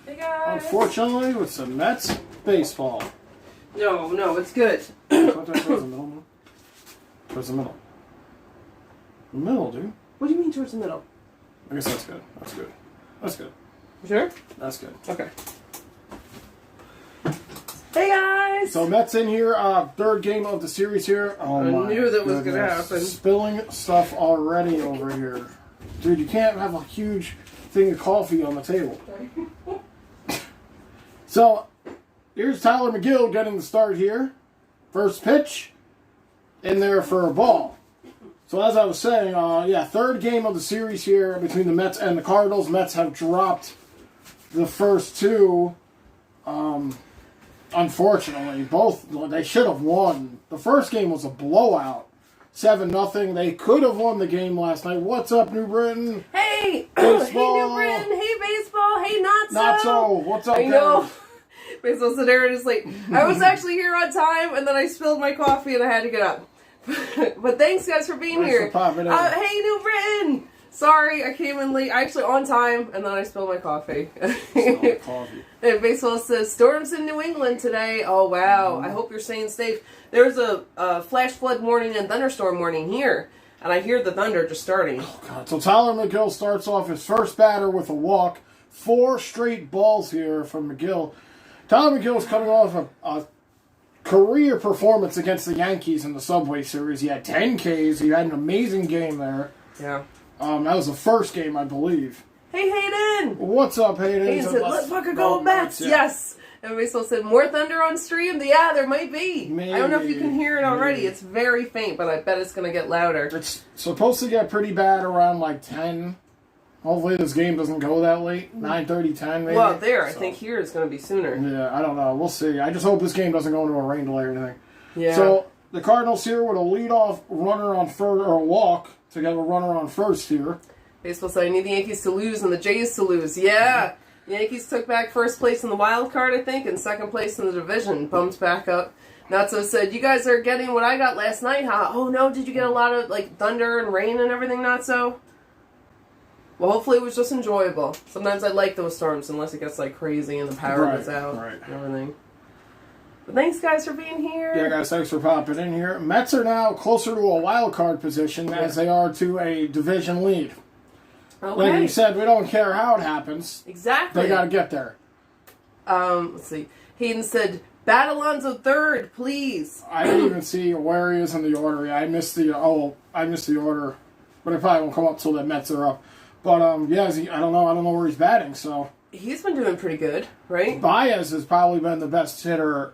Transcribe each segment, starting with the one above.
Hey guys. Unfortunately, with some Mets baseball. No, it's good. Put that towards the middle, man. Towards the middle. The middle, dude. What do you mean towards the middle? I guess that's good. That's good. That's good. You sure? That's good. Okay. Hey guys. So Mets in here, third game of the series here. Oh I my knew that was goodness. gonna happen. Spilling stuff already over here. Dude, you can't have a huge thing of coffee on the table. So, here's Tyler McGill getting the start here. First pitch, in there for a ball. So as I was saying, third game of the series here between the Mets and the Cardinals. Mets have dropped the first two. Unfortunately, they should have won. The first game was a blowout. 7-0. They could have won the game last night. What's up, New Britain? Hey! Baseball. Hey, New Britain! Hey, baseball! Hey, not so! Not so. What's up, I know. guys? Baseball said Aaron is late. I was actually here on time, and then I spilled my coffee, and I had to get up. But thanks, guys, for being Thanks here. for popping in. Hey, New Britain! Sorry, I came in late. Actually, on time, and then I spilled my coffee. Coffee. And baseball says, storms in New England today. Oh, wow. I hope you're staying safe. There's a flash flood warning and thunderstorm warning here. And I hear the thunder just starting. Oh, God. So Tyler McGill starts off his first batter with a walk. 4 straight balls here from McGill. Tyler McGill is coming off a career performance against the Yankees in the Subway Series. He had 10 Ks. He had an amazing game there. Yeah. That was the first game, I believe. Hey, Hayden! What's up, Hayden? Hayden said, let's fucking go Mets! Yeah. Yes! And baseball said, more thunder on stream? Yeah, there might be. Maybe. I don't know if you can hear it already. It's very faint, but I bet it's going to get louder. It's supposed to get pretty bad around like 10. Hopefully this game doesn't go that late. 9:30, 10 maybe. Well, I think here it's going to be sooner. Yeah, I don't know. We'll see. I just hope this game doesn't go into a rain delay or anything. Yeah. So the Cardinals here with a leadoff runner on first, or a walk to get a runner on first here. Baseball said, I need the Yankees to lose and the Jays to lose. Yeah. Yankees took back first place in the wild card, I think, and second place in the division. Bumped back up. Natso said, you guys are getting what I got last night, huh? Oh, no, did you get a lot of, thunder and rain and everything, Natso? Well, hopefully it was just enjoyable. Sometimes I like those storms, unless it gets, crazy and the power goes out and everything. But thanks, guys, for being here. Yeah, guys, thanks for popping in here. Mets are now closer to a wild card position as they are to a division lead. Okay. Like you said, we don't care how it happens. Exactly. They got to get there. Let's see. Hayden said, Bat Alonso third, please. I didn't even see where he is in the order. Yeah, I missed the order. But it probably won't come up till the Mets are up. But, I don't know where he's batting, so. He's been doing pretty good, right? Baez has probably been the best hitter,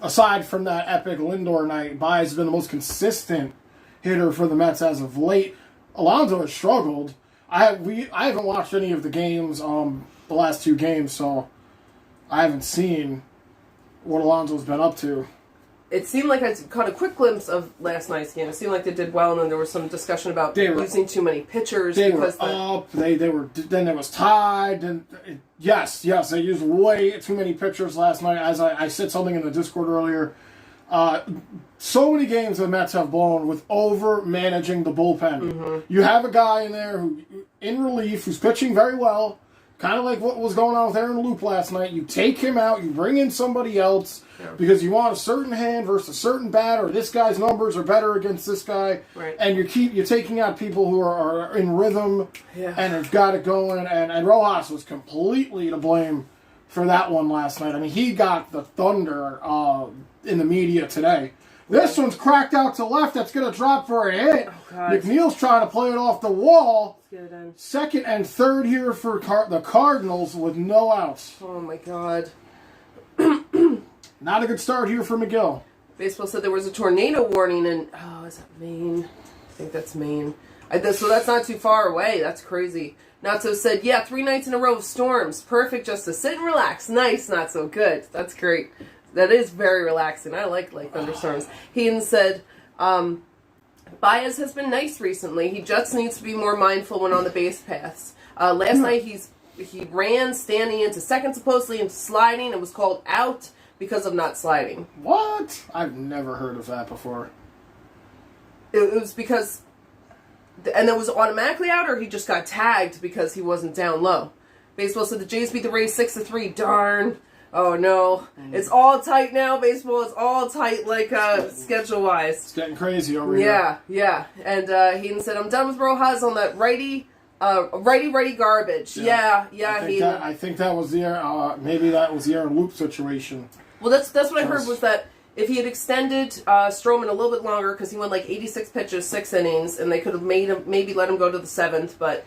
aside from that epic Lindor night. Baez has been the most consistent hitter for the Mets as of late. Alonso has struggled. I haven't watched any of the games, the last 2 games, so I haven't seen what Alonso's been up to. It seemed like I caught a quick glimpse of last night's game. It seemed like they did well, and then there was some discussion about using too many pitchers. They were up. They were. Then it was tied. And yes, they used way too many pitchers last night. As I said something in the Discord earlier. So many games the Mets have blown with over-managing the bullpen. Mm-hmm. You have a guy in there who, in relief, who's pitching very well, kind of like what was going on with Aaron Loop last night. You take him out, you bring in somebody else because you want a certain hand versus a certain bat, or this guy's numbers are better against this guy, right. And you're taking out people who are in rhythm and have got it going. And Rojas was completely to blame for that one last night. I mean, he got the thunder in the media today. This one's cracked out to left. That's going to drop for a hit. Oh, God. McNeil's trying to play it off the wall. Let's get it in. Second and third here for the Cardinals with no outs. Oh, my God. Not a good start here for McGill. Baseball said there was a tornado warning in... Oh, is that Maine? I think that's Maine. So that's not too far away. That's crazy. Natso said, 3 nights in a row of storms. Perfect just to sit and relax. Nice, not so good. That's great. That is very relaxing. I like thunderstorms. Hayden said, Baez has been nice recently. He just needs to be more mindful when on the base paths. Last night he ran standing into second, supposedly, and sliding, and was called out because of not sliding. What? I've never heard of that before. It was because... And it was automatically out, or he just got tagged because he wasn't down low. Baseball said the Jays beat the Rays 6-3. Darn. Oh no. It's all tight now, baseball. It's all tight, like schedule-wise. It's getting crazy over here. Yeah. And Hayden said, I'm done with Rojas on that righty garbage. Yeah, Hayden. I think that was the maybe that was the Aaron Loop situation. Well, that's what I heard was that if he had extended Stroman a little bit longer, because he went like 86 pitches, 6 innings, and they could have maybe let him go to the 7th, but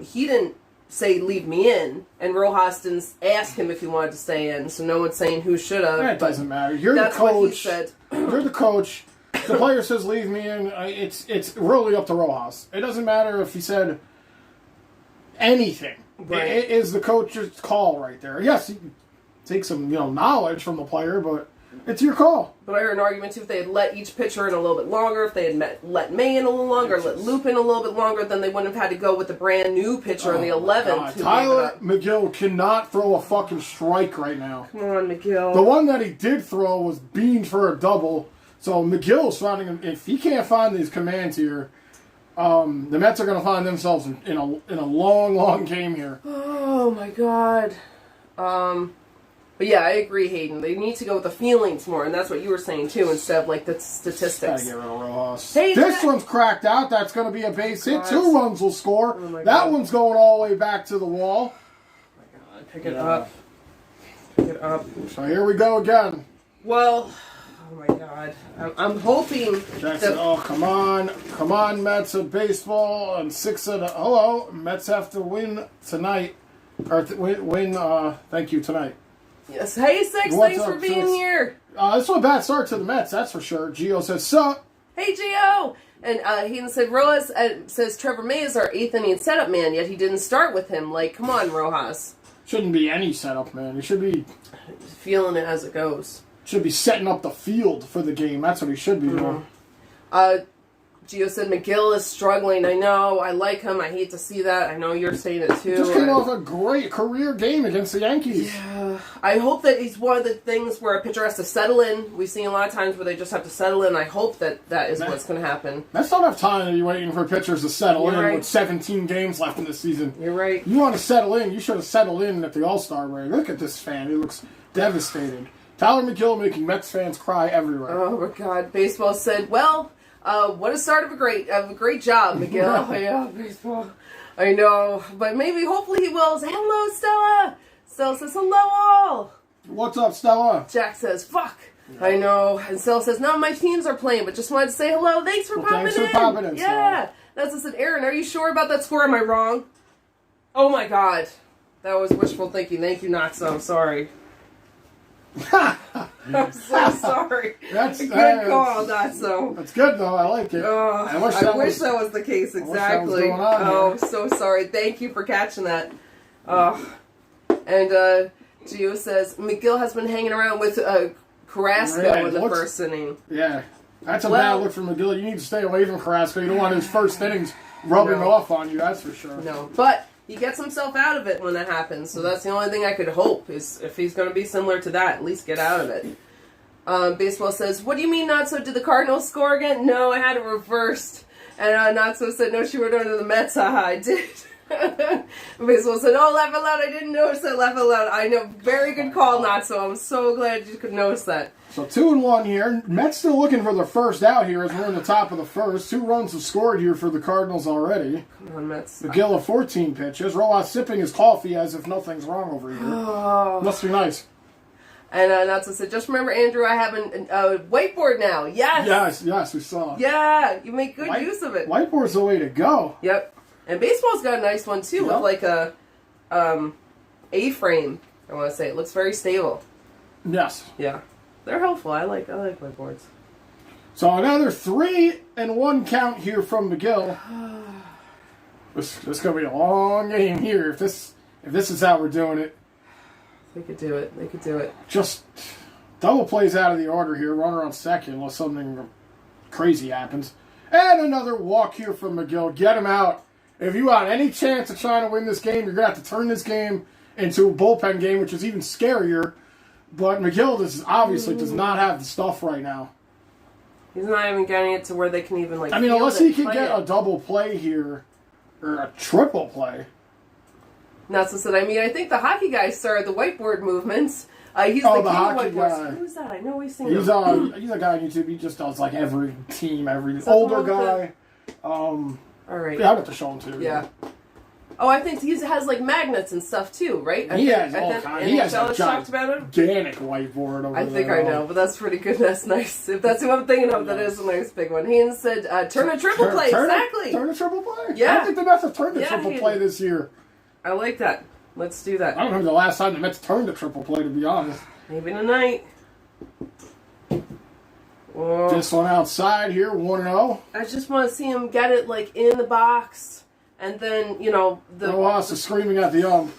he didn't say leave me in, and Rojas didn't ask him if he wanted to stay in, so no one's saying who should have. It doesn't matter. You're the coach. What he said. You're the coach. The player says leave me in. It's really up to Rojas. It doesn't matter if he said anything. Right. It is the coach's call right there. Yes, you can take some knowledge from the player, but it's your call. But I heard an argument too, if they had let each pitcher in a little bit longer, if they had let May in a little longer, let Loop in a little bit longer, then they wouldn't have had to go with the brand new pitcher in the 11th. Tyler McGill cannot throw a fucking strike right now. Come on, McGill. The one that he did throw was beamed for a double. So McGill's finding him. If he can't find these commands here, the Mets are going to find themselves in a long game here. Oh my God. But yeah, I agree, Hayden. They need to go with the feelings more, and that's what you were saying too, instead of like the statistics. Gotta get rid of Rojas. Hey, this one's cracked out. That's going to be a base hit. 2 runs will score. Oh my God. That one's going all the way back to the wall. Oh my God, pick it up. Pick it up. So here we go again. Well, oh my God. I'm hoping Jackson, come on, Mets at baseball and 6 of the. Hello, Mets have to win tonight, or win. Thank you tonight. Yes. Hey, Six, thanks for being here. This was a bad start to the Mets, that's for sure. Gio says, sup? Hey, Gio. And Hayden said, Rojas says Trevor May is our 8th inning setup man, yet he didn't start with him. Like, come on, Rojas. Shouldn't be any setup, man. He should be feeling it as it goes. Should be setting up the field for the game. That's what he should be doing. Gio said McGill is struggling. I know. I like him. I hate to see that. I know you're saying it too. Just came off a great career game against the Yankees. Yeah. I hope that he's one of the things where a pitcher has to settle in. We've seen a lot of times where they just have to settle in. I hope that is what's going to happen. That's not enough time to be waiting for pitchers to settle in right. with 17 games left in the season. You're right. You want to settle in, you should have settled in at the All-Star break. Look at this fan. He looks devastated. Tyler McGill making Mets fans cry everywhere. Oh, my God. Baseball said, well... what a start of a great job, Miguel. Yeah, baseball. I know, but maybe, hopefully he will. Say, hello, Stella. Stella says, hello, all. What's up, Stella? Jack says, fuck. Yeah. I know. And Stella says, no, my teams are playing, but just wanted to say hello. Thanks for popping in. Thanks for popping in, yeah. That's what I said. Aaron, are you sure about that score? Am I wrong? Oh, my God. That was wishful thinking. Thank you, not so. I'm sorry. I'm so sorry. That's a good call, not so. That's good though. I like it. I wish that was the case exactly. So sorry. Thank you for catching that. And Gio says McGill has been hanging around with Carrasco in the first inning. Yeah, that's a bad look for McGill. You need to stay away from Carrasco. You don't want his first innings rubbing off on you. That's for sure. No, but. He gets himself out of it when that happens, so that's the only thing I could hope, is if he's going to be similar to that, at least get out of it. Baseball says, what do you mean not so? Did the Cardinals score again? No, I had it reversed. And not so said, no, she went under the Mets. Haha, I did. Baseball said, oh, laugh out loud. I didn't notice that. Laugh out loud. I know. Very good call, not so. I'm so glad you could notice that. So 2-1 here. Mets still looking for the first out here as we're in the top of the first. 2 runs have scored here for the Cardinals already. Come on, Mets. McGill of 14 pitches. Rojas sipping his coffee as if nothing's wrong over here. Oh. Must be nice. And Natsu said, just remember, Andrew, I have a whiteboard now. Yes. Yes, we saw. Yeah, you make good use of it. Whiteboard's the way to go. Yep. And baseball's got a nice one, too, with like a A-frame, I want to say. It looks very stable. Yes. Yeah. They're helpful. I like whiteboards. So another 3-1 count here from McGill. This is going to be a long game here if this is how we're doing it. They could do it. They could do it. Just double plays out of the order here. Runner on second unless something crazy happens. And another walk here from McGill. Get him out. If you want any chance of trying to win this game, you're going to have to turn this game into a bullpen game, which is even scarier. But McGill obviously does not have the stuff right now. He's not even getting it to where they can even, like, I mean, unless he can get a double play here, or a triple play. Not so said. I mean, I think the hockey guy started the whiteboard movements. He's the king of hockey whiteboards. guy. Who's that? I know we've seen He's him. he's a guy on YouTube. He just does like every team, every the older one with guy. All right. Yeah, I'll have to show him too. Yeah. Oh, I think he has like magnets and stuff too, right? He has all kinds. He has a gigantic whiteboard over there. I think I know, but that's pretty good. That's nice. If that's what I'm thinking of, that is a nice big one. Hayden said, turn a triple play. Exactly. Turn a triple play? Yeah. I don't think the Mets have turned a triple play this year. I like that. Let's do that. I don't remember the last time the Mets turned a triple play, to be honest. Maybe tonight. Whoa. This one outside here, 1-0. I just want to see him get it like in the box, and then the Rojas is screaming at the Oh,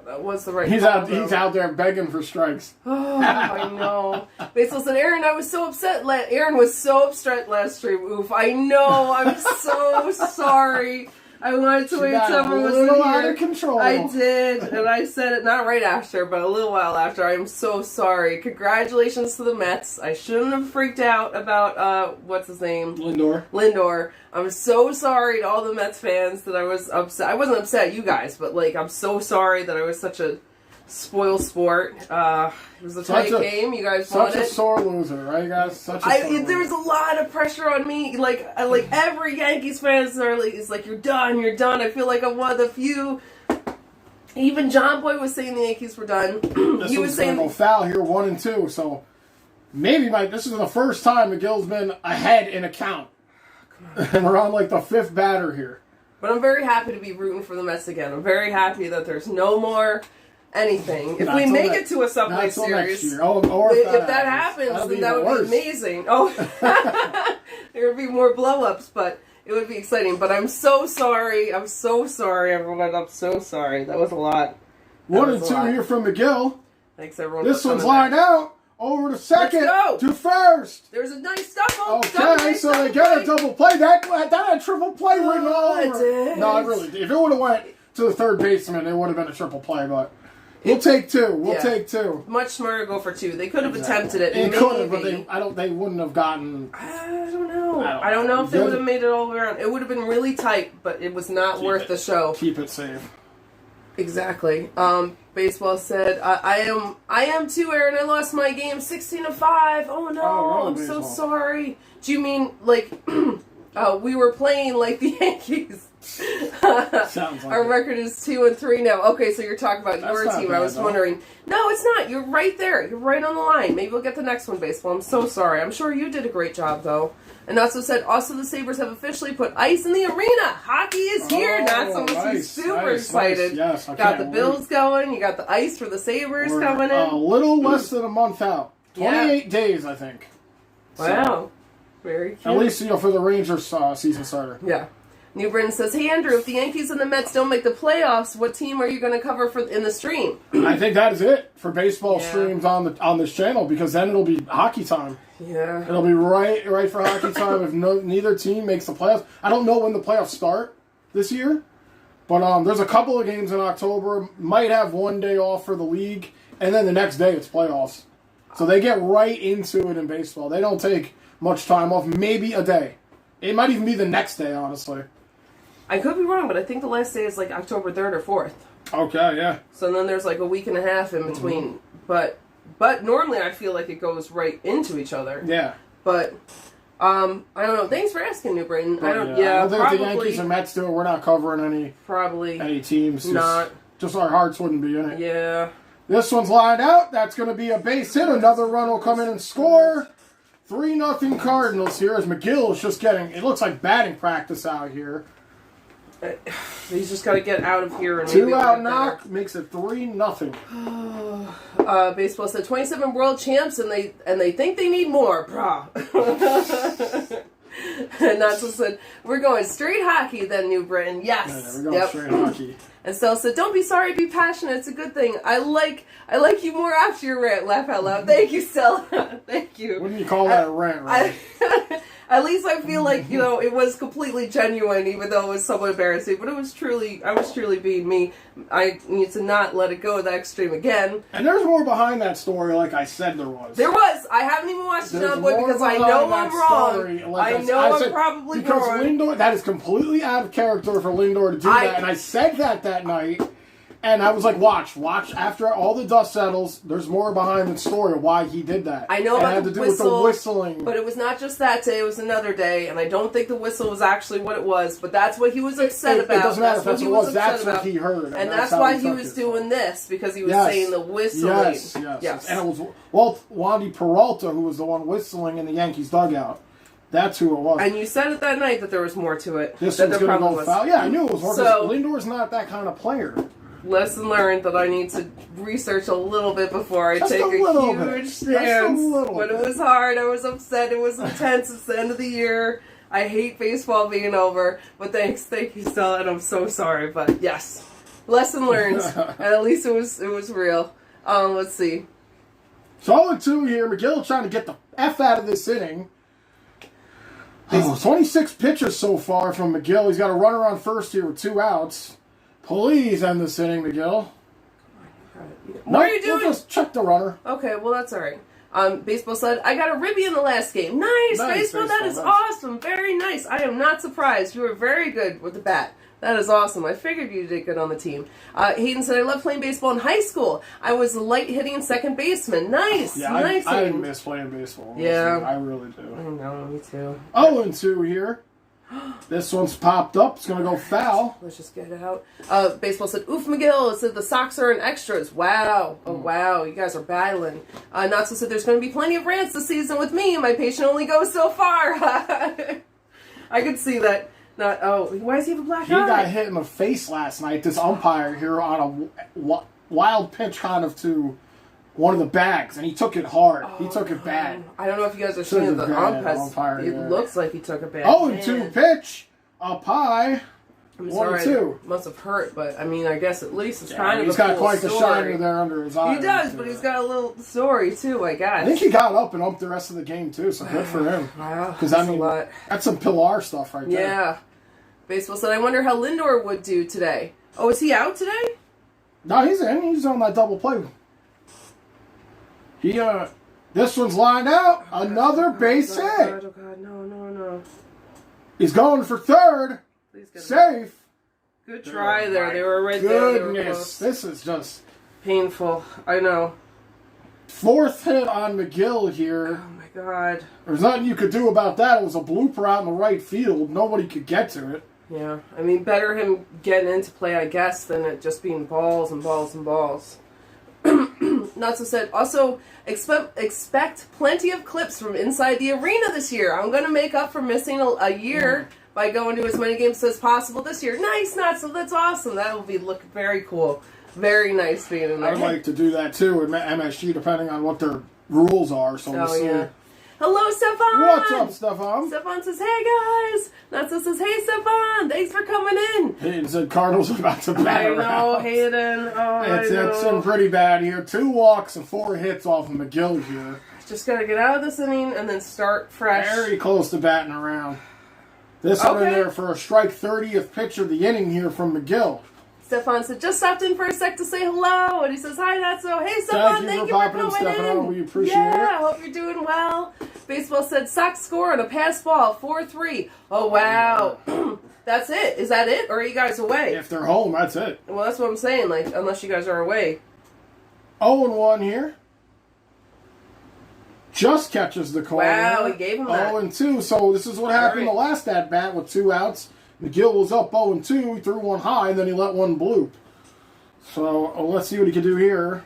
that was the right. He's out there begging for strikes. Oh, I know. Basil said, Aaron, I was so upset. Aaron was so upset last stream. Oof, I know. I'm so sorry. I wanted to wait till everyone was in here. Out of control. I did, and I said it not right after, but a little while after. I am so sorry. Congratulations to the Mets. I shouldn't have freaked out about what's his name? Lindor. I'm so sorry to all the Mets fans that I was upset. I wasn't upset at you guys, but like I'm so sorry that I was such a spoil sport. It was a tight game. You guys won it. Such a sore loser, right, guys? There was a lot of pressure on me. Like every Yankees fans are like, it's like you're done. I feel like I'm one of the few. Even John Boy was saying the Yankees were done. He was saying go foul here, 1-2. So maybe this is the first time McGill's been ahead in a count, and we're on like the 5th batter here. But I'm very happy to be rooting for the Mets again. I'm very happy that there's no more anything. If we make it to a Subway Series, if that happens, then that would be amazing. Oh, there would be more blow-ups, but it would be exciting. But I'm so sorry. I'm so sorry, everyone. I'm so sorry. That was a lot. 1-2 here from McGill. Thanks, everyone. This one's lined out. Over to second. To first. There's a nice double. Okay, so they get a double play. That had triple play written all over. It did. No, it really did. If it would have went to the third baseman, it would have been a triple play, but we'll take two. We'll take two. Much smarter to go for two. They could have attempted it. They could have, but they wouldn't have gotten. I don't know. I don't know if they would have made it all the way around. It would have been really tight, but it was not worth the show. Keep it safe. Exactly. Baseball said, I am too, Aaron. I lost my game 16-5. Oh no, I'm so sorry. Do you mean like we were playing like the Yankees? Sounds like our record is 2-3 now. Okay, so you're talking about your team. I was wondering. No, it's not. You're right there. You're right on the line. Maybe we'll get the next one, Baseball. I'm so sorry. I'm sure you did a great job though. And also said, the Sabres have officially put ice in the arena. Hockey is here. Not so much super excited. Yes, got the Bills going. You got the ice for the Sabres coming in. A little less than a month out. 28 days, I think. Wow. So, very cute. At least, for the Rangers season starter. Yeah. New Britain says, hey, Andrew, if the Yankees and the Mets don't make the playoffs, what team are you going to cover in the stream? I think that is it for baseball streams on this channel, because then it'll be hockey time. Yeah. It'll be right for hockey time if neither team makes the playoffs. I don't know when the playoffs start this year, but there's a couple of games in October. Might have one day off for the league, and then the next day it's playoffs. So they get right into it in baseball. They don't take much time off, maybe a day. It might even be the next day, honestly. I could be wrong, but I think the last day is like October 3rd or 4th. Okay, yeah. So then there's like a week and a half in between. Mm-hmm. But normally I feel like it goes right into each other. Yeah. But I don't know. Thanks for asking, New Britain. I don't think if the Yankees and Mets do it, we're not covering any teams. Not. Just our hearts wouldn't be in it. Yeah. This one's lined out. That's going to be a base hit. Another run will come in and score. 3-0 Cardinals here as McGill is just getting, it looks like batting practice out here. He's just got to get out of here. And 2-out knock makes it 3-0. Baseball said 27 world champs, and they think they need more. Brah. And Nacho said, we're going straight hockey then, New Britain. Yes. Yeah, we're going straight hockey. And Stella said, don't be sorry, be passionate. It's a good thing. I like you more after your rant. Laugh out loud. Thank you, Stella. Thank you. Wouldn't you call that a rant, right? At least I feel like, it was completely genuine, even though it was somewhat embarrassing. But I was truly being me. I need to not let it go that extreme again. And there's more behind that story, like I said there was. There was. I haven't even watched it, John Boy, because I know I'm wrong. I know I'm probably wrong. Because Lindor, that is completely out of character for Lindor to do that. And I said that night. And I was like, watch. After all the dust settles, there's more behind the story of why he did that. I know and about it had the to do whistle, with the whistling. but it was not just that day. It was another day, and I don't think the whistle was actually what it was. But that's what he was upset about. It doesn't matter if that's what it was. That's about. what he heard. And that's why he was doing this, because he was saying the whistling. Yes. And it was Wandy Peralta who was the one whistling in the Yankees dugout. That's who it was. And you said it that night that there was more to it. This one's going to go foul. Yeah, I knew it was more. So, Lindor's not that kind of player. Lesson learned that I need to research a little bit before I take a huge stance. When it was hard, I was upset. It was intense. It's the end of the year. I hate baseball being over. But thank you, Stella, and I'm so sorry. But yes, lesson learned. And at least it was real. Let's see. So 0-2 here. McGill trying to get the F out of this inning. 26 pitches so far from McGill. He's got a runner on first here with 2 outs. Please end this inning, McGill. What are you doing? We'll just check the runner. Okay, well, that's all right. Baseball said, I got a ribby in the last game. Nice, baseball. That is awesome. Very nice. I am not surprised. You were very good with the bat. That is awesome. I figured you did good on the team. Hayden said, I loved playing baseball in high school. I was a light hitting second baseman. Nice. Yeah, nice. I miss playing baseball. Yeah. I really do. I know, me too. 0-2 here. This one's popped up. It's going to go foul. Let's just get it out. Baseball said, oof, McGill. It said the Sox are in extras. Wow. Oh, wow. You guys are battling. Natsu said there's going to be plenty of rants this season with me. My patient only goes so far. I could see that. Why does he have a black eye? He got hit in the face last night, this umpire here, on a wild pitch kind of to one of the bags, and he took it hard. He took it bad. I don't know if you guys are seeing the umpire. It looks like he took it bad. 0-2 pitch, up high. I'm sorry, 1-2. Must have hurt, but I mean, I guess at least it's kind of he's a got cool quite the story. shiner there under his eye. He does, but he's got a little story too, I guess. I think he got up and umped the rest of the game too, so good for him. Wow, because I mean, that's some Pilar stuff right there. Yeah. Baseball said, I wonder how Lindor would do today. Oh, is he out today? No, he's in. He's on that double play. This one's lined out. Another base hit. Oh, God, no. He's going for third. Safe. Good try there. They were right there. Goodness. This is just painful. I know. 4th hit on McGill here. Oh, my God. There's nothing you could do about that. It was a blooper out in the right field. Nobody could get to it. Yeah. I mean, better him getting into play, I guess, than it just being balls and balls and balls. Natsu said, also, expect plenty of clips from inside the arena this year. I'm going to make up for missing a year by going to as many games as possible this year. Nice, Natsu. That's awesome. That will look very cool. Very nice being in there. I'd like to do that, too, with MSG, depending on what their rules are. So we'll see. Yeah. Hello, Stefan! What's up, Stefan? Stefan says, hey, guys! Natsu says, hey, Stefan! Thanks for coming in! Hayden said Cardinals are about to batter out. I know, Hayden. Oh, it's been pretty bad here. 2 walks and 4 hits off of McGill here. Just got to get out of this inning and then start fresh. Very close to batting around. This one in there for a strike 30th pitch of the inning here from McGill. Stefan said, just stopped in for a sec to say hello. And he says, hi, Natsu. Hey, Stefan, thank you for coming in. We appreciate it. Yeah, I hope you're doing well. Baseball said, Sox score on a pass ball, 4-3. Oh, wow. That's it. Is that it? Or are you guys away? If they're home, that's it. Well, that's what I'm saying, like, unless you guys are away. 0-1 here. Just catches the corner. Wow, he gave him that. 0-2. So this is what happened the last at-bat with 2 outs. McGill was up 0-2. He threw one high, and then he let one bloop. So let's see what he can do here.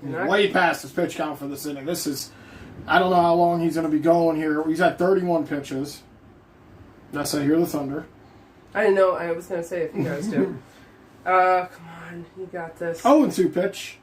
Way past his pitch count for this inning. This is, I don't know how long he's going to be going here. He's at 31 pitches. Yes, I hear the thunder. I didn't know. I was going to say if you guys do. Come on. You got this. 0-2 pitch.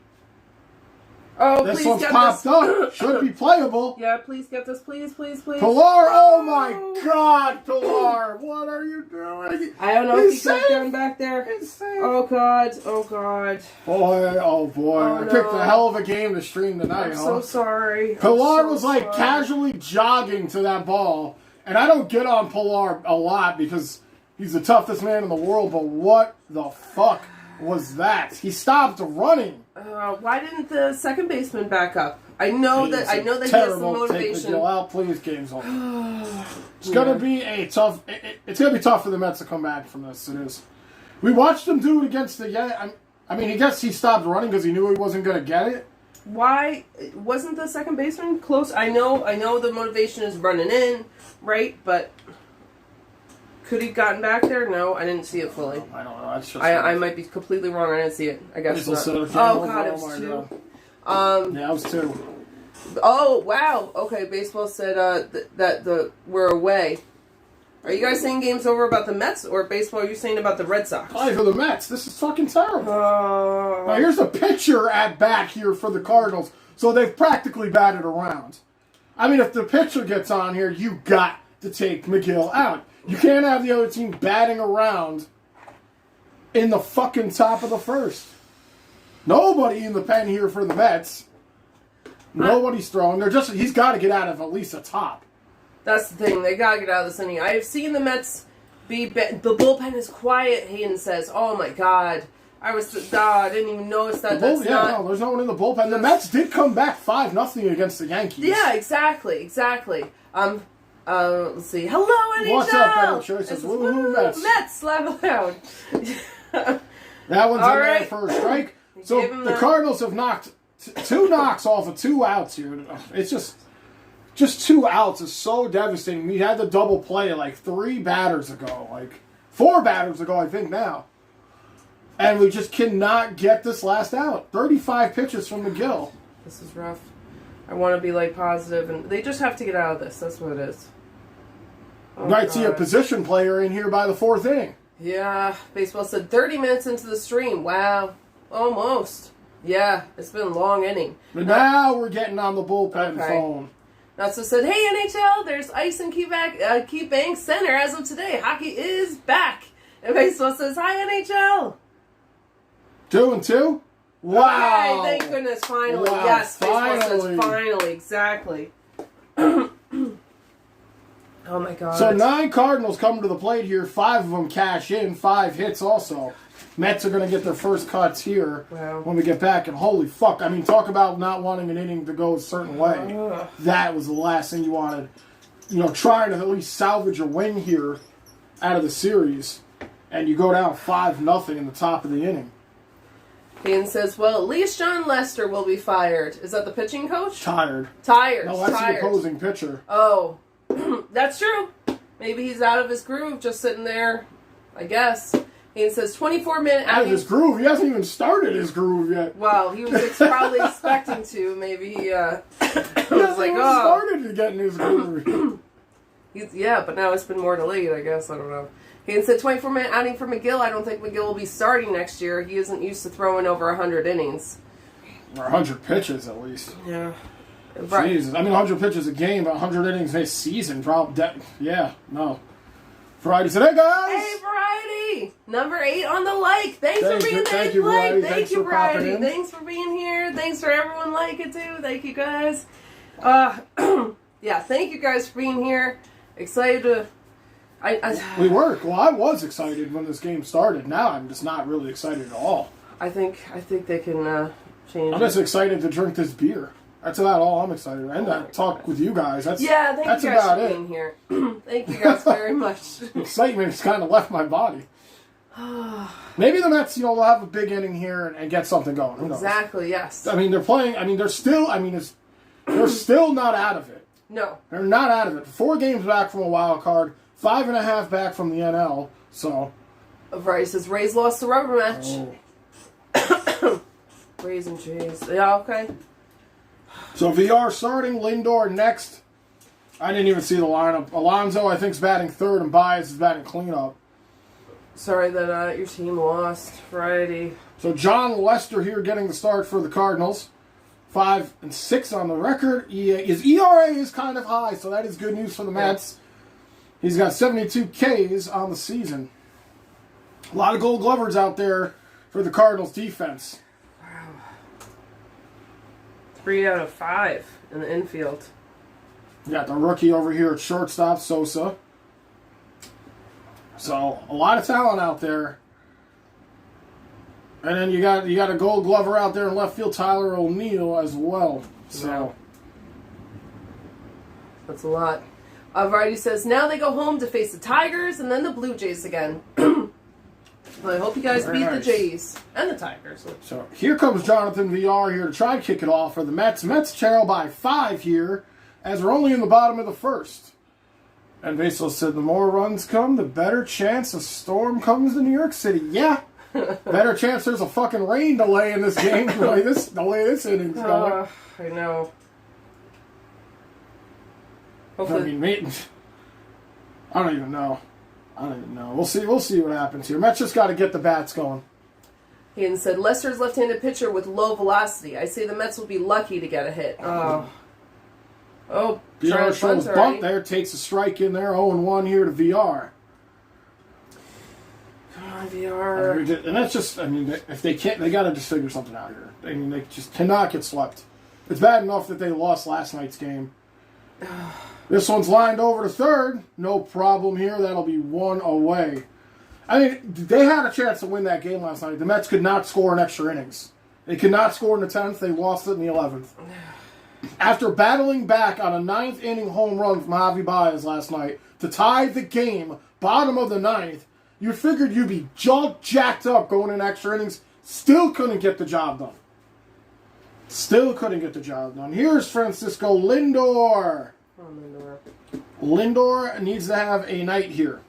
Oh, this please one's get popped this. up. Should be playable. Yeah, please get this. Please, please, please. Pilar, oh my God, Pilar. What are you doing? I don't know if he's down back there. Oh, God. Oh, God. Boy, oh, boy. I picked a hell of a game to stream tonight, I'm so sorry. Pilar was like casually jogging to that ball. And I don't get on Pilar a lot because he's the toughest man in the world, but what the fuck was that? He stopped running. Why didn't the second baseman back up? I know that he has the motivation. Take out, please, game's over. It's gonna be a tough. It's gonna be tough for the Mets to come back from this. It is. We watched them do it against the I mean, I guess he stopped running because he knew he wasn't going to get it. Why wasn't the second baseman close? I know the motivation is running in, right? But could he gotten back there? No, I didn't see it fully. I don't know. That's just I might be completely wrong. I didn't see it. I guess not. Oh God, it was 2. Yeah, it was 2. Oh wow. Okay, baseball said that we're away. Are you guys saying game's over about the Mets, or baseball? Are you saying about the Red Sox? Probably for the Mets. This is fucking terrible. Now here's the pitcher at bat here for the Cardinals. So they've practically batted around. I mean, if the pitcher gets on here, you got to take McGill out. You can't have the other team batting around in the fucking top of the first. Nobody in the pen here for the Mets. Nobody's throwing. He's got to get out of at least a top. That's the thing. They gotta get out of this inning. I have seen the Mets the bullpen is quiet. Hayden says, "Oh my God, I didn't even notice that." No, there's no one in the bullpen. The Mets did come back 5-0 against the Yankees. Yeah, exactly. Let's see. Hello, NHL. What's up, Better Choices? Woo, Mets, laugh loud. That one's in there for a strike. So the Cardinals have knocked 2 knocks off of 2 outs here. It's just 2 outs is so devastating. We had the double play like 3 batters ago, like 4 batters ago, I think now. And we just cannot get this last out. 35 pitches from McGill. This is rough. I want to be like positive, and they just have to get out of this. That's what it is. You might see a position player in here by the 4th inning. Yeah, baseball said 30 minutes into the stream. Wow, almost. Yeah, it's been a long inning. But now we're getting on the bullpen phone. Natsu said, "Hey NHL, there's ice in Key Bank Center as of today. Hockey is back." And baseball says, "Hi NHL." 2-2. Wow! Okay, thank goodness, finally. Wow, yes, finally. baseball says finally, exactly. Oh my God! So 9 Cardinals come to the plate here. 5 of them cash in. 5 hits also. Mets are going to get their first cuts here when we get back. And holy fuck, I mean, talk about not wanting an inning to go a certain way. That was the last thing you wanted. You know, trying to at least salvage a win here out of the series. And you go down 5-0 in the top of the inning. Ian says, "Well, at least John Lester will be fired." Is that the pitching coach? Tired. No, that's the opposing pitcher. Oh, that's true. Maybe he's out of his groove, just sitting there, I guess. Ian says 24-minute out of his groove? He hasn't even started his groove yet. Well, he was probably expecting to. Maybe he was like, started to get in his groove. Yeah, but now it's been more delayed, I guess. I don't know. Ian said 24-minute outing for McGill. I don't think McGill will be starting next year. He isn't used to throwing over 100 innings. Or 100 pitches, at least. Yeah. Right. Jesus. I mean, 100 pitches a game, but 100 innings this season. Yeah, no. Variety said, "Hey, guys!" Hey, Variety! Number 8 on the like. Thanks for being there. Thank you, Variety. Thank you, Variety. Thanks for being here. Thanks for everyone liking too. Thank you, guys. Yeah, thank you guys for being here. Excited to... We were. Well, I was excited when this game started. Now I'm just not really excited at all. I think they can change. I'm just excited to drink this beer. That's about all I'm excited about. And talk with you guys. Thank you guys for being here. Thank you guys very much. Excitement has kind of left my body. Maybe the Mets, will have a big inning here and get something going. Who knows? Exactly, yes. I mean, they're playing. I mean, they're still not out of it. No. They're not out of it. 4 games back from a wild card. 5.5 back from the NL. So. Right, says Rays lost the rubber match. Oh. Rays and Jays. Yeah, okay. So VR starting, Lindor next. I didn't even see the lineup. Alonso, I think, is batting 3rd, and Baez is batting cleanup. Sorry that your team lost. Variety. So John Lester here getting the start for the Cardinals. 5-6 on the record. His ERA is kind of high, so that is good news for the Mets. He's got 72 Ks on the season. A lot of Gold Glovers out there for the Cardinals defense. 3 out of 5 in the infield. You got the rookie over here at shortstop, Sosa. So, a lot of talent out there. And then you got a Gold Glover out there in left field, Tyler O'Neill as well. So, that's a lot. Variety says, now they go home to face the Tigers and then the Blue Jays again. Well, I hope you guys Very beat nice. the Jays and the Tigers. So here comes Jonathan VR here to try and kick it off for the Mets. Mets trail by 5 here as we're only in the bottom of the first. And Basil said the more runs come, the better chance a storm comes to New York City. Yeah. Better chance there's a fucking rain delay in this game the way this inning's going. I know. I Hopefully. mean, I don't even know. We'll see what happens here. Mets just got to get the bats going. Hayden said, Lester's left-handed pitcher with low velocity. I say the Mets will be lucky to get a hit. Oh, VR shows bunt there, takes a strike in there, 0-1 here to VR. Come on, VR. And that's just, I mean, if they can't, they got to just figure something out here. I mean, they just cannot get swept. It's bad enough that they lost last night's game. This one's lined over to third. No problem here. That'll be 1 away. I mean, they had a chance to win that game last night. The Mets could not score in extra innings. They could not score in the 10th. They lost it in the 11th. After battling back on a 9th inning home run from Javi Baez last night to tie the game, bottom of the 9th, you figured you'd be jacked up going in extra innings. Still couldn't get the job done. Here's Francisco Lindor. Lindor needs to have a night here.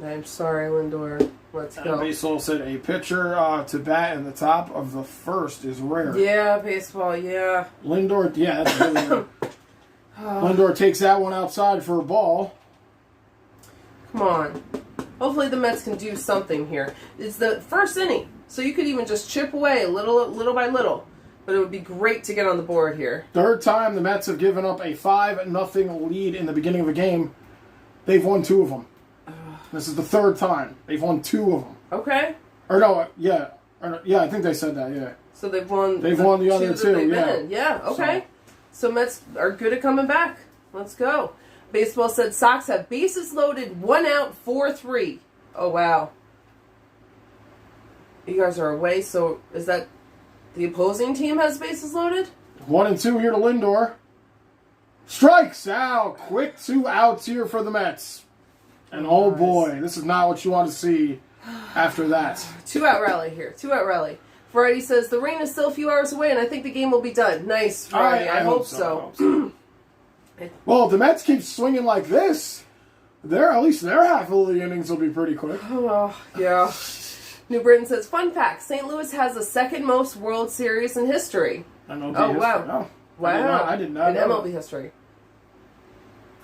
I'm sorry, Lindor. Let's go. Baseball said a pitcher to bat in the top of the first is rare. Yeah, baseball, yeah. Lindor, yeah, that's really rare. Lindor takes that one outside for a ball. Come on. Hopefully the Mets can do something here. It's the first inning, so you could even just chip away little by little. But it would be great to get on the board here. Third time the Mets have given up a 5-0 lead in the beginning of a game. They've won 2 of them. This is the third time. They've won 2 of them. Okay. Or no, yeah. I think they said that, yeah. So they've won the other 2, yeah. Yeah, okay. So Mets are good at coming back. Let's go. Baseball said Sox have bases loaded, 1 out, 4-3. Oh, wow. You guys are away, so is that the opposing team has bases loaded? 1 and 2 here to Lindor. Strikes out. Quick 2 outs here for the Mets. And oh boy, this is not what you want to see after that. 2-out rally here. 2-out rally. Variety says the rain is still a few hours away, and I think the game will be done. Nice, Variety. I hope so. Well, if the Mets keep swinging like this, at least their half of the innings will be pretty quick. Oh, yeah. New Britain says, fun fact, St. Louis has the second most World Series in history. MLB history. Wow. No. Wow. I did not in know. MLB history.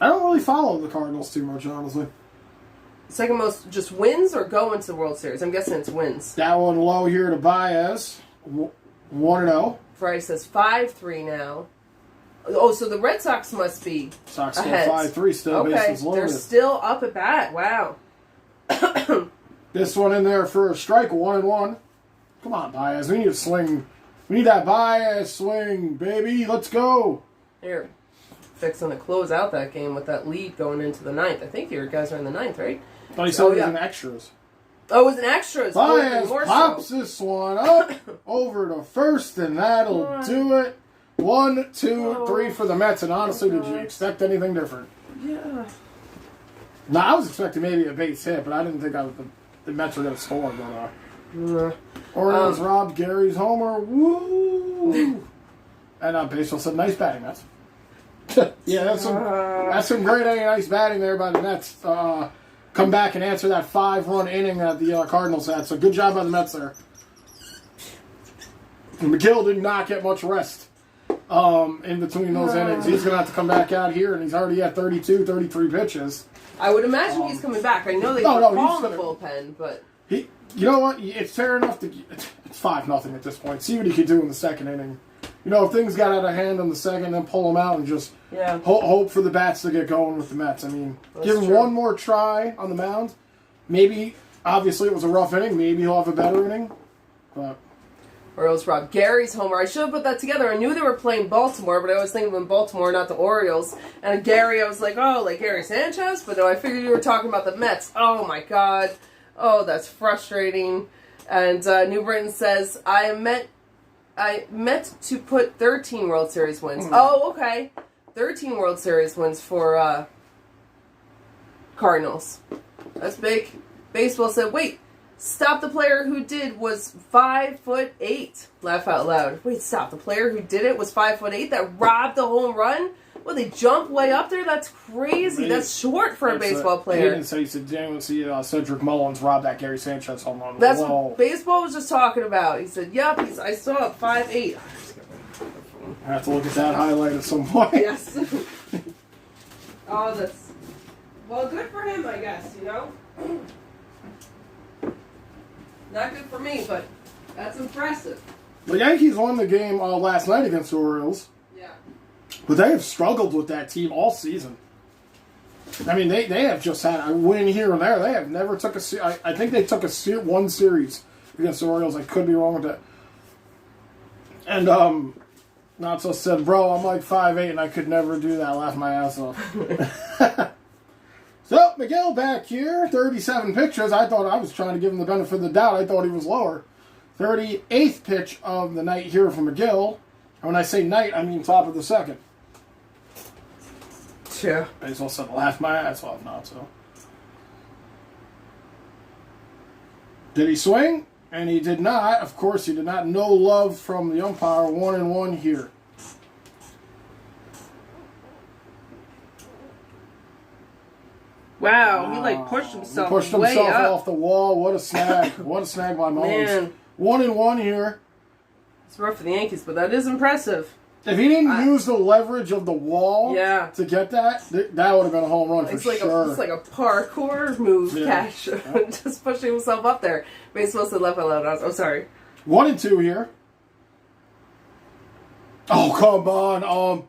I don't really follow the Cardinals too much, honestly. Second most just wins or go into the World Series? I'm guessing it's wins. That one low here to Baez. 1-0. Variety says 5-3 now. Oh, so the Red Sox must be Sox ahead. 5-3 still. Okay, Bases loaded. they're still up at bat. Wow. This one in there for a strike, 1-1. Come on, Baez. We need to swing. We need that Baez swing, baby. Let's go. Here, fixing to close out that game with that lead going into the 9th. I think you guys are in the 9th, right? I thought he said it was in extras. Oh, it was an extras. Baez More pops so. this one up over to first, and that'll do it. 1, 2, 3 for the Mets. And honestly, did you expect anything different? Yeah. No, I was expecting maybe a base hit, but I didn't think the Mets were going to score. But Orioles robbed Gary's homer. Woo! And Baseball said, nice batting, Mets. Yeah, that's some great nice batting there by the Mets. Come back and answer that 5-run inning that the Cardinals had. So good job by the Mets there. And McGill did not get much rest in between those innings. He's going to have to come back out here, and he's already at 32, 33 pitches. I would imagine he's coming back. I know they No, call the bullpen, but you know what? It's fair enough to. It's 5-0 at this point. See what he can do in the second inning. You know, if things got out of hand in the second, then pull them out and just hope for the bats to get going with the Mets. I mean, give him one more try on the mound. Maybe, obviously, it was a rough inning. Maybe he'll have a better inning. But Orioles robbed Gary's homer. I should have put that together. I knew they were playing Baltimore, but I was thinking of Baltimore, not the Orioles. And Gary, I was like, oh, like Gary Sanchez? But no, I figured you were talking about the Mets. Oh, my God. Oh, that's frustrating. And New Britain says, I meant to put 13 World Series wins. Oh, okay. 13 World Series wins for Cardinals. That's big. Baseball said, wait, Stop the player who did was 5'8". Laugh out loud. Wait, stop. The player who did it was 5'8" that robbed the home run? Well, they jump way up there? That's crazy. That's short for a baseball player. He didn't say, he said, "Didn't see Cedric Mullins rob that Gary Sanchez home run." That's what baseball was just talking about. He said, yep, I saw it, 5'8". I have to look at that highlight at some point. Yes. Oh, that's... Well, good for him, I guess, you know? Not good for me, but that's impressive. The Yankees won the game last night against the Orioles. Yeah. But they have struggled with that team all season. I mean, they have just had a win here and there. They have never took a... I think they took one series against the Orioles. I could be wrong with that. And, Nacho said, "Bro, I'm like 5'8", and I could never do that. Laugh my ass off." So, Miguel back here, 37 pitches. I thought I was trying to give him the benefit of the doubt. I thought he was lower. 38th pitch of the night here for McGill. And when I say night, I mean top of the second. Yeah. Baseball said, "Laugh my ass off," not so. Did he swing? And he did not. Of course, he did not. No love from the umpire. 1-1 here. Wow, he pushed himself He pushed himself up. off the wall. What a snag. What a snag by Mullins. Man. 1-1 here. It's rough for the Yankees, but that is impressive. If he didn't use the leverage of the wall to get that would have been a home run for sure. It's like a parkour move, Cash. Just pushing himself up there. Baseball said left out loud. Oh, sorry. 1-2 here. Oh, come on.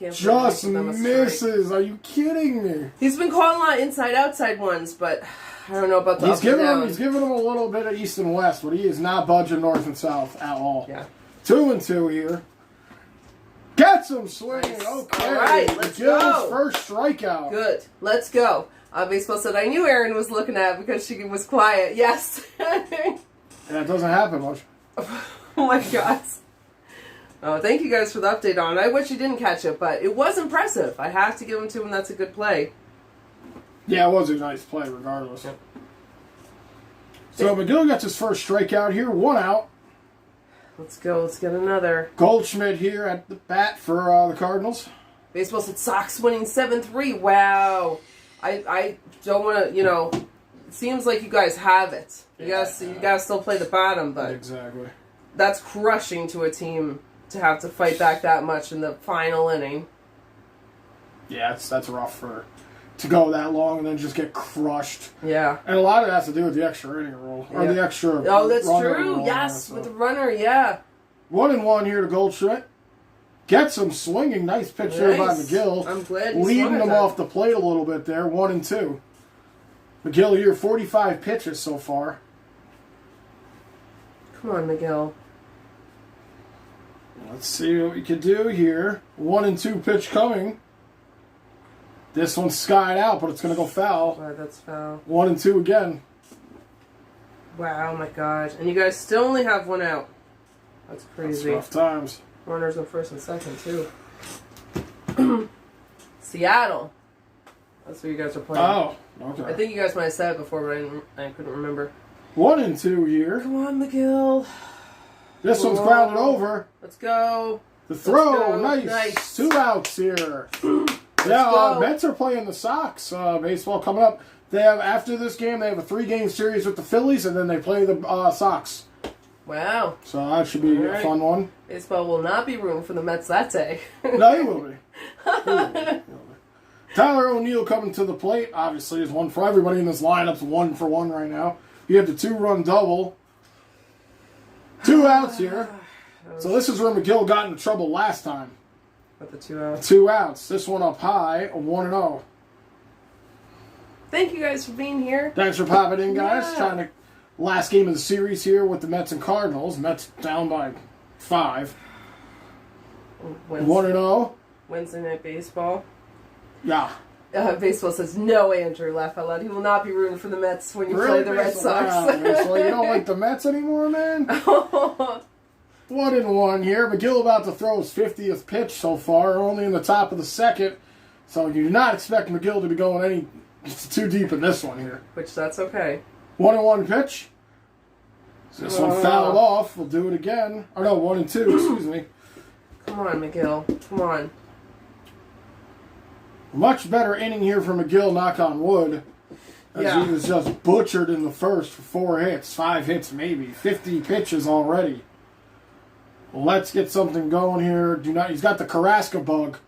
Just misses. Are you kidding me? He's been calling a lot inside-outside ones, but I don't know about the He's giving him a little bit of east and west, but he is not budging north and south at all. Yeah. 2-2 here. Gets him swinging. Nice. Okay. All right, let's go. First strikeout. Good. Let's go. Baseball said, I knew Erin was looking at because she was quiet. Yes. Yeah, it doesn't happen much. Oh my God. Oh, thank you guys for the update on it. I wish you didn't catch it, but it was impressive. I have to give him to him. That's a good play. Yeah, it was a nice play regardless. Yep. So McGill gets his first strikeout here. 1 out. Let's go. Let's get another. Goldschmidt here at the bat for the Cardinals. Baseball said Sox winning 7-3. Wow. I don't want to, it seems like you guys have it. You guys still play the bottom, but exactly. That's crushing to a team to have to fight back that much in the final inning. Yeah, that's rough to go that long and then just get crushed. Yeah. And a lot of that has to do with the extra inning rule. Or the extra that's true. Yes, with the runner, yeah. 1-1 here to Goldschmidt. Gets him swinging. Nice pitch there by McGill. I'm glad leading him off the plate a little bit there. 1-2. McGill here, 45 pitches so far. Come on, McGill. Let's see what we can do here. 1-2 pitch coming. This one's skied out, but it's going to go foul. Wow, that's foul. 1-2 again. Wow, oh my God. And you guys still only have 1 out. That's crazy. That's rough times. Runners on first and second, too. Seattle. That's who you guys are playing. Oh, okay. I think you guys might have said it before, but I couldn't remember. 1-2 here. Come on, McGill. This one's grounded over. Let's go. The throw. Nice. 2 outs here. Mets are playing the Sox. Baseball coming up. They have, after this game, they have a 3-game series with the Phillies, and then they play the Sox. Wow. So that should be a fun one. Baseball will not be rooting for the Mets that day. No, he will be. Tyler O'Neill coming to the plate. Obviously, is one for everybody in this lineup's 1 for 1 right now. You have the 2-run double. 2 outs here. So this is where McGill got into trouble last time. With the 2 outs. 2 outs. This one up high, a 1-0. Thank you guys for being here. Thanks for popping in, guys. Trying to last game of the series here with the Mets and Cardinals. Mets down by 5. 1-0. Wednesday Night Baseball. Yeah. Baseball says, no, Andrew, laugh out loud. He will not be rooting for the Mets when you play the Red Sox. So you don't like the Mets anymore, man? 1-1 here. McGill about to throw his 50th pitch so far, only in the top of the second. So you do not expect McGill to be going any too deep in this one here. Which, that's okay. 1-1 pitch. This one fouled off. We'll do it again. Oh, no, 1 and 2. Excuse me. Come on, McGill. Come on. Much better inning here for McGill, knock on wood. As he was just butchered in the first for 4 hits, 5 hits maybe, 50 pitches already. Let's get something going here. He's got the Carrasco bug.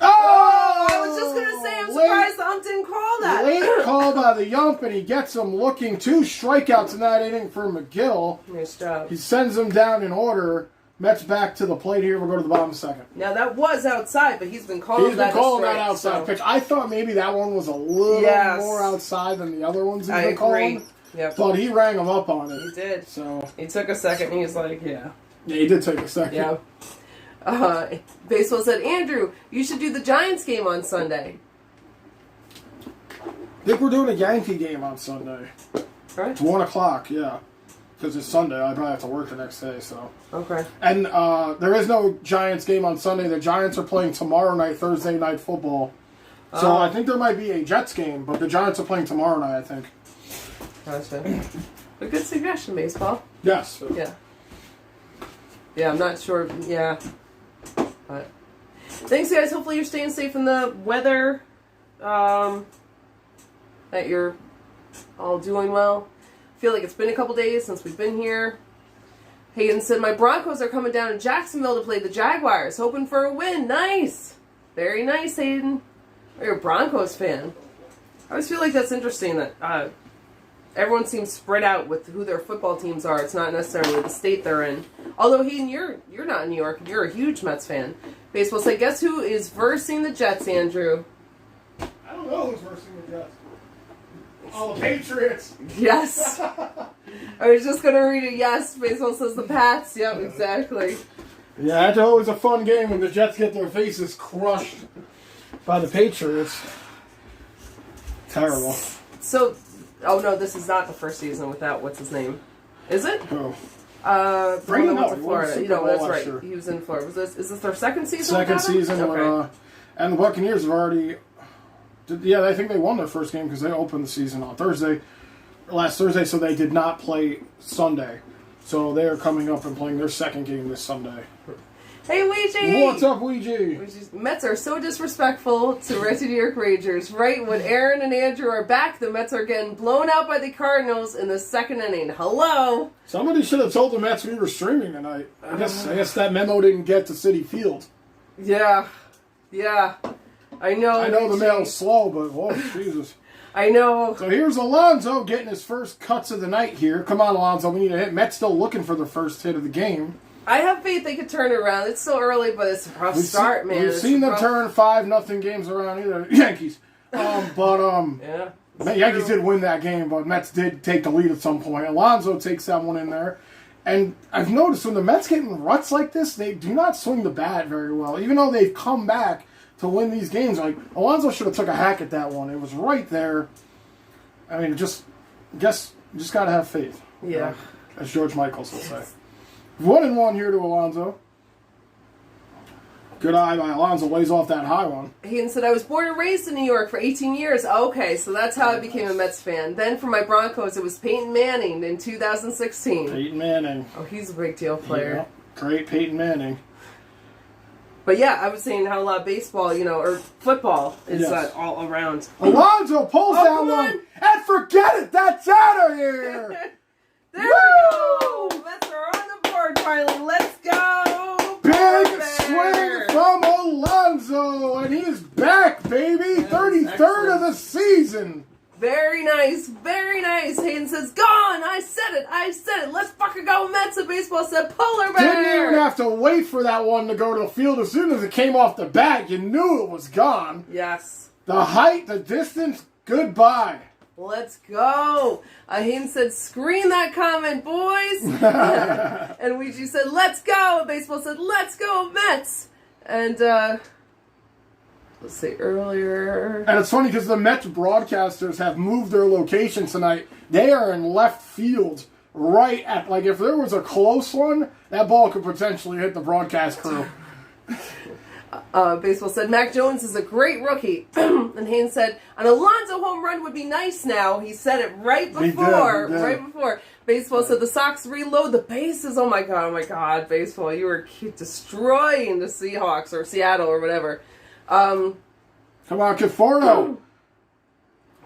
Oh! I was just gonna say, I'm surprised the ump didn't call that. Late call by the ump, and he gets him looking. 2 strikeouts in that inning for McGill. Nice job. He sends him down in order. Mets back to the plate here. We'll go to the bottom second. Now, that was outside, but he's been calling that outside pitch. I thought maybe that one was a little more outside than the other ones he's been calling. Yep. But he rang him up on it. He did. So he took a second, and he's like, yeah. Yeah, he did take a second. Yeah. Baseball said, Andrew, you should do the Giants game on Sunday. I think we're doing a Yankee game on Sunday. All right. It's 1 o'clock, yeah. Because it's Sunday. I probably have to work the next day, so. Okay. And there is no Giants game on Sunday. The Giants are playing tomorrow night, Thursday night football. So I think there might be a Jets game, but the Giants are playing tomorrow night, I think. Gotcha. A good suggestion, baseball. Yes. Yeah. Yeah, I'm not sure. Yeah. But thanks, guys. Hopefully you're staying safe in the weather. That you're all doing well. Feel like it's been a couple days since we've been here. Hayden said, my Broncos are coming down to Jacksonville to play the Jaguars. Hoping for a win. Nice. Very nice, Hayden. You're a Broncos fan. I always feel like that's interesting that everyone seems spread out with who their football teams are. It's not necessarily the state they're in. Although, Hayden, you're not in New York. You're a huge Mets fan. Baseball said, guess who is versing the Jets, Andrew? I don't know who's versing the Jets. Oh, the Patriots. Yes. I was just going to read it. Yes. Baseball says the Pats. Yep, exactly. Yeah, it's always a fun game when the Jets get their faces crushed by the Patriots. Terrible. So, oh no, this is not the first season without what's his name. Is it? Who? Brady went to Florida. That's right. Sure. He was in Florida. Is this their second season? Second season. Okay. And the Buccaneers have already... Yeah, I think they won their first game because they opened the season on last Thursday, so they did not play Sunday. So they are coming up and playing their second game this Sunday. Hey, Ouija! What's up, Ouija? Mets are so disrespectful to Red New York Rangers. Right when Aaron and Andrew are back, the Mets are getting blown out by the Cardinals in the second inning. Hello? Somebody should have told the Mets we were streaming tonight. I guess that memo didn't get to Citi Field. Yeah. I know the mail's slow, but whoa, Jesus. I know. So here's Alonso getting his first cuts of the night here. Come on, Alonso, we need a hit. Mets still looking for their first hit of the game. I have faith they could turn it around. It's still early, but it's a rough start, man. We've seen them turn 5-0 games around either. Yankees. Yeah. Yankees did win that game, but Mets did take the lead at some point. Alonso takes that one in there. And I've noticed when the Mets get in ruts like this, they do not swing the bat very well. Even though they've come back to win these games, like Alonso should have took a hack at that one. It was right there. I mean, just got to have faith. Yeah. As George Michaels will say. 1-1 here to Alonso. Good eye by Alonso. Lays off that high one. He said, I was born and raised in New York for 18 years. Okay, so that's how I became a Mets fan. Then for my Broncos, it was Peyton Manning in 2016. Peyton Manning. Oh, he's a big deal player. Yeah, great Peyton Manning. But yeah, I was saying how a lot of baseball, or football is all around. Alonso pulls that one, and forget it, that's out of here! There we go! Mets are on the board, Carly. Let's go! Big swing from Alonso, and he's back, baby! 33rd of the season! Very nice, very nice. Hayden says, gone! I said it! Let's fucking go, Mets! And baseball said, polar bear! Didn't even have to wait for that one to go to the field. As soon as it came off the bat, you knew it was gone. Yes. The height, the distance, goodbye. Let's go. Hayden said, screen that comment, boys. And Ouija said, let's go. And baseball said, let's go, Mets. And, let's see, earlier. And it's funny because the Mets broadcasters have moved their location tonight. They are in left field, right at, like, if there was a close one, that ball could potentially hit the broadcast crew. Baseball said, Mac Jones is a great rookie. And Haynes said, an Alonso home run would be nice now. He said it right before. He did. Right before. Baseball said, the Sox reload the bases. Oh my God, Baseball. You were destroying the Seahawks or Seattle or whatever. Come on, Conforto.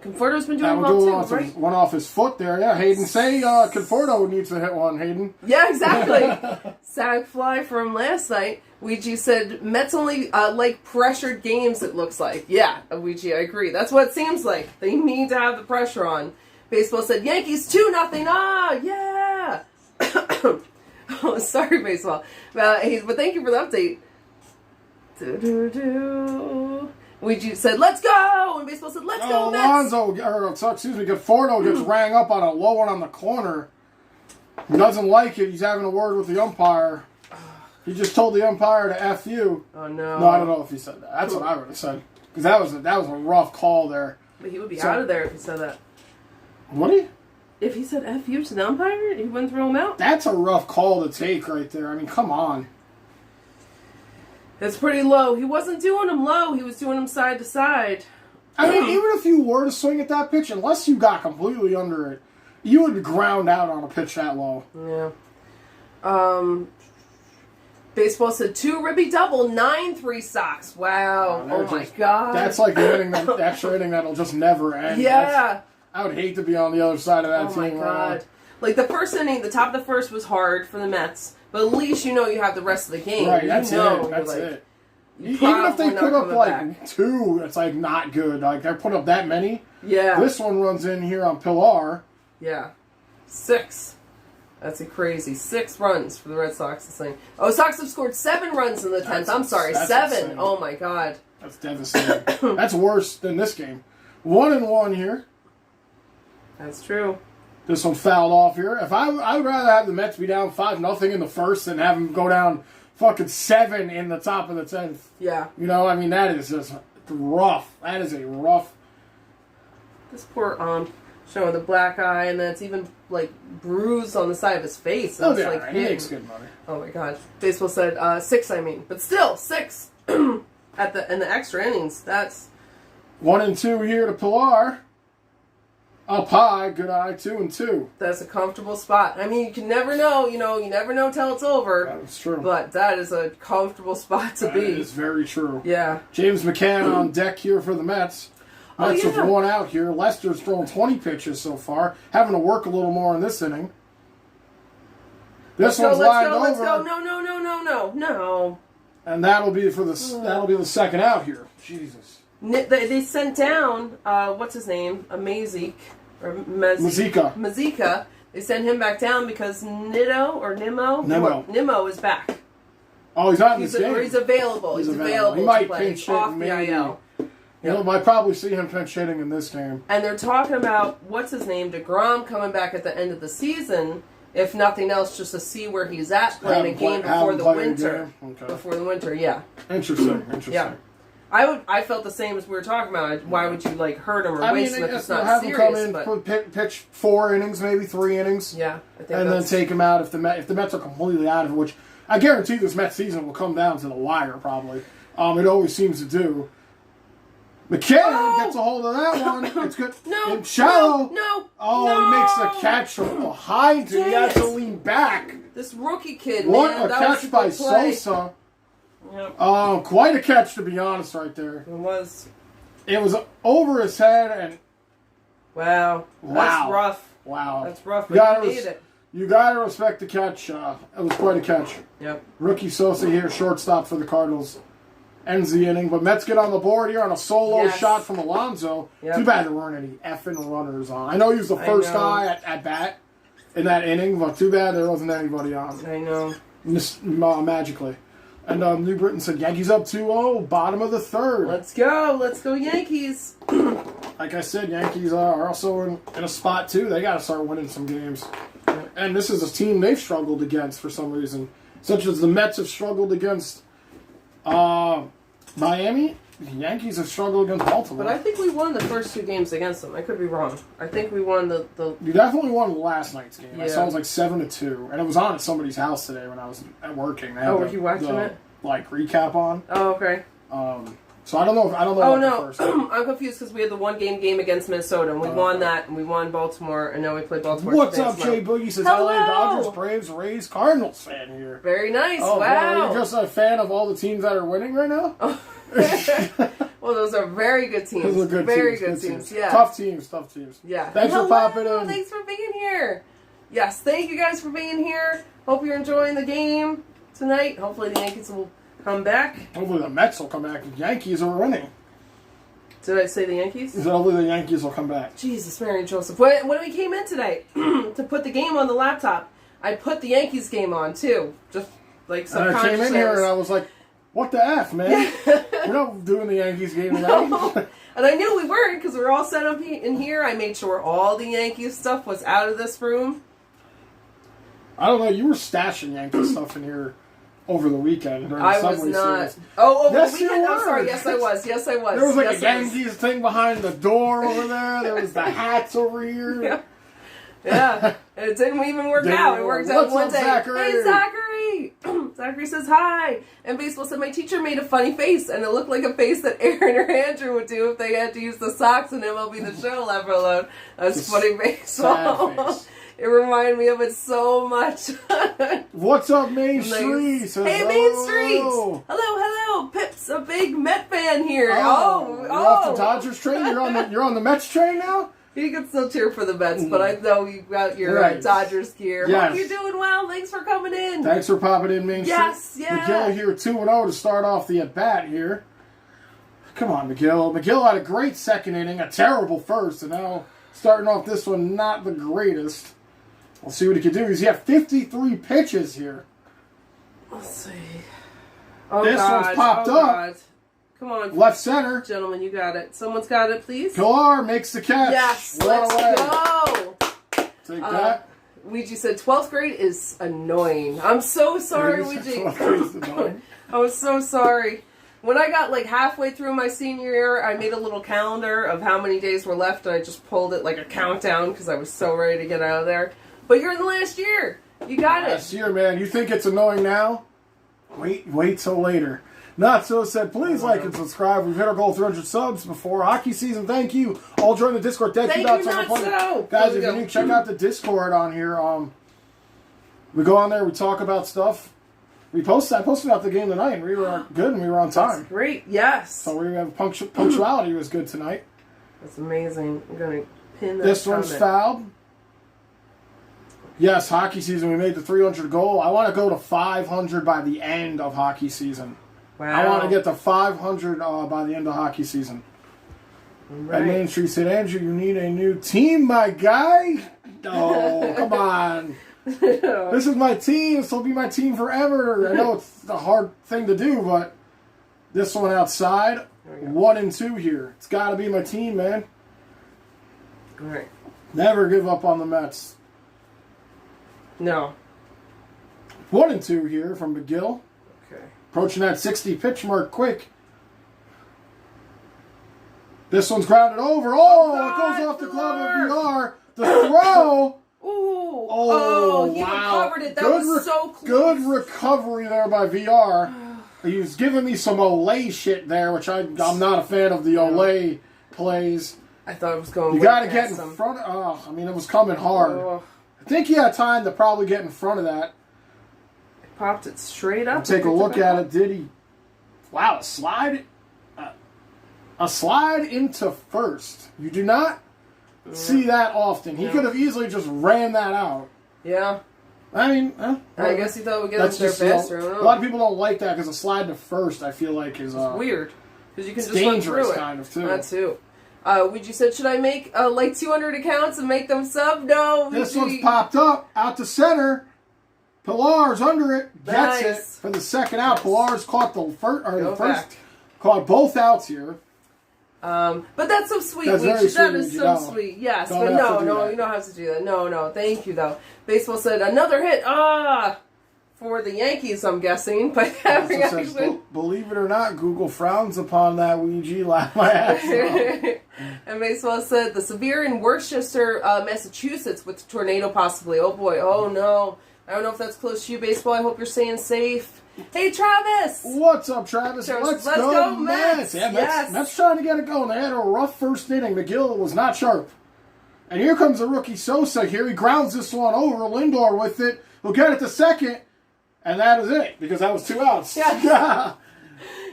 Conforto's been doing well too, right? One off his foot there. Yeah, Hayden, say Conforto needs to hit one, Hayden. Yeah, exactly. Sack fly from last night. Ouija said, Mets only like pressured games, it looks like. Yeah, Ouija, I agree. That's what it seems like. They need to have the pressure on. Baseball said, Yankees 2-0. Ah, yeah. Oh, sorry, Baseball. But thank you for the update. Ouija said, let's go! And Baseball said, let's go, Mets! Conforto gets rang up on a low one on the corner. He doesn't like it. He's having a word with the umpire. He just told the umpire to F you. Oh, no. No, I don't know if he said that. That's what I would have said. Because that was a rough call there. But he would be out of there if he said that. Would he? If he said F you to the umpire, he wouldn't throw him out? That's a rough call to take right there. I mean, come on. It's pretty low. He wasn't doing him low. He was doing him side to side. I mean, even if you were to swing at that pitch, unless you got completely under it, you would ground out on a pitch that low. Yeah. Baseball said 2 ribby double, 9-3 Sox. Wow. Oh my God. That's like the inning, that extra inning that'll just never end. Yeah. I would hate to be on the other side of that team. Oh my God. Like the first inning, the top of the first was hard for the Mets. But at least you know you have the rest of the game. Right, that's it. That's it. Even if they put up like 2, it's like not good. Like they put up that many. Yeah. This one runs in here on Pilar. Yeah. 6. That's crazy. 6 runs for the Red Sox this thing. Oh, Sox have scored 7 runs in the 10th. I'm sorry, 7. Insane. Oh my God. That's devastating. That's worse than this game. 1-1 here. That's true. This one fouled off here. I would rather have the Mets be down 5-0 in the first than have them go down fucking 7 in the top of the 10th. Yeah. You know, I mean, that is just rough. That is a rough. This poor showing the black eye, and then it's even like bruised on the side of his face. Oh, yeah, right. He makes good money. Oh my God. Baseball said 6. I mean, but still 6 in the extra innings. That's 1-2 here to Pilar. Up high, good eye, 2-2. That's a comfortable spot. I mean, you can never know, you never know till it's over. That's true. But that is a comfortable spot to be. That is very true. Yeah. James McCann on deck here for the Mets. Mets with 1 out here. Lester's thrown 20 pitches so far. Having to work a little more in this inning. This one's lined over. Let's go. No. And that'll be the second out here. Jesus. They sent down, what's his name? Mazika. They sent him back down because Nimmo is back. Oh, he's not in this game? He's available. He's available. He might to play pinch hit off the IL. You might probably see him pinch hitting in this game. And they're talking about, what's his name, DeGrom coming back at the end of the season, if nothing else, just to see where he's at, playing a game before the winter. Okay. Before the winter, yeah. Interesting. Yeah. I felt the same as we were talking about. Why would you hurt him or waste him if it's not have serious? Have him come in, pitch 4 innings, maybe 3 innings. Yeah, I think and then take him out if the Mets are completely out of it, which I guarantee this Mets season will come down to the wire probably. It always seems to do. McCann gets a hold of that one. It's good. No. Shallow. No. He makes the catch from behind him. He has to lean back. This rookie kid, what man. a catch by Sosa. Yep. Quite a catch, to be honest, right there. It was. It was over his head, and wow. That's rough. Wow, that's rough. But he made it. You gotta respect the catch. It was quite a catch. Yep. Rookie Sosa here, shortstop for the Cardinals, ends the inning. But Mets get on the board here on a solo shot from Alonso. Yep. Too bad there weren't any effing runners on. I know he was the first guy at bat in that inning, but too bad there wasn't anybody on. I know. Magically. And New Britain said Yankees up 2-0, bottom of the 3rd. Let's go Yankees. Like I said, Yankees are also in a spot too. They got to start winning some games. And this is a team they've struggled against for some reason, such as the Mets have struggled against Miami. The Yankees have struggled against Baltimore. But I think we won the first 2 games against them. I could be wrong. I think we won the... You definitely won last night's game. Yeah. I saw it was like 7-2, and it was on at somebody's house today when I was working. Were you watching it? like recap on. Oh, okay. So I don't know. Oh no, I'm confused because we had the one game against Minnesota, and we won that, and we won Baltimore, and now we play Baltimore. What's up, Jay Boogie? Says Hello. LA Dodgers, Braves, Rays, Cardinals fan here. Very nice. Oh, wow. You're just a fan of all the teams that are winning right now. Well, those are very good teams. Those are good very teams, good teams. Yeah. Tough teams. Yeah. Thanks for popping in. Thanks for being here. Yes, thank you guys for being here. Hope you're enjoying the game tonight. Hopefully the Yankees will come back. Hopefully the Mets will come back. The Yankees are winning. Did I say the Yankees? Hopefully the Yankees will come back. Jesus, Mary and Joseph. When we came in today to put the game on the laptop, I put the Yankees game on too. Just like subconsciously. And I came in here and I was like, what the F, man? We're not doing the Yankees game tonight. No. And I knew we weren't because we were all set up in here. I made sure all the Yankees stuff was out of this room. I don't know. You were stashing Yankees stuff in here over the weekend. During the I was Subway not. Series. Oh, yes, the weekend? You were. I'm sorry. Yes, I was. Yes, I was. There was like yes, a Yankees thing behind the door over there. There was the hats over here. Yeah. Yeah. And it didn't even work out. It worked out one day. Zachary? Hey, Zachary! Zachary says hi. And Baseball said, my teacher made a funny face, and it looked like a face that Aaron or Andrew would do if they had to use the socks in MLB The Show, laugh alone. That's funny baseball. Face. It reminded me of it so much. What's up, Main Street? Hey, Main Street! Hello. Pip's a big Met fan here. You're off the Dodgers train? You're on the Mets train now? You can still cheer for the Mets, but I know you got your Dodgers gear. Yes. Hope you're doing well. Thanks for coming in. Thanks for popping in, Main Street. Yes, yeah. McGill here 2-0 to start off the at-bat here. Come on, McGill. McGill had a great second inning, a terrible first, and now starting off this one, not the greatest. We'll see what he can do. He's got 53 pitches here. Let's see. Oh, this one's popped up. God. Come on. Left center. Gentlemen, you got it. Someone's got it, please. Pilar makes the catch. Yes, let's go. Take that. Ouija said 12th grade is annoying. I'm so sorry, Ouija. I was so sorry. When I got like halfway through my senior year, I made a little calendar of how many days were left, and I just pulled it like a countdown because I was so ready to get out of there. But you're in the last year. You got it. Last year, man. You think it's annoying now? Wait till later. Not so said, please like and subscribe. We've hit our goal of 300 subs before hockey season. Thank you. All join the Discord. Thank you, not so. Guys, if you need, check out the Discord on here. We go on there, we talk about stuff. I posted about the game tonight, and we were good, and we were on time. That's great, yes. So we have punctuality was good tonight. That's amazing. I'm going to pin that This one's fouled. Yes, hockey season, we made the 300 goal. I want to go to 500 by the end of hockey season. Wow. I want to get to 500 by the end of hockey season. Right. And Main Street said, Andrew, you need a new team, my guy. No, come on. This is my team. This will be my team forever. I know it's a hard thing to do, but this one outside, 1 and 2 here. It's got to be my team, man. All right. Never give up on the Mets. No. 1 and 2 here from McGill. Okay. Approaching that 60 pitch mark quick. This one's grounded over. Oh, it goes off the glove of VR. The throw. Ooh. Oh, he wow. recovered it. That was so close. Good recovery there by VR. He was giving me some Olay shit there, which I'm not a fan of the Olay plays. I thought it was going. You got to get in front of. It was coming hard. Oh. I think he had time to probably get in front of that. Popped it straight up. Take a look at it. Did he? Wow, a slide into first. You do not see that often. He could have easily just ran that out. Yeah. I guess he thought we'd get up there faster. A lot of people don't like that because a slide to first, I feel like, is weird. Because you can just dangerous run through it. Kind of too. That too. Ouija said, should I make like 200 accounts and make them sub? No. This one's popped up out to center. Pilar's under it, gets it for the second out. Pilar's caught the first, caught both outs here. But that's so sweet. That's very sweet. That is so sweet. Yes, but no, you don't have to do that. No, thank you though. Baseball said another hit. For the Yankees, I'm guessing. But says, believe it or not, Google frowns upon that Ouija. Laugh my ass off. And Baseball said the severe in Worcester, Massachusetts, with tornado possibly. Oh boy. Oh no. I don't know if that's close to you, Baseball. I hope you're staying safe. Hey, Travis! What's up, Travis? Let's go, Mets! Yeah, Mets trying to get it going. They had a rough first inning. McGill was not sharp. And here comes the rookie Sosa here. He grounds this one over. Lindor with it. He'll get it to second. And that is it, because that was 2 outs. Yeah.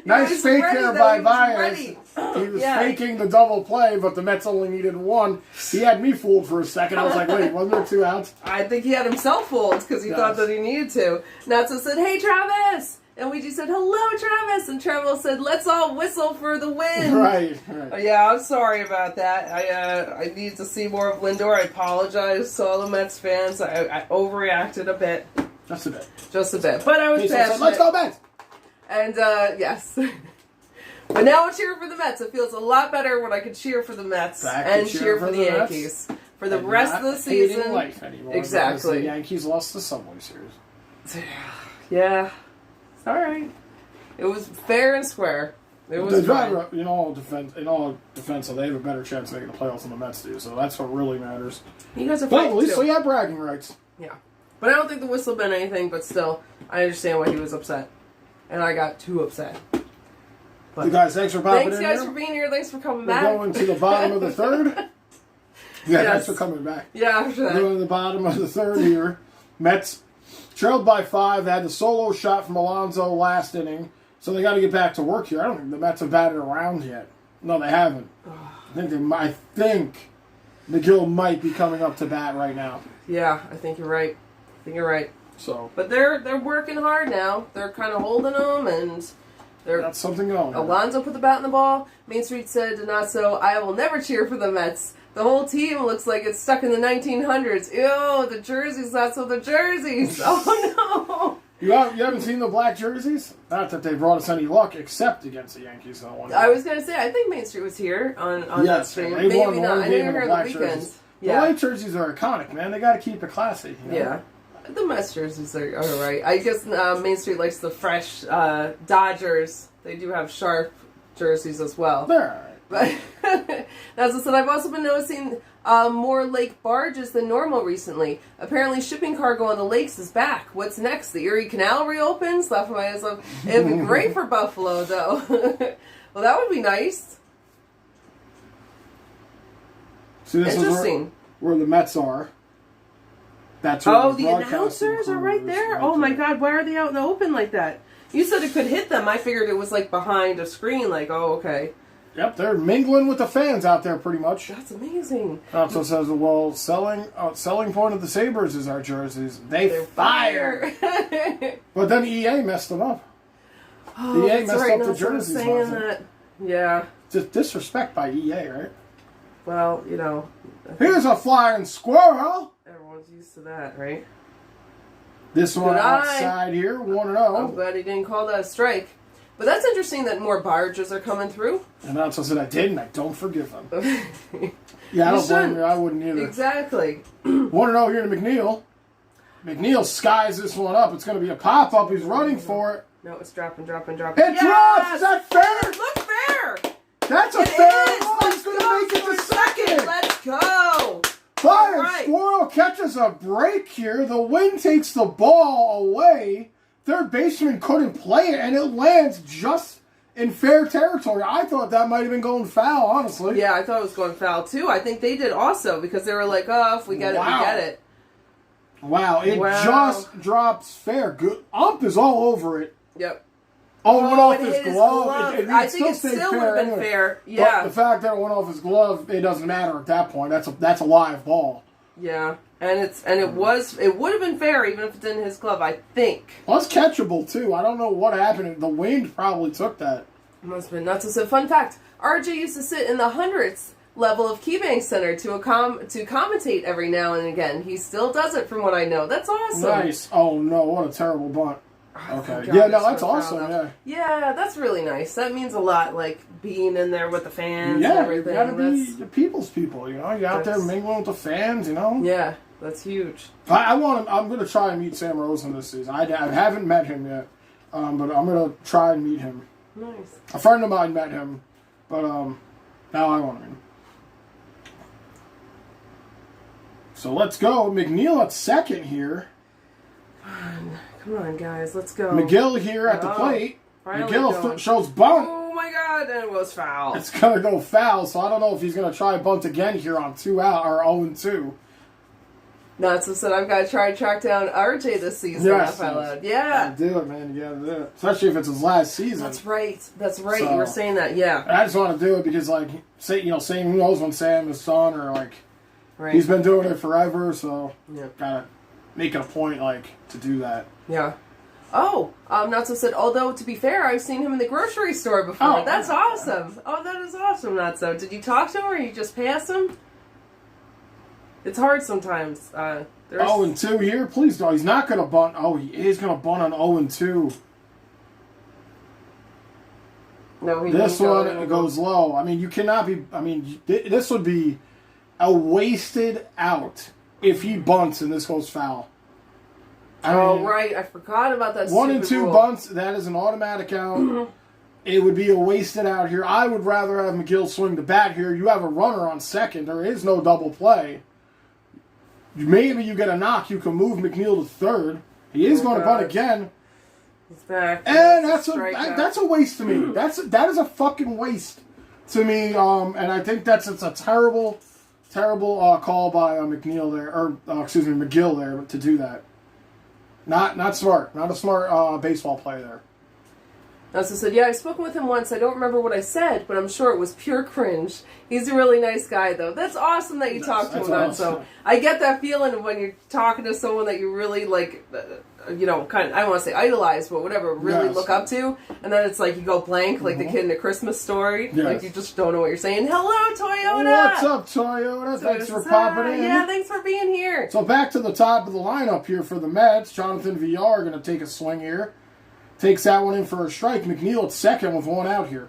Nice fake there by Baez. He was faking the double play, but the Mets only needed 1. He had me fooled for a second. I was like, wait, wasn't there 2 outs? I think he had himself fooled because he thought that he needed to. Natso said, hey, Travis! And Ouija said, hello, Travis! And Travis said, let's all whistle for the win. Right. Yeah, I'm sorry about that. I need to see more of Lindor. I apologize to all the Mets fans. I overreacted a bit. Just a bit. Just a bit. But I was passionate. Let's go, Mets! And, yes. But now I'm cheering for the Mets. It feels a lot better when I can cheer for the Mets and cheer for the Yankees. For the rest of the season. Life anymore, exactly. The Yankees lost the Subway Series. Yeah. It's alright. It was fair and square. It was fine. In all defense, so they have a better chance of making the playoffs than the Mets do. So that's what really matters. You guys are but fine, at least too. we have bragging rights. Yeah. But I don't think the whistle meant anything, but still, I understand why he was upset. And I got too upset. But you guys, thanks for popping in. Thanks, guys, for being here. Thanks for coming back. We're going to the bottom of the third. Thanks for coming back. Yeah, after that. We're going to the bottom of the third here. Mets trailed by 5. They had the solo shot from Alonso last inning, so they got to get back to work here. I don't think the Mets have batted around yet. No, they haven't. I think McGill might be coming up to bat right now. Yeah, I think you're right. So, but they're working hard now. They're kind of holding them, and they're got something going. Alonso put the bat in the ball. Main Street said to Naso, "I will never cheer for the Mets. The whole team looks like it's stuck in the 1900s. Ew, the jerseys, Naso, the jerseys. Oh no." You haven't seen the black jerseys? Not that they brought us any luck, except against the Yankees. I was gonna say, I think Main Street was here on that stream. Maybe won not. one I game didn't hear in the black weekends. jerseys. The white jerseys are iconic, man. They got to keep it classy. You know? Yeah. The Mets jerseys are alright. I guess Main Street likes the fresh Dodgers. They do have sharp jerseys as well. They're alright. But as I said, I've also been noticing more lake barges than normal recently. Apparently, shipping cargo on the lakes is back. What's next? The Erie Canal reopens? It'd be great for Buffalo, though. Well, that would be nice. See, this is where the Mets are. That's where the announcers are right there? Oh my god, why are they out in the open like that? You said it could hit them. I figured it was like behind a screen, like, oh, okay. Yep, they're mingling with the fans out there pretty much. That's amazing. Also says, well, selling point of the Sabres is our jerseys. They're fire. But then EA messed them up. Oh, EA messed right. up the jerseys. Saying that. Yeah. Just disrespect by EA, right? Well, you know. Here's a flying squirrel. Everyone's used to that, right? This one outside here, 1-0. I'm glad he didn't call that a strike. But that's interesting that more barges are coming through. And that's what I said I did, and I don't forgive them. Yeah, I don't blame you. I wouldn't either. Exactly. 1-0 here to McNeil. McNeil skies this one up. It's going to be a pop-up. He's running for it. No, it's dropping. It drops! Is that fair? Look fair! That's a fair ball. He's going to make it to second. Let's go! Flying Squirrel catches a break here. The wind takes the ball away. Third baseman couldn't play it, and it lands just in fair territory. I thought that might have been going foul, honestly. Yeah, I thought it was going foul, too. I think they did also, because they were like, oh, if we get it, we get it. Wow, it just drops fair. Good. Ump is all over it. Yep. Oh, it went off his glove. I think it still would have been fair. Yeah. But the fact that it went off his glove, it doesn't matter at that point. That's a live ball. Yeah. And it would have been fair even if it didn't hit his glove, I think. Well, it's catchable too. I don't know what happened. The wind probably took that. It must have been nuts. So, fun fact, RJ used to sit in the 100th level of KeyBank Center to commentate every now and again. He still does it from what I know. That's awesome. Nice. Oh no, what a terrible bunt. Okay. God, yeah, no, that's awesome. Yeah. Yeah, that's really nice. That means a lot, like being in there with the fans and everything. Yeah, you gotta be the people's people, you know? You're out there mingling with the fans, you know? Yeah, that's huge. I'm gonna try and meet Sam Rosen this season. I haven't met him yet, but I'm gonna try and meet him. Nice. A friend of mine met him, but now I want to meet him. So let's go. McNeil at second here. Come on, guys. Let's go. McGill here at the plate. McGill shows bunt. Oh, my God. And it was foul. It's going to go foul, so I don't know if he's going to try bunt again here on 2 out or 0-2. Natsu said, I've got to try and track down RJ this season. Yes. Yeah. Do it, man. You got to do it. Especially if it's his last season. That's right. So, you were saying that, I just want to do it because, like, Sam, who knows when Sam is son or, like, he's been doing it forever, so gotta make it a point, like, to do that. Yeah. Oh, Natsu said, although, to be fair, I've seen him in the grocery store before. Oh, that's awesome. Oh, that is awesome, Natsu. Did you talk to him or you just pass him? It's hard sometimes. 0-2 here? Please don't. He's not going to bunt. Oh, he is going to bunt on 0-2. No, this one goes low. I mean, you cannot be... I mean, this would be a wasted out if he bunts and this goes foul. I mean, right. I forgot about that. 1 and 2 rule. bunts, that is an automatic out. It would be a wasted out here. I would rather have McGill swing the bat here. You have a runner on second. There is no double play. Maybe you get a knock. You can move McNeil to third. He is going to bunt again. He's back. And that's a waste to me. That is a fucking waste to me. And I think it's a terrible call by McNeil there, or McGill there to do that. Not smart. Not a smart baseball play there. Nasa said, yeah, I've spoken with him once. I don't remember what I said, but I'm sure it was pure cringe. He's a really nice guy, though. That's awesome that you talked to him about. So I get that feeling when you're talking to someone that you really, like, kind of, I don't want to say idolize, but whatever, really look up to. And then it's like you go blank, like the kid in A Christmas Story. Yes. Like you just don't know what you're saying. Hello, Toyota! What's up, Toyota? Thanks for popping in. Yeah, thanks for being here. So back to the top of the lineup here for the Mets. Jonathan Villar going to take a swing here. Takes that one in for a strike. McNeil at second with 1 out here.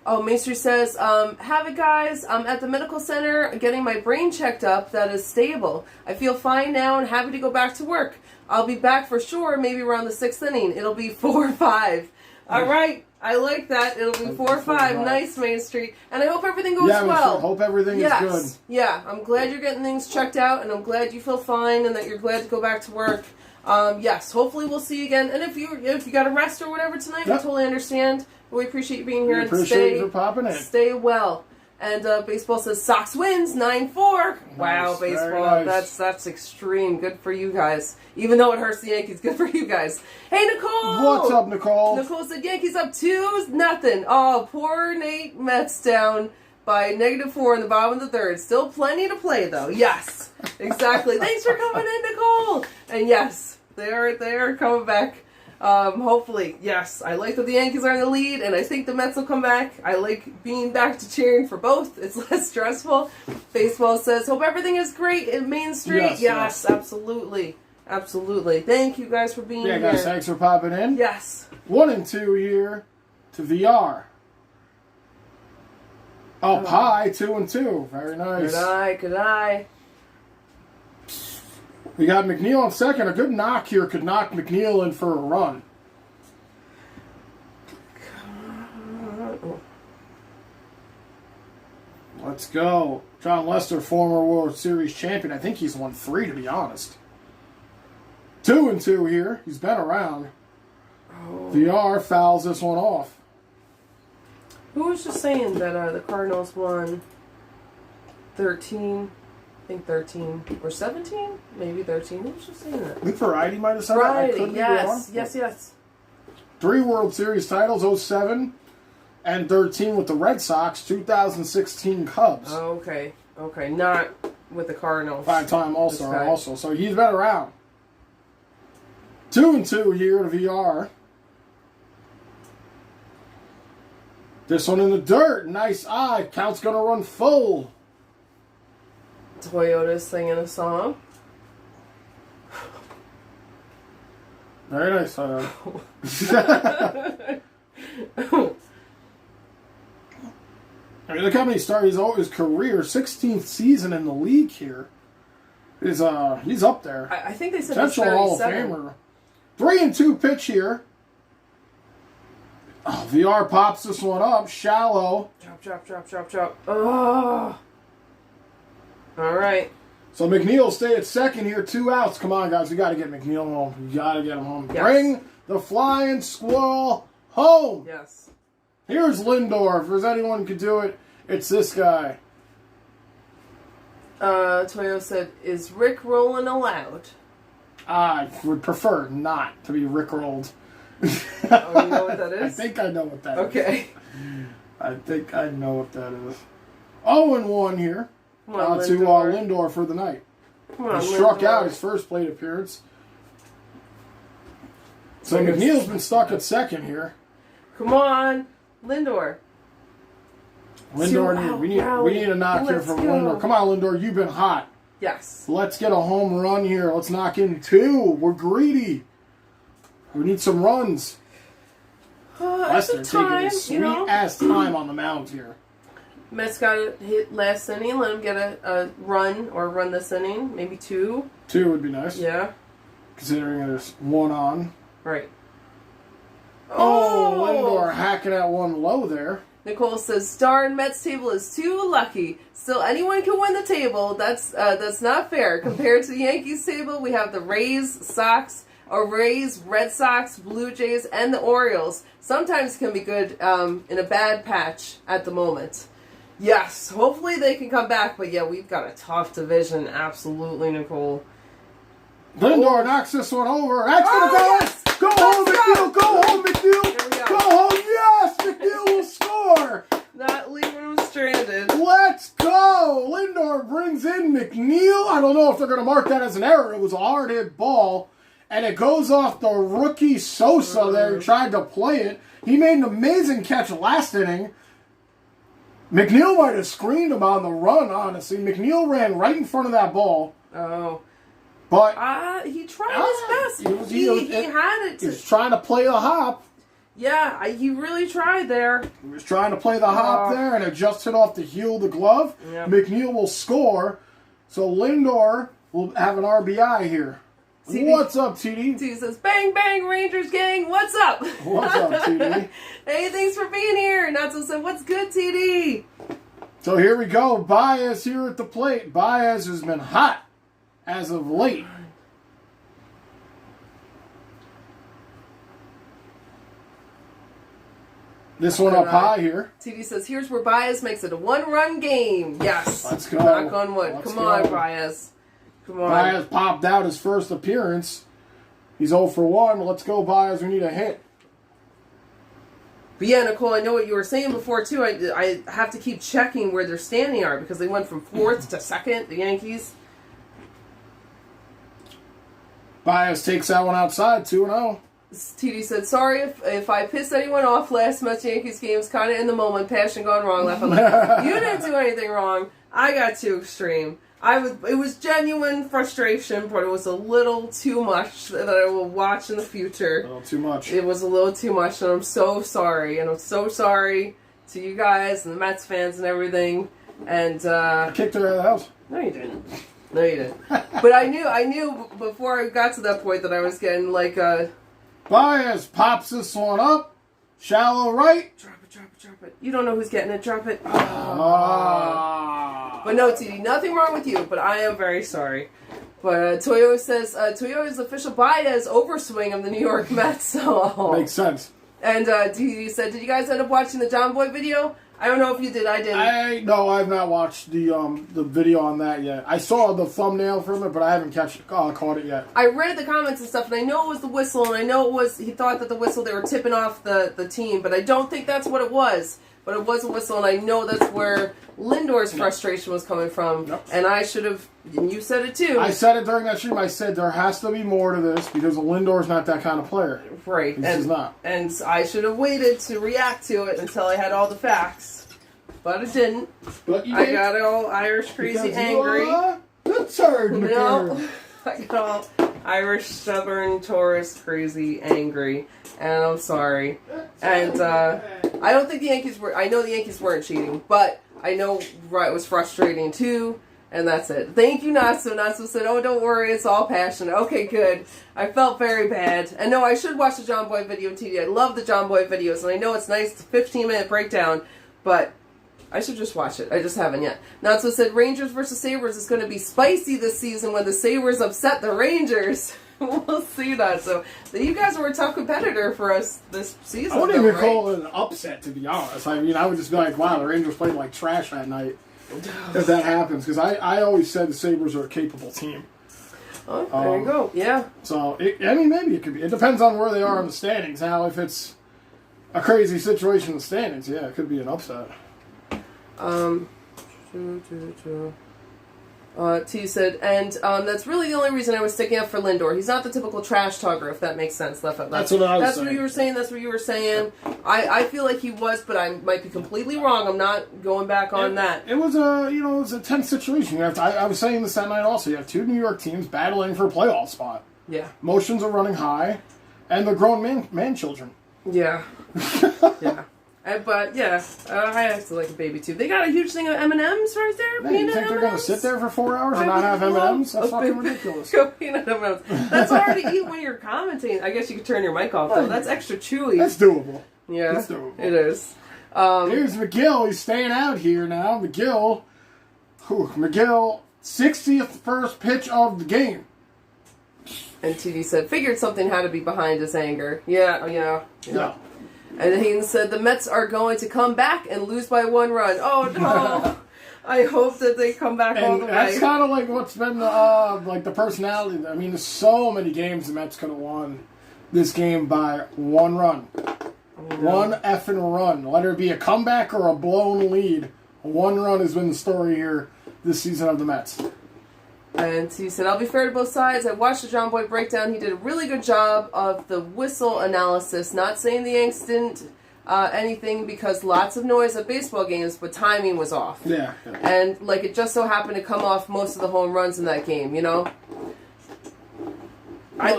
Oh, Maester says, have it, guys. I'm at the medical center getting my brain checked up. That is stable. I feel fine now and happy to go back to work. I'll be back for sure, maybe around the 6th inning. It'll be 4-5. All right. I like that. It'll be 4-5. Nice, Main Street. And I hope everything goes well. Hope everything is good. Yeah, I'm glad you're getting things checked out, and I'm glad you feel fine and that you're glad to go back to work. Yes, hopefully we'll see you again. And if you got a rest or whatever tonight, we totally understand. But we appreciate you being here and appreciate you for popping in. Stay well. And baseball says Sox wins 9-4. Wow, baseball. Nice. That's extreme. Good for you guys. Even though it hurts the Yankees, good for you guys. Hey, Nicole. What's up, Nicole? Nicole said Yankees up 2-0. Oh, poor Nate. Mets down by -4 in the bottom of the third. Still plenty to play, though. Yes, exactly. Thanks for coming in, Nicole. And yes, they are coming back. Hopefully, yes. I like that the Yankees are in the lead, and I think the Mets will come back. I like being back to cheering for both. It's less stressful. Baseball says, hope everything is great in Main Street. Yes, absolutely. Absolutely. Thank you guys for being here. Yeah, guys, thanks for popping in. Yes. 1 and 2 here to VR. Up high, 2 and 2. Very nice. Good eye. We got McNeil on second. A good knock here could knock McNeil in for a run. Let's go. John Lester, former World Series champion. I think he's won 3, to be honest. 2 and 2 here. He's been around. VR fouls this one off. Who was just saying that the Cardinals won 13? I think 13 or 17, maybe 13. Who was just saying that? I think Variety might have said Variety, that. yes. 3 World Series titles, 07 and 13 with the Red Sox, 2016 Cubs. Oh, okay. Not with the Cardinals. 5-time All-Star also. So he's been around. 2 and 2 here to VR. This one in the dirt. Nice eye. Count's going to run full. Toyota's singing a song. Very nice. I mean, look how many starts his career, 16th season in the league here. He's up there. I think they said potential Hall of Famer. 3 and 2 pitch here. Oh, VR pops this one up, shallow. Drop. Oh. All right. So McNeil stay at second here, 2 outs. Come on, guys, we got to get McNeil home. We got to get him home. Yes. Bring the flying squirrel home. Yes. Here's Lindor. If there's anyone who could do it, it's this guy. Toyo said, "Is Rick rolling allowed?" I would prefer not to be rickrolled. Oh, you know what that is? I think I know what that is. Okay. I think I know what that is. 0-1 here. Come on, To Lindor. Lindor for the night. Come on, He struck Lindor. out his first plate appearance. So McNeil's been stuck at second here. Come on, Lindor. Lindor, we need a knock here from Lindor. Come on, Lindor, you've been hot. Yes. Let's get a home run here. Let's knock in 2. We're greedy. We need some runs. Lester At the taking time, his sweet-ass time on the mound here. Mets got a hit last inning. Let him get a run or run this inning. Maybe 2. 2 would be nice. Yeah. Considering there's 1 on. Right. Oh, Lindor hacking at 1 low there. Nicole says, "Darn, Mets table is too lucky. Still, anyone can win the table. That's not fair. Compared to the Yankees table, we have the Rays, Red Sox, Blue Jays, and the Orioles. Sometimes can be good in a bad patch at the moment. Yes, hopefully they can come back. But yeah, we've got a tough division. Absolutely, Nicole. Lindor knocks this one over. That's going to go. Yes! Go home, McNeil. Go home, McNeil. Go home. Yes, McNeil will score. Not leaving him stranded. Let's go. Lindor brings in McNeil. I don't know if they're going to mark that as an error. It was a hard hit ball. And it goes off the rookie Sosa there who tried to play it. He made an amazing catch last inning. McNeil might have screened him on the run, honestly. McNeil ran right in front of that ball. Oh. But He tried his best. He had it. He was trying to play the hop. Yeah, he really tried there. He was trying to play the hop there, and it just hit off the heel of the glove. Yep. McNeil will score. So Lindor will have an RBI here. TD. What's up, TD? TD says, "Bang, bang, Rangers gang, what's up?" What's up, TD? Hey, thanks for being here. Natsu said, "What's good, TD?" So here we go. Baez here at the plate. Baez has been hot as of late. This one up high here. TD says, "Here's where Baez makes it a 1-run game." Yes. Let's go. Knock on wood. Let's Come go. on, Baez. Come on. Baez popped out his first appearance. He's 0 for 1. Let's go, Baez. We need a hit. But yeah, Nicole, I know what you were saying before, too. I have to keep checking where their standing are because they went from 4th to 2nd, the Yankees. Baez takes that one outside, 2-0. TD said, "Sorry if I pissed anyone off. Last Mets Yankees game was kind of in the moment. Passion gone wrong. Laugh. You didn't do anything wrong. I got too extreme. It was genuine frustration, but it was a little too much that I will watch in the future. A little too much. It was a little too much, and I'm so sorry. And I'm so sorry to you guys and the Mets fans and everything. And I kicked her out of the house. No, you didn't. No, you didn't. But I knew before I got to that point that I was getting like a. Baez pops this one up. Shallow right. Drop it. You don't know who's getting it. Drop it. Ah. But no, TD, nothing wrong with you, but I am very sorry. But Toyo says, Toyo is official Baez overswing of the New York Mets. So. Makes sense. And TD said, "Did you guys end up watching the John Boy video?" I don't know if you did. I didn't. No, I've not watched the video on that yet. I saw the thumbnail from it, but I haven't caught it yet. I read the comments and stuff, and I know it was the whistle, and I know it was, he thought that the whistle, they were tipping off the team, but I don't think that's what it was. But it was a whistle, and I know that's where Lindor's frustration was coming from. Yep. And I should have, and you said it too. I said it during that stream. I said there has to be more to this because Lindor's not that kind of player. Right. He's not. And I should have waited to react to it until I had all the facts. But I didn't. But you I did. got all Irish crazy Because angry. You are the turd, No. I got all Irish stubborn tourist crazy angry. And I'm sorry. And I don't think the Yankees were, I know the Yankees weren't cheating, but I know it was frustrating too. And that's it. Thank you, Natsu. Natsu said, "Oh, don't worry, it's all passion." Okay, good. I felt very bad. And no, I should watch the John Boy video, TD. I love the John Boy videos, and I know it's nice. It's a 15-minute breakdown, but I should just watch it. I just haven't yet. Natso said Rangers versus Sabres is going to be spicy this season when the Sabres upset the Rangers. We'll see that. So you guys were a tough competitor for us this season. I wouldn't even call it an upset, to be honest. I mean, I would just be like, wow, the Rangers played like trash that night. If that happens, because I always said the Sabres are a capable team. Oh, there you go. Yeah. So, I mean, maybe it could be. It depends on where they are in the standings. Now, if it's a crazy situation in the standings, yeah, it could be an upset. T said, and that's really the only reason I was sticking up for Lindor. He's not the typical trash talker, if that makes sense. That's what I was saying. That's what you were saying. That's what you were saying. I feel like he was, but I might be completely wrong. I'm not going back on that. It was a tense situation. I was saying this that night also. You have two New York teams battling for a playoff spot. Yeah. Emotions are running high, and they're grown man children. Yeah. Yeah. But yeah, I actually like a baby too. They got a huge thing of M&Ms right there. Man, you think they're going to sit there for 4 hours and not have M&Ms? That's fucking ridiculous. Go peanut M&Ms. That's hard to eat when you're commentating. I guess you could turn your mic off though. That's extra chewy. That's doable. Yeah, that's doable. It is. Here's McGill. He's staying out here now. McGill, 60th first pitch of the game. And TD said, figured something had to be behind his anger. Yeah. And Hayden said, the Mets are going to come back and lose by 1 run. Oh, no. I hope that they come back all the way. That's kind of like what's been the personality. I mean, there's so many games the Mets could have won this game by 1 run. One effing run. Whether it be a comeback or a blown lead, 1 run has been the story here this season of the Mets. And he said, I'll be fair to both sides. I watched the John Boy breakdown. He did a really good job of the whistle analysis. Not saying the Yanks didn't anything because lots of noise at baseball games, but timing was off. Yeah. And it just so happened to come off most of the home runs in that game, you know? I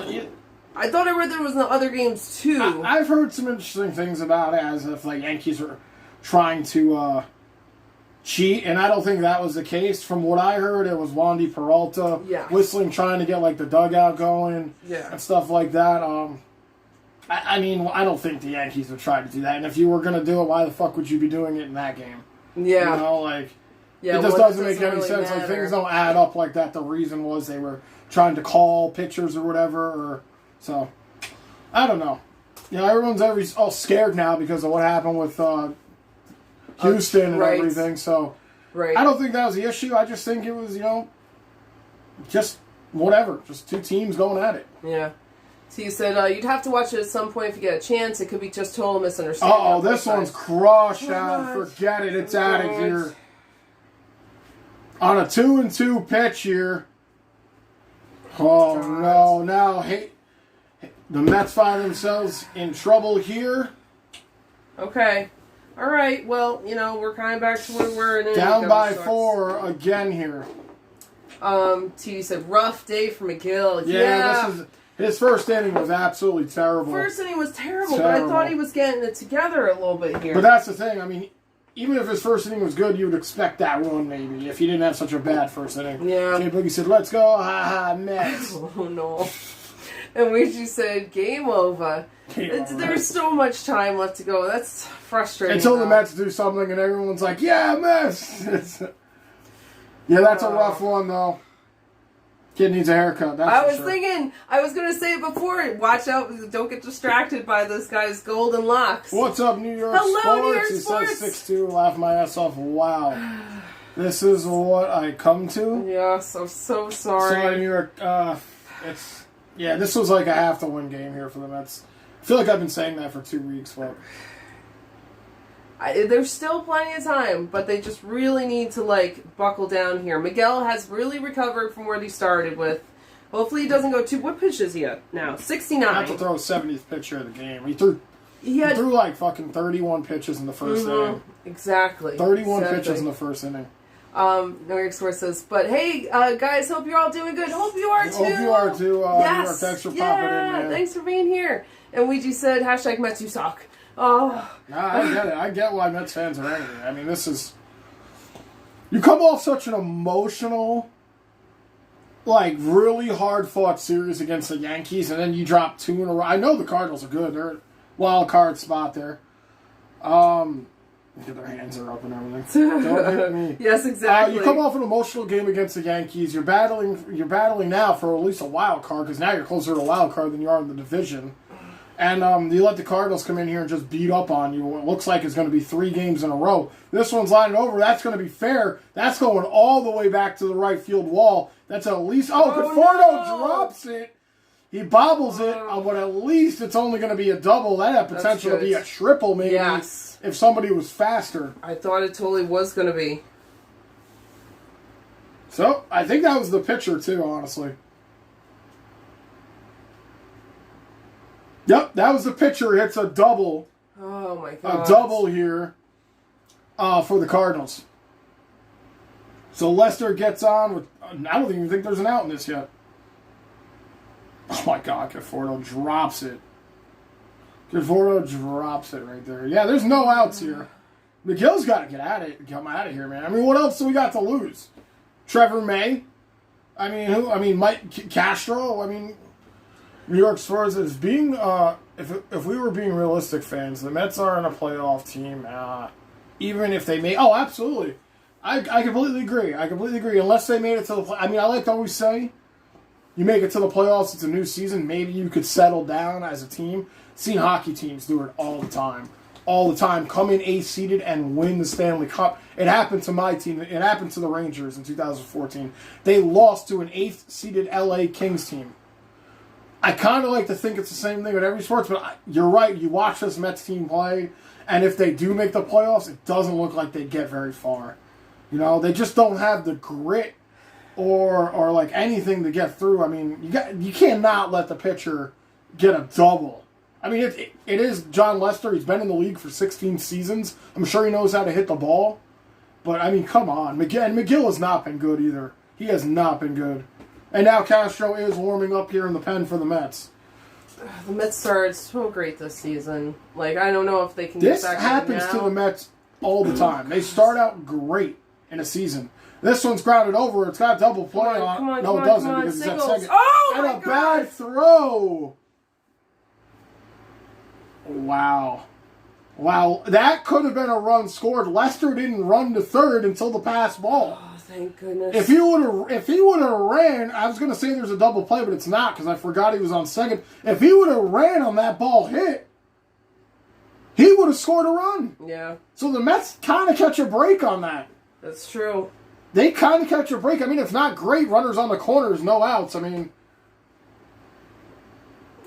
thought I read there was in the other games too. I've heard some interesting things about it as if Yankees are trying to cheat, and I don't think that was the case. From what I heard, it was Wandy Peralta whistling, trying to get the dugout going, and stuff like that. I mean, I don't think the Yankees would try to do that. And if you were going to do it, why the fuck would you be doing it in that game? Yeah, you know, it just doesn't make any sense. Things don't add up like that. The reason was they were trying to call pitchers or whatever, so I don't know. Everyone's all scared now because of what happened with Houston and everything, so I don't think that was the issue. I just think it was, just whatever. Just two teams going at it. Yeah. So you said you'd have to watch it at some point if you get a chance. It could be just total misunderstanding. Oh, this one's crushed out. Forget it. It's out of here. On a 2-2 pitch here. Oh, no. Now, the Mets find themselves in trouble here. Okay. All right, well, we're kind of back to where we were. Down by 4 again here. T said, rough day for McGill. Yeah. His first inning was absolutely terrible. First inning was terrible, but I thought he was getting it together a little bit here. But that's the thing. I mean, even if his first inning was good, you would expect that one maybe, if he didn't have such a bad first inning. Yeah. Jay Boogie said, let's go, ha-ha, Mets. Oh, no. And Ouija said, game over. There's so much time left to go. That's frustrating. Until the Mets do something and everyone's like, yeah, Mets. That's a rough one, though. Kid needs a haircut. I was thinking, I was going to say it before. Watch out. Don't get distracted by this guy's golden locks. What's up, New York Sports? Hello, New York Sports. He says 6'2", laugh my ass off. Wow. This is what I come to? Yes, I'm so sorry. Sorry, New York. This was like a have-to-win game here for the Mets. I feel like I've been saying that for 2 weeks, but there's still plenty of time, but they just really need to buckle down here. Miguel has really recovered from where he started with. Hopefully he doesn't go too. What pitch is he at now? 69. Not to throw a 70th pitch of the game. He threw fucking 31 pitches in the first inning. Exactly. 31 pitches in the first inning. New York Sports says, but hey, guys, hope you're all doing good. Hope you are too. Hope you are too. Yes. Thanks for popping in, man. Thanks for being here. And Ouija said, hashtag Mets you suck. Oh. Nah, I get it. I get why Mets fans are angry. I mean, this is... You come off such an emotional, really hard-fought series against the Yankees, and then you drop 2 in a row. I know the Cardinals are good. They're a wild card spot there. Their hands are up and everything. Don't hit me. Yes, exactly. You come off an emotional game against the Yankees. You're battling now for at least a wild card because now you're closer to a wild card than you are in the division. And you let the Cardinals come in here and just beat up on you. It looks like it's going to be 3 games in a row. This one's lining over. That's going to be fair. That's going all the way back to the right field wall. That's at least... Conforto drops it. He bobbles it, but at least it's only going to be a double. That had potential to be a triple, maybe, if somebody was faster. I thought it totally was going to be. So, I think that was the pitcher, too, honestly. Yep, that was the pitcher. It's a double. Oh, my God. A double here for the Cardinals. So, Lester gets on with... I don't even think there's an out in this yet. Oh my God, Conforto drops it. Conforto drops it right there. Yeah, there's no outs here. McGill's got to come out of here, man. I mean, what else do we got to lose? Trevor May? I mean, who? I mean, Mike Castro? I mean, New York Spurs is being, if we were being realistic fans, the Mets are in a playoff team, even if they may, absolutely. I completely agree. Unless they made it to the, I mean, I like to always say, you make it to the playoffs, it's a new season, maybe you could settle down as a team. Seen hockey teams do it all the time. All the time. Come in 8th seeded and win the Stanley Cup. It happened to my team. It happened to the Rangers in 2014. They lost to an 8th seeded LA Kings team. I kind of like to think it's the same thing with every sports, but you're right. You watch this Mets team play, and if they do make the playoffs, it doesn't look like they get very far. You know, they just don't have the grit or like anything to get through. I mean, you cannot let the pitcher get a double. I mean, it is John Lester. He's been in the league for 16 seasons. I'm sure he knows how to hit the ball. But, I mean, come on. McGill has not been good either. He has not been good. And now Castro is warming up here in the pen for the Mets. The Mets started so great this season. Like, I don't know if they can get back. This happens to the Mets all the time. They start out great in a season. This one's grounded over. It's got double play on. Come on, no, it doesn't because it's at second. Oh, and my a bad throw. Wow. That could have been a run scored. Lester didn't run to third until the pass ball. Oh, thank goodness. If he would have ran, I was going to say there's a double play, but it's not because I forgot he was on second. If he would have ran on that ball hit, he would have scored a run. Yeah. So the Mets kind of catch a break on that. That's true. They kind of catch a break. I mean, it's not great. Runners on the corners, no outs. I mean,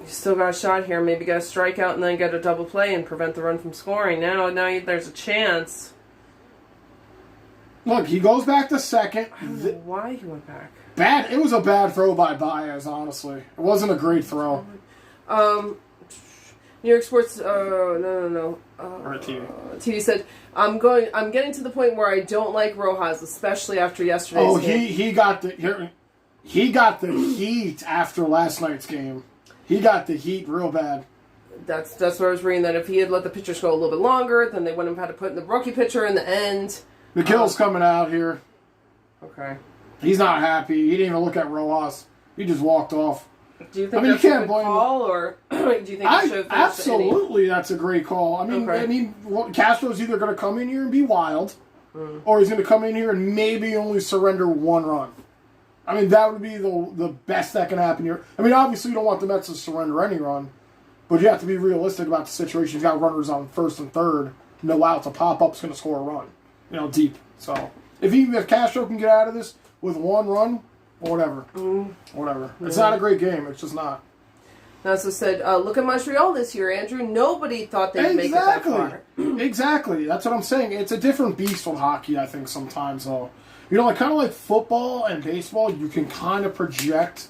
you still got a shot here. Maybe get a strikeout and then get a double play and prevent the run from scoring. Now there's a chance. Look, he goes back to second. I don't know why he went back. Bad. It was a bad throw by Baez, honestly. It wasn't a great throw. New York Sports. No. Or TV. TV said, I'm getting to the point where I don't like Rojas, especially after yesterday's game. He got the heat after last night's game. He got the heat real bad. That's what I was reading, that if he had let the pitchers go a little bit longer, then they wouldn't have had to put in the rookie pitcher in the end. McGill's coming out here. Okay. He's not happy. He didn't even look at Rojas. He just walked off. Do you think that's a good call, or do you think he should have absolutely, that's a great call. I mean, Castro's either going to come in here and be wild, or he's going to come in here and maybe only surrender one run. I mean, that would be the best that can happen here. I mean, obviously, you don't want the Mets to surrender any run, but you have to be realistic about the situation. You've got runners on first and third, no outs. A pop-up's going to score a run, deep. So, if Castro can get out of this with one run, whatever. Whatever. It's not a great game. It's just not. Also said, look at Montreal this year, Andrew. Nobody thought they'd make it that far. Exactly. That's what I'm saying. It's a different beast with hockey, I think, sometimes, though. Kind of like football and baseball, you can kind of project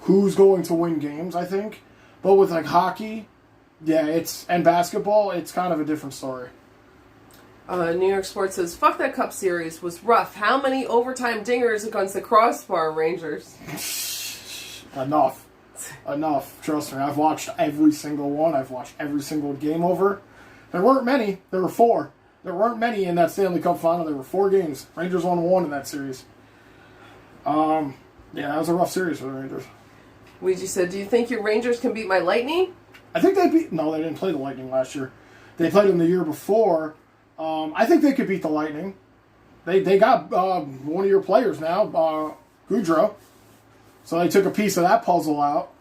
who's going to win games, I think. But with, hockey, and basketball, it's kind of a different story. New York Sports says, fuck that Cup Series was rough. How many overtime dingers against the crossbar Rangers? Enough. Trust me. I've watched every single one. I've watched every single game over. There weren't many. There were 4. There weren't many in that Stanley Cup final. There were 4 games. Rangers won 1 in that series. That was a rough series for the Rangers. Ouija said, do you think your Rangers can beat my Lightning? I think no, they didn't play the Lightning last year. They played them the year before. I think they could beat the Lightning. They got one of your players now, Goudreau. So they took a piece of that puzzle out.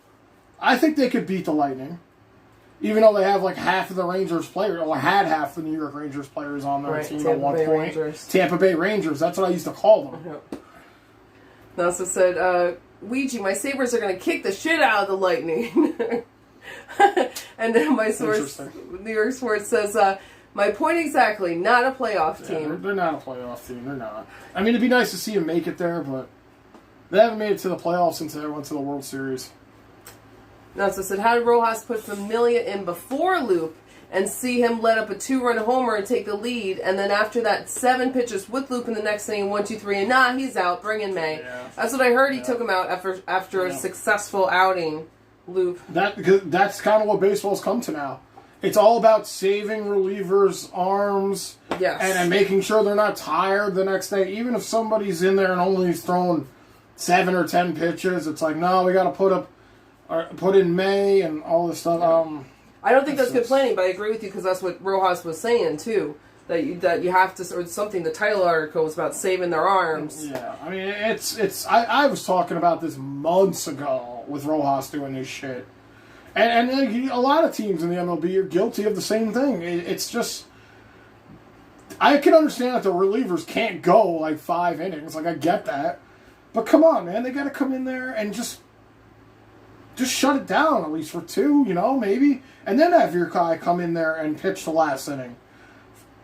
I think they could beat the Lightning. Even though they have like half of the Rangers players, or had half the New York Rangers players on their team at one point. Rangers. Tampa Bay Rangers, that's what I used to call them. Yep. They also said, Ouija, my Sabres are going to kick the shit out of the Lightning. And then my source, New York Sports, says, my point exactly, not a playoff team. They're not a playoff team. They're not. I mean, it'd be nice to see them make it there, but they haven't made it to the playoffs since they went to the World Series. Now, so said, how did Rojas put Familia in before Loop and see him let up a 2-run homer and take the lead, and then after that 7 pitches with Loop in the next inning, 1, 2, 3, and nah, he's out, bring in May. Yeah. That's what I heard. He took him out after a successful outing, Loop. That's kind of what baseball's come to now. It's all about saving relievers' arms and making sure they're not tired the next day. Even if somebody's in there and only thrown 7 or 10 pitches, it's like, no, we got to put in May and all this stuff. I don't think that's good planning, but I agree with you because that's what Rojas was saying too. That you have to, or something. The title article was about saving their arms. Yeah, I mean it's. I was talking about this months ago with Rojas doing this shit, and a lot of teams in the MLB are guilty of the same thing. It's just. I can understand that the relievers can't go like 5 innings. Like I get that, but come on, man, they got to come in there and just shut it down at least for 2, maybe. And then have your guy come in there and pitch the last inning.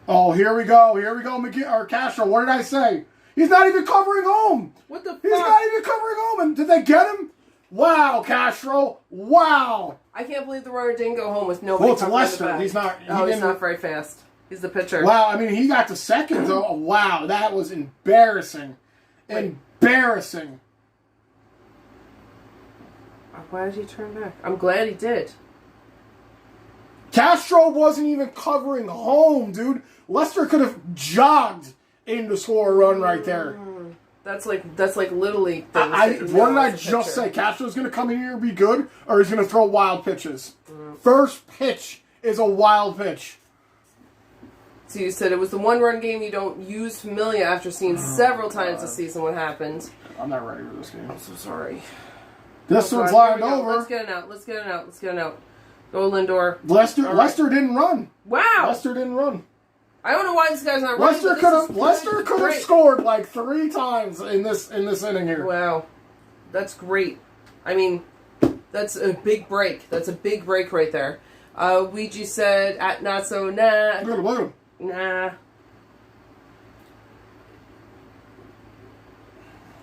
Oh, here we go, or Castro. What did I say? He's not even covering home. What the fuck? He's not even covering home. And did they get him? Wow, Castro. Wow. I can't believe the runner didn't go home with nobody. Well, it's Lester. He's not. He's not very fast. He's the pitcher. Wow, I mean, he got to second, though. Wow, that was embarrassing. Embarrassing. Why did he turn back? I'm glad he did. Castro wasn't even covering home, dude. Lester could have jogged in to score a run right there. That's like Little League things. What did I just say? Castro's going to come in here and be good, or he's going to throw wild pitches? First pitch is a wild pitch. So you said it was the 1-run game. You don't use Familia after seeing several times this season what happened. I'm not ready for this game. I'm so sorry. This one's lined over. Let's get it out. Go Lindor. Lester didn't run. Wow. Lester didn't run. I don't know why this guy's not running. Lester could have scored like 3 times in this inning here. Wow. That's great. I mean, that's a big break. That's a big break right there. Ouija said at not so nah. Look at him. Nah.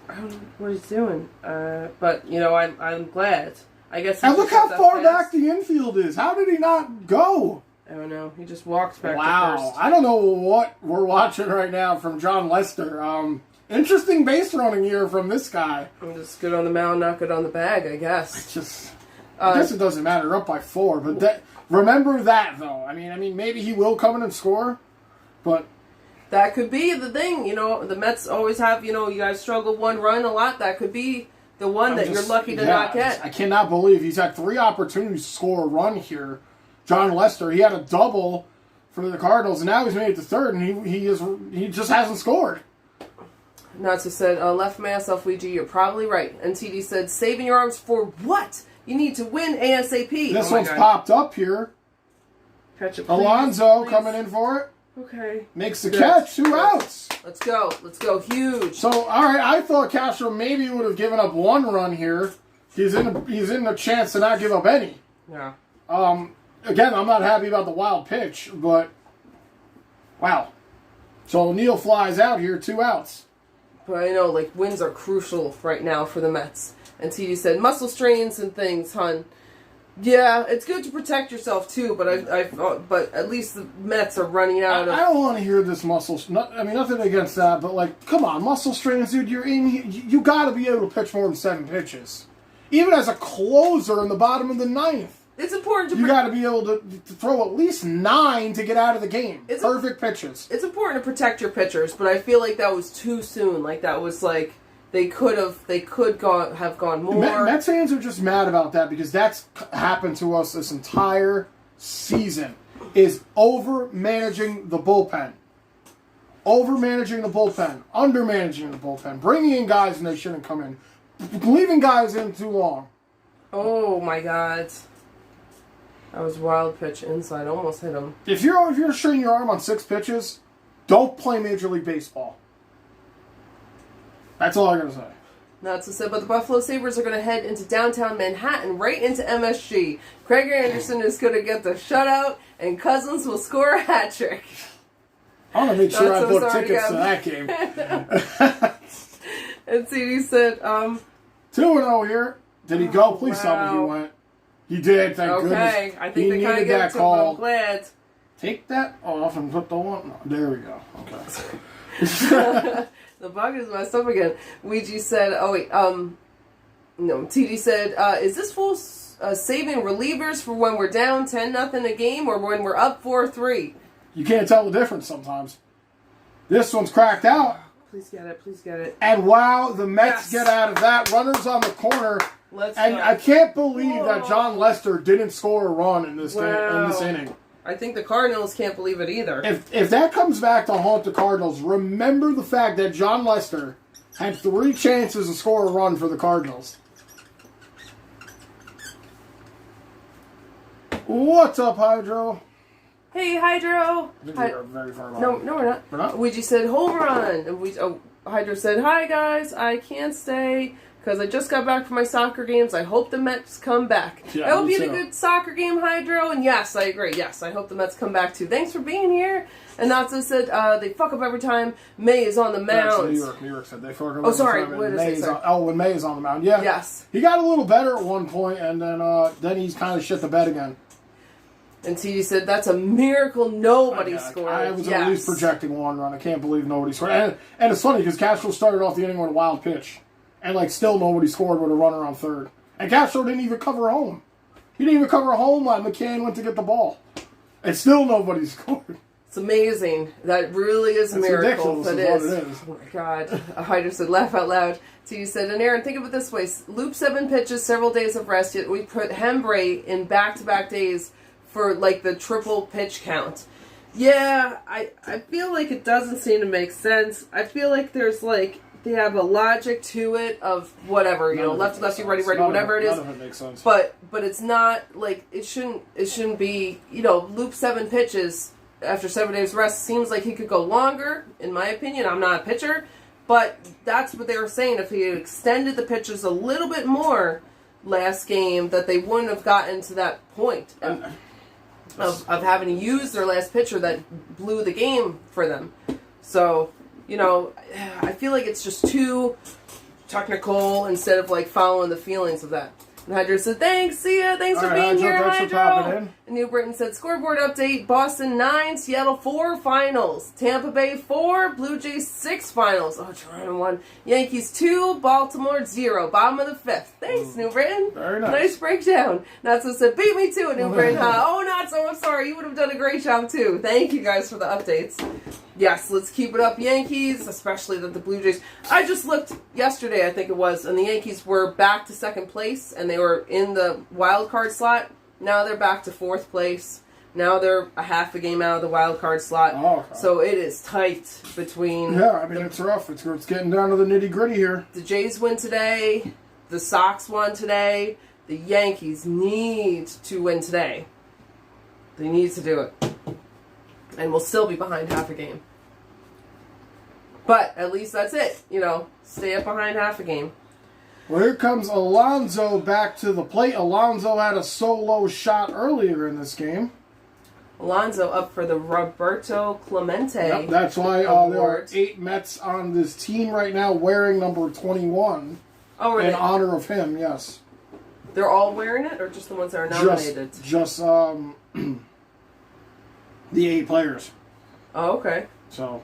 I don't know what he's doing. But, I'm glad. I guess. And look how far back the infield is. How did he not go? I don't know. He just walked back to first. I don't know what we're watching right now from John Lester. Interesting base running here from this guy. I'm just good on the mound, not good on the bag, I guess. I guess it doesn't matter. We're up by 4, but remember that though. I mean, maybe he will come in and score, but. That could be the thing, the Mets always have, you guys struggle 1 run a lot. That could be the one that you're lucky to not get. I cannot believe he's had 3 opportunities to score a run here. John Lester, he had a double for the Cardinals, and now he's made it to 3rd, and he just hasn't scored. Natsu said, left myself, Ouija, you're probably right. And TD said, saving your arms for what? You need to win ASAP. This one's popped up here. Catch it, please. Alonso coming in for it. Okay. Makes the catch. 2 outs. Let's go. Huge. So, all right, I thought Castro maybe would have given up 1 run here. He's in a chance to not give up any. Yeah. Again, I'm not happy about the wild pitch, but wow. So O'Neill flies out here, 2 outs. But I know, wins are crucial right now for the Mets. And TD said, muscle strains and things, hun. Yeah, it's good to protect yourself too, but but at least the Mets are running out of. I don't want to hear this nothing against that, but come on, muscle strains, dude. You're in. You got to be able to pitch more than 7 pitches, even as a closer in the bottom of the 9th. It's important to. You got to be able to throw at least 9 to get out of the game. Perfect pitches. It's important to protect your pitchers, but I feel like that was too soon. That was They could have gone more. Mets fans are just mad about that because that's happened to us this entire season. Is over managing the bullpen. Over-managing the bullpen, under-managing the bullpen, bringing in guys when they shouldn't come in, leaving guys in too long. Oh my God. That was wild pitch inside. Almost hit him. If you're straining your arm on 6 pitches, don't play Major League Baseball. That's all I'm going to say. Not so sad, but the Buffalo Sabres are going to head into downtown Manhattan, right into MSG. Craig Anderson is going to get the shutout, and Cousins will score a hat trick. I want to make sure I book tickets to that game. And CD said, 2-0 here. Did he go? Please tell me he went. He did, thank goodness. Okay, I think they kind of that gave it to him. call. I'm glad. Take that off and put the one. No, there we go. Okay. The bug is messed up again. Ouija said, no, TD said, is this full saving relievers for when we're down 10-0 a game or when we're up 4-3? You can't tell the difference sometimes. This one's cracked out. Please get it, please get it. And wow, the Mets get out of that. Runners on the corner. Let's and go. I can't believe that John Lester didn't score a run in this game, in this inning. I think the Cardinals can't believe it either. If that comes back to haunt the Cardinals, remember the fact that John Lester had 3 chances to score a run for the Cardinals. What's up, Hydro? Hey, Hydro. I think we are very far behind. No, we're not. We're not? Ouija said, home run. And Hydro said, hi, guys. I can't stay because I just got back from my soccer games. I hope the Mets come back. Yeah, I hope me you had too. a good soccer game, Hydro. And yes, I agree. Yes, I hope the Mets come back too. Thanks for being here. And Natsu said they fuck up every time May is on the mound. That's New York said they fuck up. Oh, sorry. Every What time did I say? Sorry. when May is on the mound. Yeah. Yes. He got a little better at one point, and then he's kind of shit the bed again. And TD said, that's a miracle nobody scored. I was at least projecting 1 run. I can't believe nobody scored. And it's funny because Castro started off the inning with a wild pitch. And, still nobody scored with a runner on third. And Castro didn't even cover home. He didn't even cover home when McCann went to get the ball. And still nobody scored. It's amazing. That really is a miracle. Ridiculous That is is. what it is. Oh, my God. A Hyder said, laugh out loud. TD said, and Aaron, think of it this way. Loop 7 pitches, several days of rest, yet we put Hembree in back-to-back days for, the triple pitch count. Yeah, I feel like it doesn't seem to make sense. I feel like there's, they have a logic to it of whatever, lefty, righty, whatever it is. None of it makes sense. But it's not, it shouldn't be, loop 7 pitches after 7 days rest. Seems like he could go longer, in my opinion. I'm not a pitcher. But that's what they were saying. If he had extended the pitches a little bit more last game, that they wouldn't have gotten to that point. Of having to use their last pitcher that blew the game for them. So, I feel like it's just too technical instead of following the feelings of that. And Hydro said, thanks, see ya, thanks for being here, Hydro. And New Britain said, scoreboard update, Boston 9, Seattle 4 finals, Tampa Bay 4, Blue Jays 6 finals, Toronto 1, Yankees 2, Baltimore 0, bottom of the 5th. Thanks, New Britain. Very nice. Nice breakdown. Natsu said, beat me too, New Britain, huh? Oh, Natsu, I'm sorry, you would have done a great job too. Thank you guys for the updates. Yes, let's keep it up, Yankees, especially that the Blue Jays. I just looked yesterday, I think it was, and the Yankees were back to second place, and they were in the wild card slot. Now they're back to 4th place. Now they're a half a game out of the wild card slot. Oh, okay. So it is tight between... Yeah, it's rough. It's getting down to the nitty-gritty here. The Jays win today. The Sox won today. The Yankees need to win today. They need to do it. And we'll still be behind half a game. But at least that's it. Stay up behind half a game. Well, here comes Alonso back to the plate. Alonso had a solo shot earlier in this game. Alonso up for the Roberto Clemente Yep, that's why there are 8 Mets on this team right now wearing number 21 in honor of him, yes. They're all wearing it, or just the ones that are nominated? Just the 8 players. Oh, okay. So...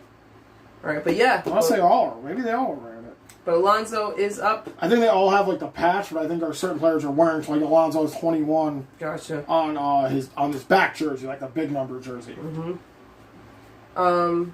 All right, but yeah. I'll say all are. Maybe they all are wearing it. But Alonso is up. I think they all have the patch, but I think there are certain players are wearing Alonso's 21 Gotcha. on his back jersey, the big number jersey. Mm-hmm.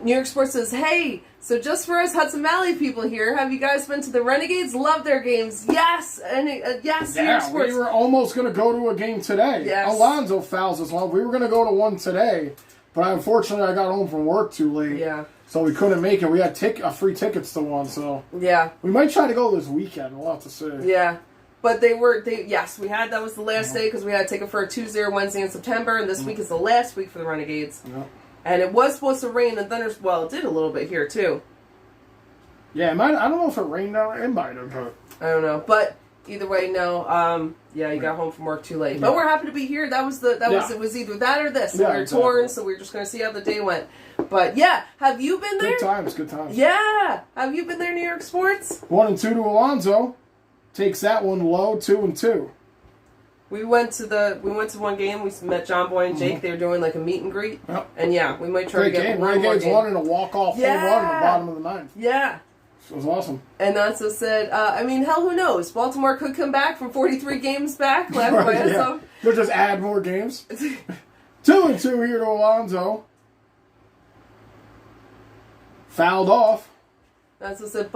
New York Sports says, hey, so just for us Hudson Valley people here, have you guys been to the Renegades? Love their games. Yes. And yes, New York Sports. We were almost going to go to a game today. Yes. Alonso fouls us long. We were going to go to one today. But unfortunately, I got home from work too late. Yeah. So we couldn't make it. We had free tickets to one, so Yeah. we might try to go this weekend. We'll have to see. Yeah. But yes, we had, that was the last day because we had a ticket for a Tuesday or Wednesday in September, and this week is the last week for the Renegades. Yeah. And it was supposed to rain and thunders. Well, it did a little bit here too. Yeah, it might. I don't know if it rained out. It might have. But I don't know, but either way, no. Yeah, you got home from work too late. Yeah. But we're happy to be here. That was it was either that or this. And Yeah, we were exactly. torn, so we were just going to see how the day went. But yeah, have you been there? Good times. Yeah, have you been there, New York sports? 1-2 to Alonzo. Takes that one low. 2-2. We went to one game. We met John Boy and Jake. They were doing like a meet and greet. Yep. And yeah, we might try Great to get game. one more Renegades game. won in a walk-off home run in the bottom of the ninth. Yeah. It was awesome. And Nanso said, I mean, hell, who knows? Baltimore could come back from 43 games back last by us. Yeah. They'll just add more games. 2-2 here to Alonzo. Fouled off. Nanso said,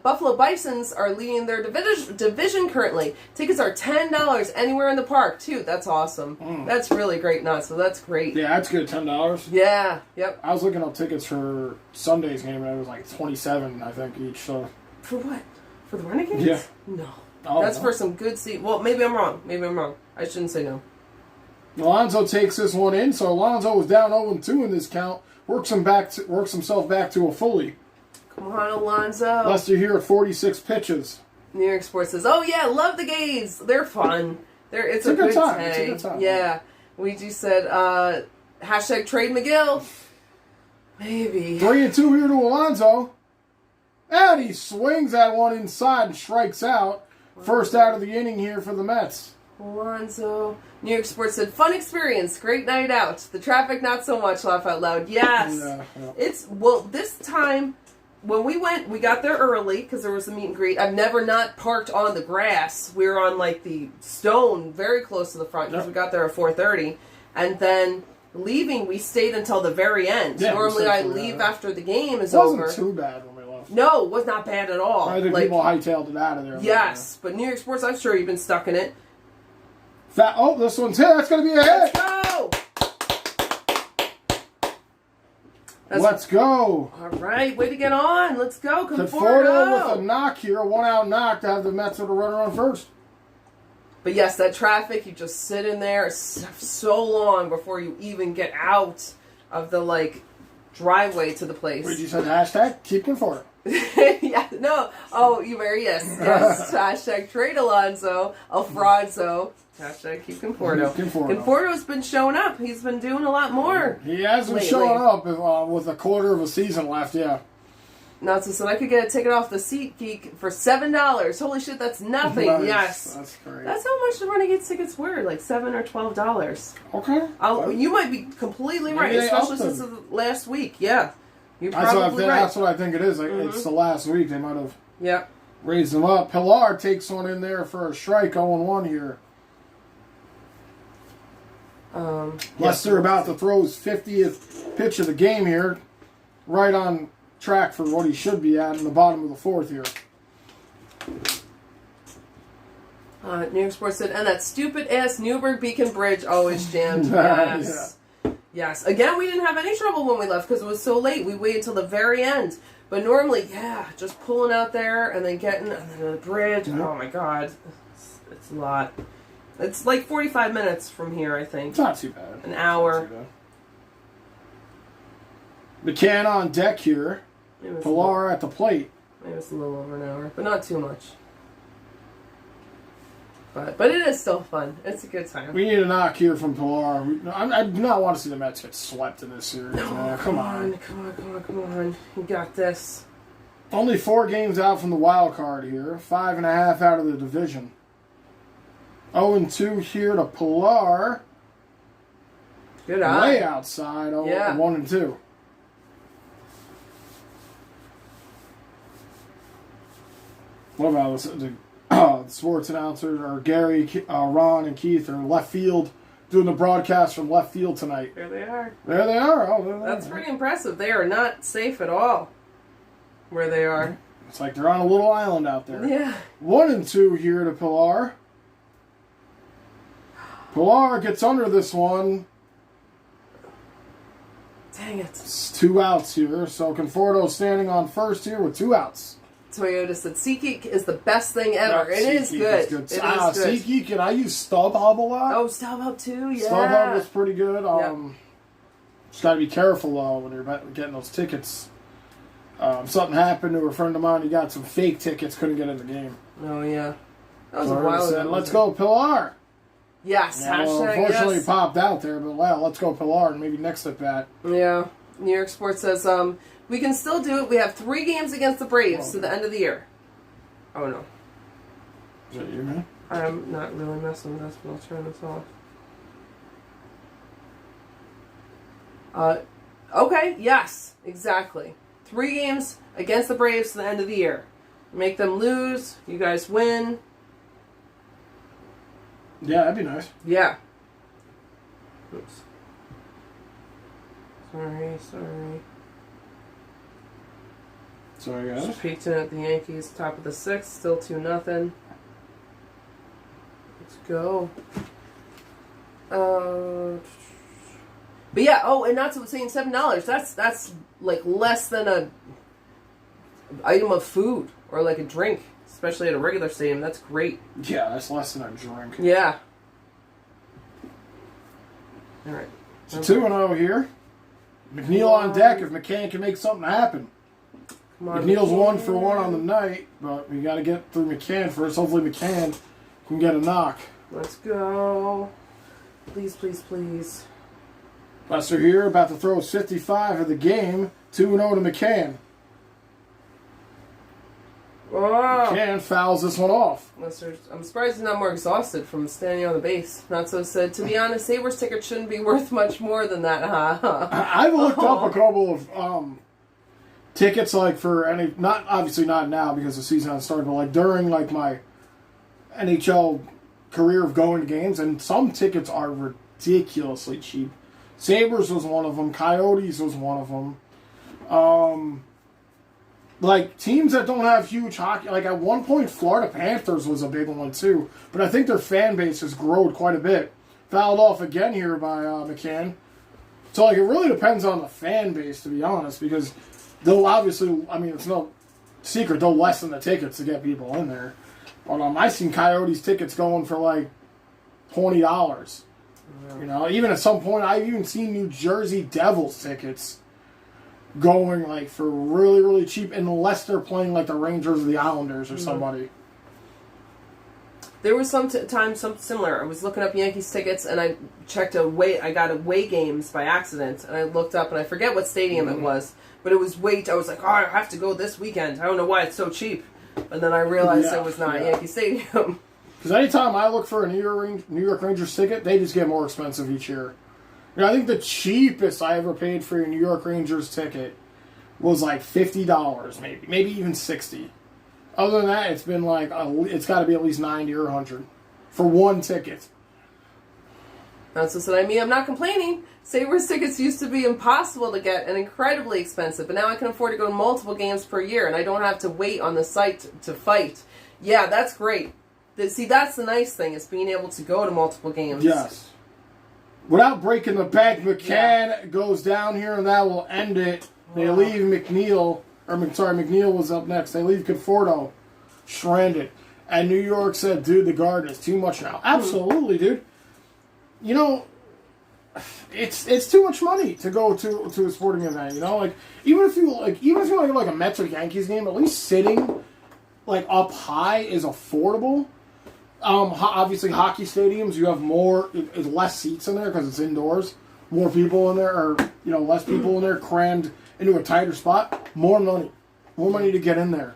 Buffalo Bisons are leading their division currently. Tickets are $10 anywhere in the park, too. That's awesome. That's really great, Nanso. That's great. Yeah, that's good. $10. Yeah, yep. I was looking up tickets for Sunday's game, and it was like $27, I think, each. So. For what? For the Renegades? Yeah. No. Oh, That's no. for some good seat. Well, maybe I'm wrong. I shouldn't say no. Alonzo takes this one in, so Alonzo was down 0-2 in this count. Works himself back to a fully. Come on, Alonzo. Lester here at 46 pitches. New York Sports says, "Oh yeah, love the Gays. They're fun. It's a good time. time. It's a good time. Yeah." We just said, hashtag trade McGill. Maybe. 3-2 here to Alonzo. And he swings that one inside and strikes out. First out of the inning here for the Mets. Alonzo. New York Sports said, "Fun experience. Great night out. The traffic, not so much. Laugh out loud." Yes. Yeah. This time, when we went, we got there early because there was a meet and greet. I've never not parked on the grass. We were on like the stone, very close to the front because we got there at 4:30, and then leaving, we stayed until the very end. Yeah, Normally, I leave after the game is it wasn't over. too bad when we left. No, it was not bad at all. I think people hightailed it out of there. Yes, but New York Sports, I'm sure you've been stuck in it. This one's hit. That's going to be a Let's hit. go! Let's go. All right, way to get on. Let's go. Conforto with a knock here, a one-out knock to have the Mets with a runner on first. But yes, that traffic, you just sit in there so long before you even get out of the, driveway to the place. Wait, you said hashtag keep Conforto. Yeah, no. Oh, you very yes. Hashtag trade Alonzo, Alfronzo. Hashtag keep Conforto. Conforto's been showing up. He's been doing a lot more. He has been showing up with a quarter of a season left, yeah. Nanso said I could get a ticket off the Seat Geek for $7. Holy shit, that's nothing. Nice. Yes. That's great. That's how much the Renegades tickets were, like $7 or $12. Okay. You might be completely right, especially since the last week. Yeah. You're probably right. That's what I think it is. It's the last week. They might have raised them up. Pilar takes one in there for a strike, 0-1 here. Lester about to throw his 50th pitch of the game here. Right on track for what he should be at in the bottom of the fourth here. New York Sports said, and that stupid-ass Newburgh Beacon Bridge always jammed. Yes. Yes. Again, we didn't have any trouble when we left because it was so late. We waited until the very end. But normally, just pulling out there and then getting and then the bridge. Mm-hmm. Oh, my God. It's a lot. It's like 45 minutes from here, I think. It's not too bad. An hour. McCann on deck here. Pilar at the plate. Maybe it's a little over an hour, but not too much. But it is still fun. It's a good time. We need a knock here from Pilar. I do not want to see the Mets get swept in this series. No, come on. You got this. Only 4 games out from the wild card here. 5.5 out of the division. 0-2 here to Pilar. Good eye. Way outside. 1-2. What about the sports announcers? Or Gary, Ron, and Keith are left field doing the broadcast from left field tonight. There they are. There they are. Oh, that's pretty impressive. They are not safe at all where they are. It's like they're on a little island out there. Yeah. 1-2 here to Pilar. Pilar gets under this one. Dang it. It's 2 outs here. So Conforto standing on first here with 2 outs. Toyota said SeatGeek is the best thing ever. It is good. It is good. SeatGeek, and I use StubHub a lot. Oh, StubHub too? Yeah. StubHub was pretty good. Just got to be careful, though, when you're getting those tickets. Something happened to a friend of mine. He got some fake tickets, couldn't get in the game. Oh, yeah. That was a while ago. Let's go, Pilar. Yes, yeah, well, unfortunately, he popped out there, but wow, let's go, Pilar, and maybe next at bat. Yeah. New York Sports says, we can still do it. We have 3 games against the Braves to the end of the year. Oh, no. Is that you, man? I'm not really messing with this, but I'll turn this off. Okay, yes, exactly. 3 games against the Braves to the end of the year. Make them lose. You guys win. Yeah, that'd be nice. Yeah. Oops. Sorry, guys. Just peeked in at the Yankees, top of the 6th, still 2-0. Let's go. But yeah, and not to saying $7. That's like less than a item of food or like a drink, especially at a regular stadium. That's great. Yeah, that's less than a drink. Yeah. All right. So 2-0 here. McNeil on deck if McCann can make something happen. McNeil's 1 for 1 on the night, but we got to get through McCann first. Hopefully McCann can get a knock. Let's go. Please, please, please. Lester here, about to throw his 55 of the game. 2-0 to McCann. Oh. McCann fouls this one off. Lester, I'm surprised he's not more exhausted from standing on the base. Not so said. To be honest, Sabres tickets shouldn't be worth much more than that, huh? I've looked up a couple of tickets, like for any, not obviously not now because the season hasn't started, but like during like my NHL career of going to games, and some tickets are ridiculously cheap. Sabres was one of them. Coyotes was one of them. Like, teams that don't have huge hockey... Like, at one point, Florida Panthers was a big one, too. But I think their fan base has grown quite a bit. Fouled off again here by McCann. So, like, it really depends on the fan base, to be honest, because they'll obviously... I mean, it's no secret. They'll lessen the tickets to get people in there. But I've seen Coyotes tickets going for, like, $20. You know, even at some point, I've even seen New Jersey Devils tickets going like for really, really cheap, unless they're playing like the Rangers or the Islanders or somebody. There was some time something similar. I was looking up Yankees tickets and I checked I got away games by accident, and I looked up and I forget what stadium it was, but it was I was like, oh, I have to go this weekend. I don't know why it's so cheap. And then I realized it was not Yankee Stadium. Because anytime I look for a New York Rangers ticket, they just get more expensive each year. You know, I think the cheapest I ever paid for a New York Rangers ticket was like $50, maybe even $60. Other than that, it's been like it's got to be at least $90 or $100 for one ticket. That's what I mean. I'm not complaining. Sabres tickets used to be impossible to get and incredibly expensive, but now I can afford to go to multiple games per year, and I don't have to wait on the site to fight. Yeah, that's great. See, that's the nice thing, is being able to go to multiple games. Yes. Without breaking the bank, McCann goes down here, and that will end it. They leave McNeil was up next. They leave Conforto stranded. And New York said, dude, the Garden is too much now. Absolutely, dude. You know, it's too much money to go to a sporting event, you know? Like, even if you want to go like a Mets or Yankees game, at least sitting like up high is affordable. Obviously, hockey stadiums, you have less seats in there because it's indoors. More people in there, or less people in there crammed into a tighter spot. More money to get in there.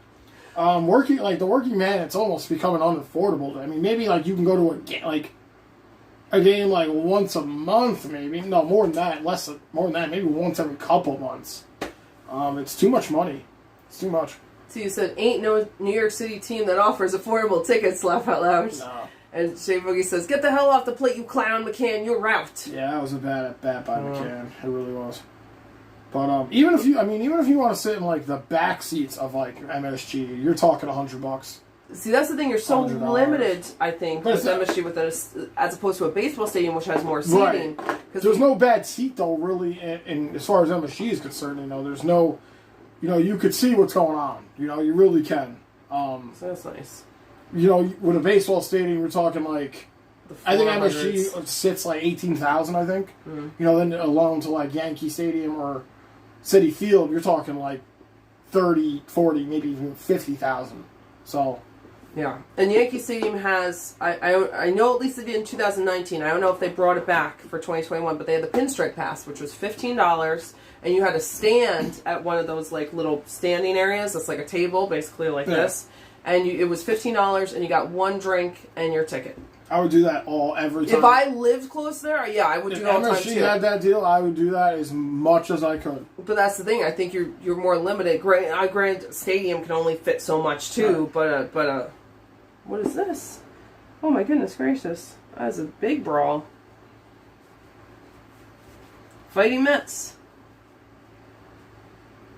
The working man, it's almost becoming unaffordable. I mean, maybe like you can go to a game like once a month, maybe. No, more than that. More than that. Maybe once every couple months. It's too much money. It's too much. So you said, ain't no New York City team that offers affordable tickets, laugh out loud. No. And Shea Boogie says, get the hell off the plate, you clown, McCann, you're out. Yeah, that was a bad at bat by McCann. It really was. But even if you want to sit in like the back seats of like MSG, you're talking $100. See, that's the thing. You're so limited, I think, with MSG as opposed to a baseball stadium, which has more seating. There's no bad seat, though, really, and as far as MSG is concerned, there's no, you could see what's going on. You really can. So that's nice. With a baseball stadium, we're talking like, I think 400s. MSG sits like 18,000, I think. Mm-hmm. Then alone to like Yankee Stadium or Citi Field, you're talking like 30, 40, maybe even 50,000. So... Yeah, and Yankee Stadium has, I know at least they did in 2019, I don't know if they brought it back for 2021, but they had the Pinstripe Pass, which was $15, and you had to stand at one of those like little standing areas, that's like a table, basically like this, and it was $15, and you got one drink and your ticket. I would do that every time. If I lived close there, I would do it all the time too. If MSG had that deal, I would do that as much as I could. But that's the thing, I think you're more limited. Grand Stadium can only fit so much too, right. but what is this? Oh my goodness gracious. That is a big brawl. Fighting Mets.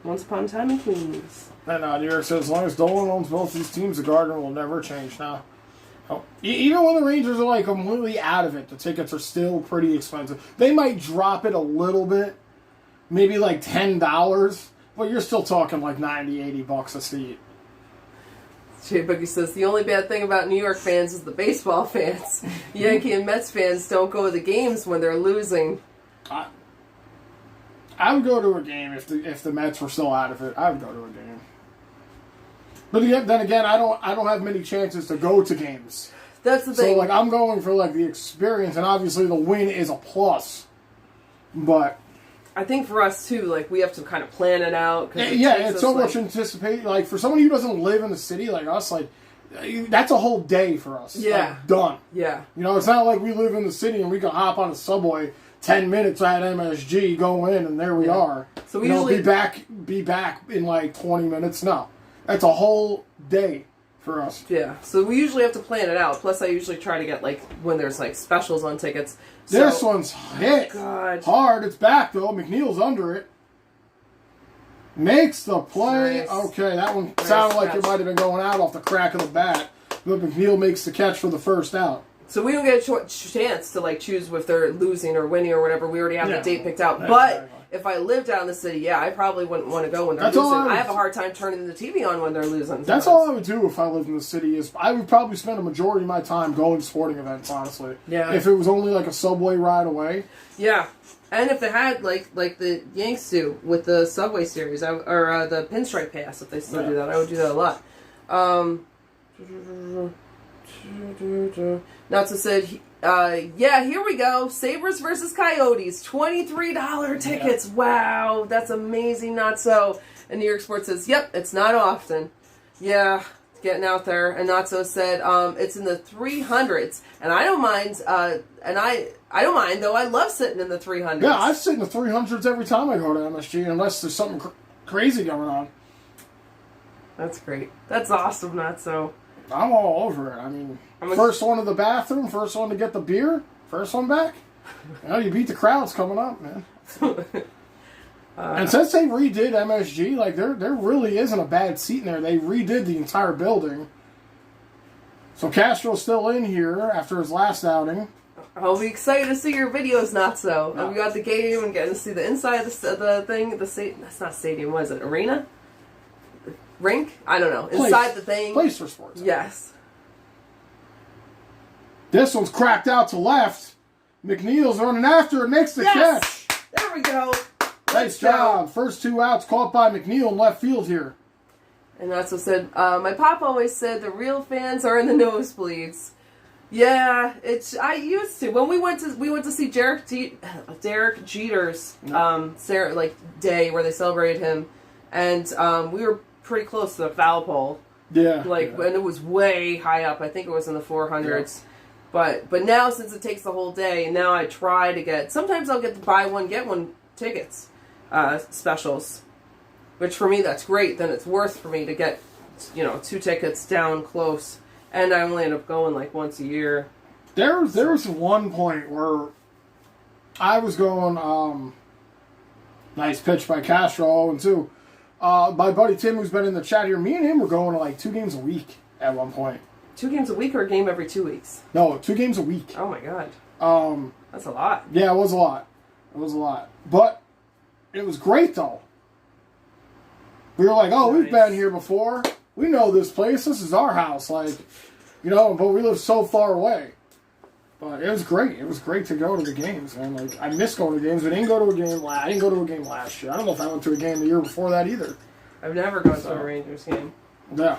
Once upon a time in Queens. And New York says, as long as Dolan owns both these teams, the Gardner will never change now. Oh, even when the Rangers are like completely out of it, the tickets are still pretty expensive. They might drop it a little bit. Maybe like $10. But you're still talking like $90, $80 a seat. Jay Boogie says, the only bad thing about New York fans is the baseball fans. Yankee and Mets fans don't go to the games when they're losing. I would go to a game if the Mets were still out of it. I would go to a game. But then again, I don't have many chances to go to games. That's the thing. So like I'm going for like the experience, and obviously the win is a plus. But I think for us too, like we have to kind of plan it out. It's so much anticipate. Like for someone who doesn't live in the city like us, like that's a whole day for us. Yeah, like, done. Yeah, it's not like we live in the city and we can hop on a subway 10 minutes at MSG, go in, and there we are. So we usually be back in like 20 minutes. No, that's a whole day for us. Yeah, so we usually have to plan it out. Plus, I usually try to get like when there's like specials on tickets. This one's hit hard. It's back though. McNeil's under it. Makes the play. Nice. Okay, that one sounded like it might have been going out off the crack of the bat. But McNeil makes the catch for the first out. So we don't get a chance to like choose if they're losing or winning or whatever. We already have the date picked out. But if I lived out in the city, I probably wouldn't want to go when they're losing. I have a hard time turning the TV on when they're losing. That's all I would do if I lived in the city. Is I would probably spend a majority of my time going to sporting events. Honestly, yeah. If it was only like a subway ride away. Yeah, and if they had like the Yanks do with the Subway series or the Pinstripe Pass, if they still do that, I would do that a lot. Natsu said, here we go. Sabres versus Coyotes. $23 tickets. Yeah. Wow, that's amazing. Not so. And New York Sports says, yep, it's not often. Yeah, getting out there. And Natsu said, it's in the 300s. And I don't mind, I don't mind, though. I love sitting in the 300s. Yeah, I sit in the 300s every time I go to MSG, unless there's something crazy going on. That's great. That's awesome, Natsu. I'm all over it. I mean, first one to the bathroom, first one to get the beer, first one back. You beat the crowds coming up, man. And since they redid MSG, like there really isn't a bad seat in there. They redid the entire building. So Castro's still in here after his last outing. I'll be excited to see your videos, Natsu. No. We got the game and getting to see the inside of the thing. That's not stadium. What is it? Arena? Rink? I don't know. Inside the thing. Place for sports. Yes. This one's cracked out to left. McNeil's running after it, makes the catch. There we go. Nice job. First two outs caught by McNeil in left field here. And that's what said, my pop always said the real fans are in the nosebleeds. Yeah, I used to. When we went to see Derek Jeter's day where they celebrated him, and we were pretty close to the foul pole. Yeah. And it was way high up. I think it was in the 400s. Yeah. But now, since it takes the whole day, now I try to get... Sometimes I'll get the buy one, get one tickets, specials. Which for me, that's great. Then it's worth for me to get, 2 tickets down close. And I only end up going like once a year. There was one point where I was going, nice pitch by Castro, 0-2. My buddy Tim, who's been in the chat here, me and him were going to like 2 games a week at one point. 2 games a week or a game every 2 weeks? No, 2 games a week. Oh my god. That's a lot. Yeah, it was a lot. It was a lot. But it was great, though. We were like, oh, we've been here before. We know this place. This is our house. Like, you know, but we live so far away. But it was great. It was great to go to the games, man. Like, I miss going to games. I didn't go to a game. I didn't go to a game last year. I don't know if I went to a game the year before that either. I've never gone to a Rangers game. Yeah.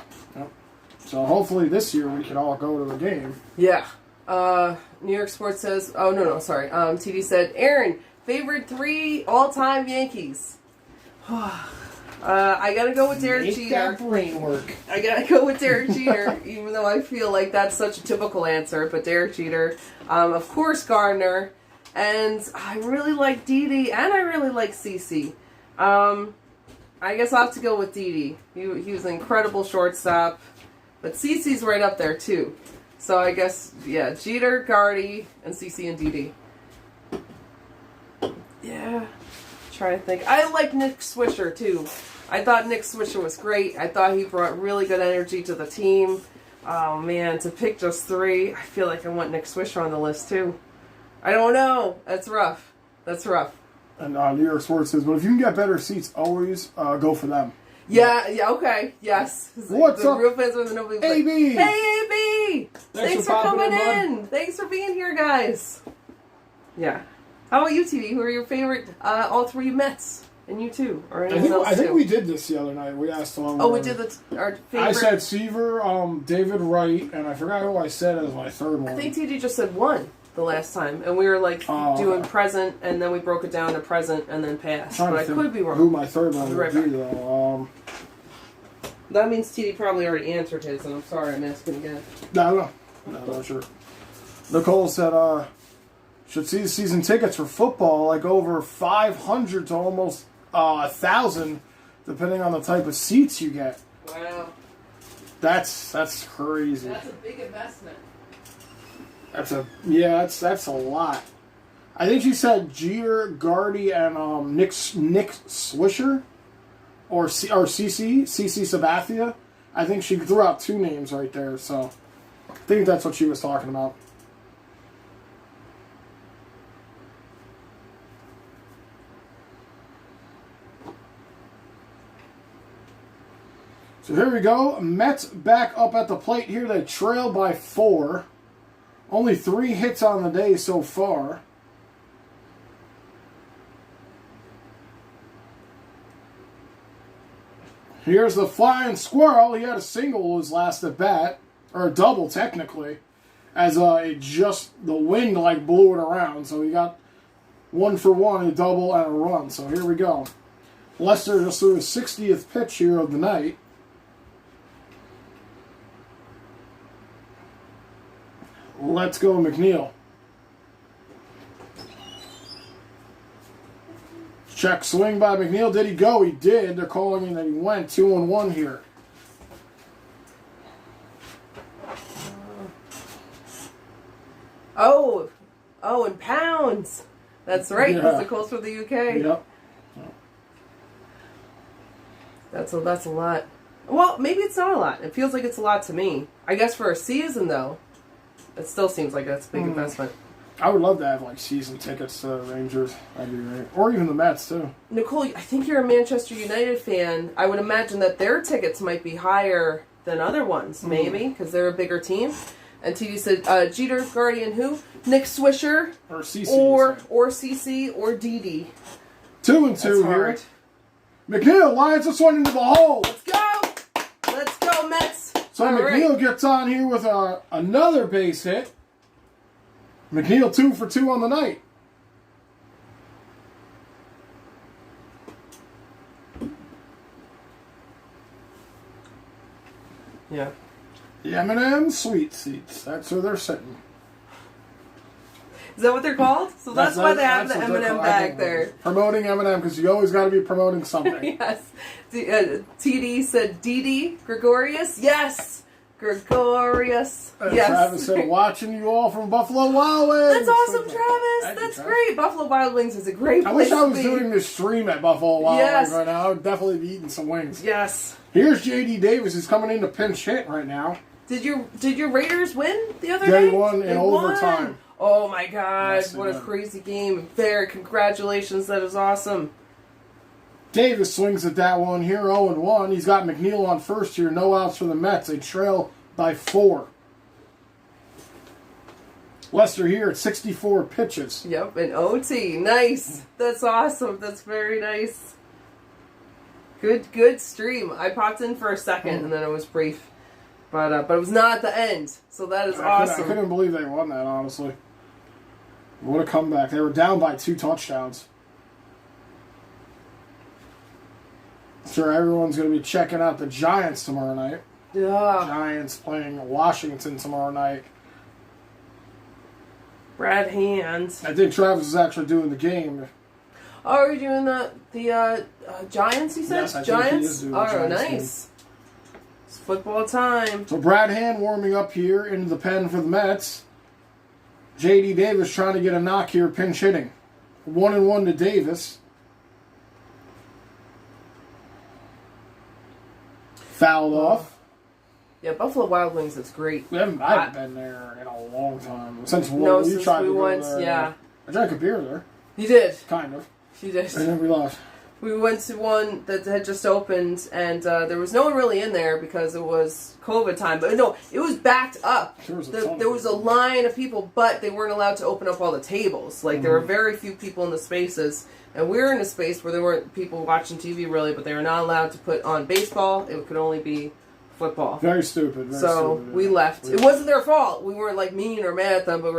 So hopefully this year we can all go to the game. Yeah. New York Sports says, oh, no, sorry. TD said, Aaron, favorite 3 all-time Yankees. I gotta go with Derek Jeter. That brain work. I gotta go with Derek Jeter, even though I feel like that's such a typical answer. But Derek Jeter, of course, Gardner, and I really like Didi, and I really like CC. I guess I'll have to go with Didi. He was an incredible shortstop, but CC's right up there too. So I guess Jeter, Gardy, and CC and Didi. Yeah. Trying to think. I like Nick Swisher too. I thought Nick Swisher was great. I thought he brought really good energy to the team. Oh man, to pick just 3, I feel like I want Nick Swisher on the list too. I don't know. That's rough. And New York Sports says, but if you can get better seats, always go for them. Yeah, okay, yes. What's the up, real fans with the nobody. AB? Hey, AB! Thanks for coming in. Bud. Thanks for being here, guys. Yeah. How about you, TV? Who are your favorite, all 3 Mets? And you too? Or anyone else I think too? we did this the other night. We asked along. Oh, we did our favorite. I said Seaver, David Wright, and I forgot who I said as my third one. I think TD just said 1 the last time. And we were like doing present, and then we broke it down to present, and then past. But I could be wrong. Who my third one Right would be, though. That means TD probably already answered his, and I'm sorry I'm asking again. No, not sure. Nicole said, should see the season tickets for football like over 500 to almost 1,000, depending on the type of seats you get. Wow. That's crazy. That's a big investment. That's a lot. I think she said Jeter, Gardy, and Nick Swisher, or CC Sabathia. I think she threw out 2 names right there, so I think that's what she was talking about. So here we go. Mets back up at the plate here. They trail by 4. Only 3 hits on the day so far. Here's the flying squirrel. He had a single his last at bat, or a double technically, as the wind like blew it around. So he got 1 for 1, a double and a run. So here we go. Lester just threw his 60th pitch here of the night. Let's go, McNeil. Check swing by McNeil. Did he go? He did. They're calling him that he went 2-1 here. Oh, in pounds. That's right. Yeah. That's the calls for the UK. Yep. That's a lot. Well, maybe it's not a lot. It feels like it's a lot to me. I guess for a season, though, it still seems like that's a big investment. I would love to have like season tickets to the Rangers. That'd be great. Or even the Mets too. Nicole, I think you're a Manchester United fan. I would imagine that their tickets might be higher than other ones, maybe, because they're a bigger team. And TD said Jeter, Guardian, who? Nick Swisher, or CC, or CC, or Didi. 2-2 here. McNeil lines this one into the hole. Let's go, Mets. So All McNeil right. gets on here with another base hit. McNeil 2 for 2 on the night. Yeah. The M&M sweet seats. That's where they're sitting. Is that what they're called? So that's why they have the M&M bag there. Promoting M&M, because you always got to be promoting something. Yes. TD said Didi Gregorius. Yes. Gregorius. Yes. Travis said, watching you all from Buffalo Wild Wings. That's awesome, Travis. That's great. Buffalo Wild Wings is a great place. I wish I was doing this stream at Buffalo Wild Wings right now. I would definitely be eating some wings. Yes. Here's J.D. Davis, who's coming in to pinch hit right now. Did your Raiders win the other night? They won in overtime. Oh my God, Yes, what a did. crazy game. There, congratulations, that is awesome. Davis swings at that one here, 0-1. He's got McNeil on first here, no outs for the Mets. They trail by 4. Lester here at 64 pitches. Yep, an OT. Nice. That's awesome. That's very nice. Good stream. I popped in for a second and then it was brief. But it was not at the end. So that is awesome. I couldn't believe they won that, honestly. What a comeback. They were down by 2 touchdowns. I'm sure everyone's going to be checking out the Giants tomorrow night. Yeah. Giants playing Washington tomorrow night. Brad Hands. I think Travis is actually doing the game. Oh, are you doing the Giants, you said? Yes, I think Giants? he is doing the Oh, Giants nice. It's football time. So Brad Hand warming up here into the pen for the Mets. J.D. Davis trying to get a knock here, pinch hitting. 1-1 to Davis. Fouled off. Yeah, Buffalo Wild Wings is great. I haven't been there in a long time. Since we tried to go went, there. yeah. I drank a beer there. You did. Kind of. You did. And then we left. We went to one that had just opened, and there was no one really in there because it was COVID time. But no, it was backed up. There was a line of people, but they weren't allowed to open up all the tables. Like, there were very few people in the spaces. And we were in a space where there weren't people watching TV, really, but they were not allowed to put on baseball. It could only be football. Very stupid. We left. It wasn't their fault. We weren't, like, mean or mad at them, but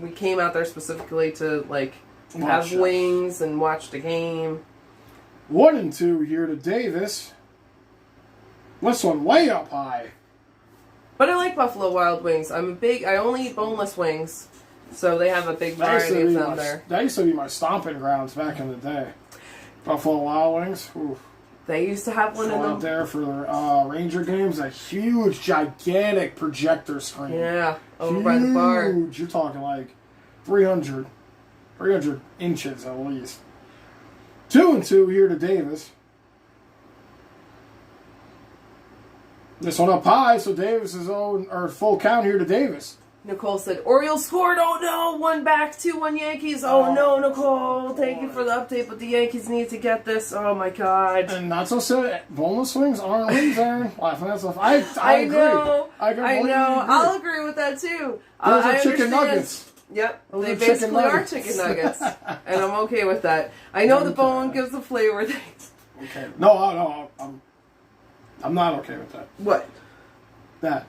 we came out there specifically to, like, have wings and watch the game. 1-2 here to Davis. This one way up high. But I like Buffalo Wild Wings. I only eat boneless wings, so they have a big variety of them there. That used to be my stomping grounds back in the day. Buffalo Wild Wings. Oof. They used to have one in them. Out there for Ranger games, a huge, gigantic projector screen. Yeah, over by the bar. Huge. You're talking like 300 inches at least. 2-2 here to Davis. This one up high, so Davis is full count here to Davis. Nicole said, Orioles scored. Oh no, 1 back, 2-1 Yankees. Oh no, Nicole. Thank you for the update, but the Yankees need to get this. Oh my God. And not so silly. Boneless wings aren't wings, Aaron. Laughing at stuff. I agree. Know. I know. I'll agree with that too. Those are chicken nuggets. Yep, they basically are chicken nuggets, and I'm okay with that. I know the bone gives the flavor. Okay. No, I'm not okay with that. What? That.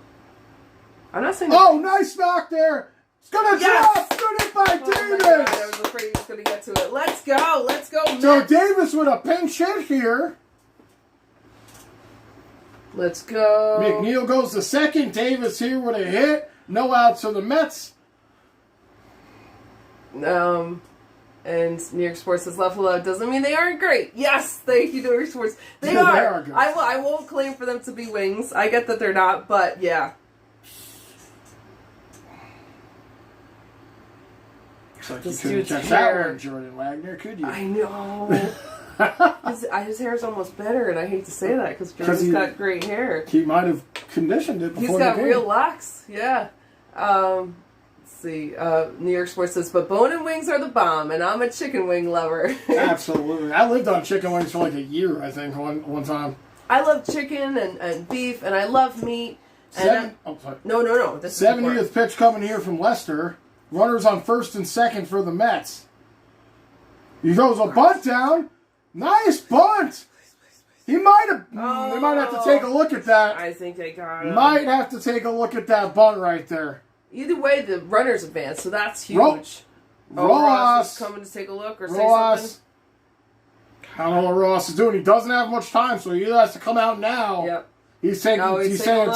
I'm not saying. Oh, nice knock there. It's gonna drop. Good hit by Davis. My God, I was afraid he was gonna get to it. Let's go, Mets. So Davis with a pinch hit here. Let's go. McNeil goes to second. Davis here with a hit. No outs for the Mets. And New York Sports says Buffalo doesn't mean they aren't great. Yes, thank you, New York Sports. They Yeah, are. they are good. I won't claim for them to be wings. I get that they're not, but yeah. Looks like This you couldn't dude's catch hair. that one, Jordan Wagner, could you? I know. his hair's almost better, and I hate to say that because Jordan's got great hair. He might have conditioned it before He's got the game. real locks. Yeah. Let's see. New York Sports says, but bone and wings are the bomb, and I'm a chicken wing lover. Absolutely. I lived on chicken wings for like a year, I think, one time. I love chicken and beef, and I love meat. Sorry. No. This 70th pitch coming here from Lester. Runners on first and second for the Mets. He throws a bunt down. Nice bunt. He might have. They might have to take a look at that. I think they got him. Might have to take a look at that bunt right there. Either way, the runners advance, so that's huge. Rojas is coming to take a look or say something. I don't know what Ross is doing. He doesn't have much time, so he either has to come out now. Yep. He's saying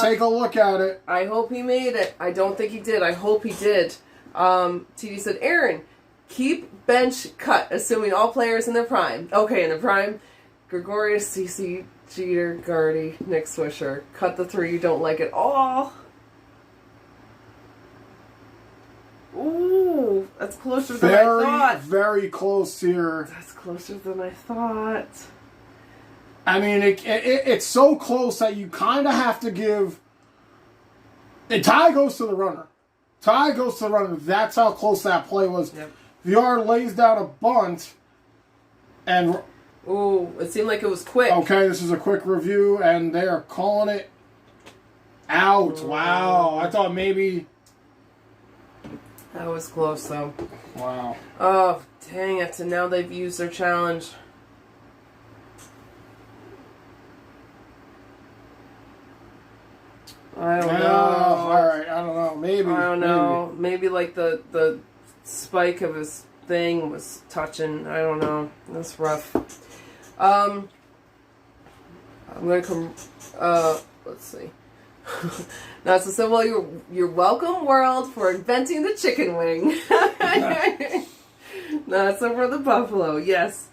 take a look at it. I hope he made it. I don't think he did. I hope he did. TD said, Aaron, keep bench cut, assuming all players in their prime. Okay, in their prime, Gregorius, CC, Jeter, Gardy, Nick Swisher. Cut the 3 you don't like at all. Ooh, that's closer than I thought. Very close here. That's closer than I thought. I mean, it's so close that you kind of have to give... The tie goes to the runner. Tie goes to the runner. That's how close that play was. Yep. VR lays down a bunt, and ooh, it seemed like it was quick. okay, this is a quick review, and they are calling it out. Ooh. Wow, I thought maybe. That was close, though. Wow. Oh, dang it. And now they've used their challenge. I don't know. All right, I don't know. Maybe. I don't know. Maybe like the spike of his thing was touching. I don't know. That's rough. I'm gonna come. Let's see. Not so simple. You're welcome, world, for inventing the chicken wing. Not so for the Buffalo. Yes,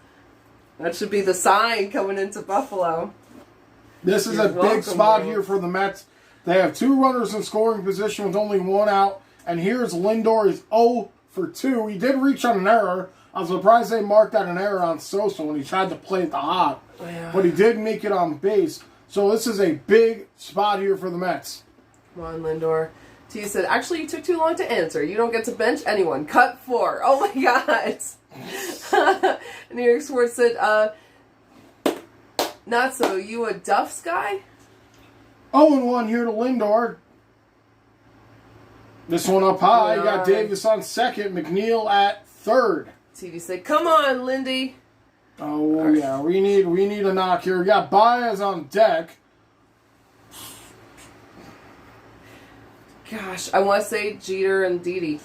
that should be the sign coming into Buffalo. This is You're a big welcome, spot world. here for the Mets. They have 2 runners in scoring position with only 1 out. And here's Lindor. He's 0 for 2. He did reach on an error. I'm surprised they marked out an error on Sosa when he tried to play at the hop. Yeah. But he did make it on base. So this is a big spot here for the Mets. Come on, Lindor. T said, actually, you took too long to answer. You don't get to bench anyone. Cut 4. Oh, my God. New York Sports said, not so. You a Duff's guy? 0-1 here to Lindor. This one up high. You got Yeah. Davis on second. McNeil at third. TV said, come on, Lindy. Oh, yeah. We need a knock here. We got Baez on deck. Gosh, I want to say Jeter and Didi.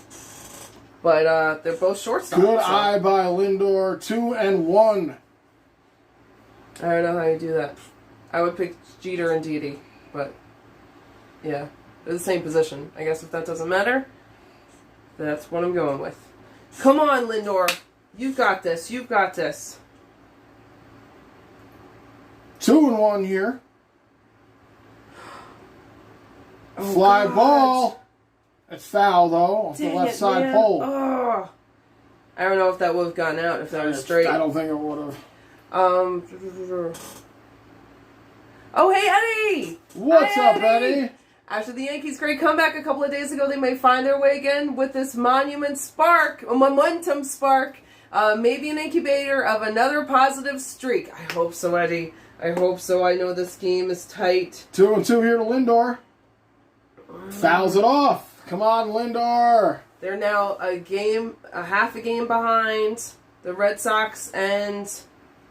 But they're both shortstops. Good so eye by Lindor. 2-1. I don't know how you do that. I would pick Jeter and Didi. But, yeah. They're the same position. I guess if that doesn't matter, that's what I'm going with. Come on, Lindor. You've got this. You've got this. 2-1 here. Oh, Fly God. ball. It's foul, though, off the Dang left it, side man. pole. Oh. I don't know if that would have gone out if that was straight. I don't think it would have. Oh, hey, Eddie! What's Hi, up, Eddie? After the Yankees' great comeback a couple of days ago, they may find their way again with this momentum spark, maybe an incubator of another positive streak. I hope so, Eddie. I hope so. I know this game is tight. 2-2 here to Lindor. Fouls it off. Come on, Lindor. They're now a half a game behind the Red Sox and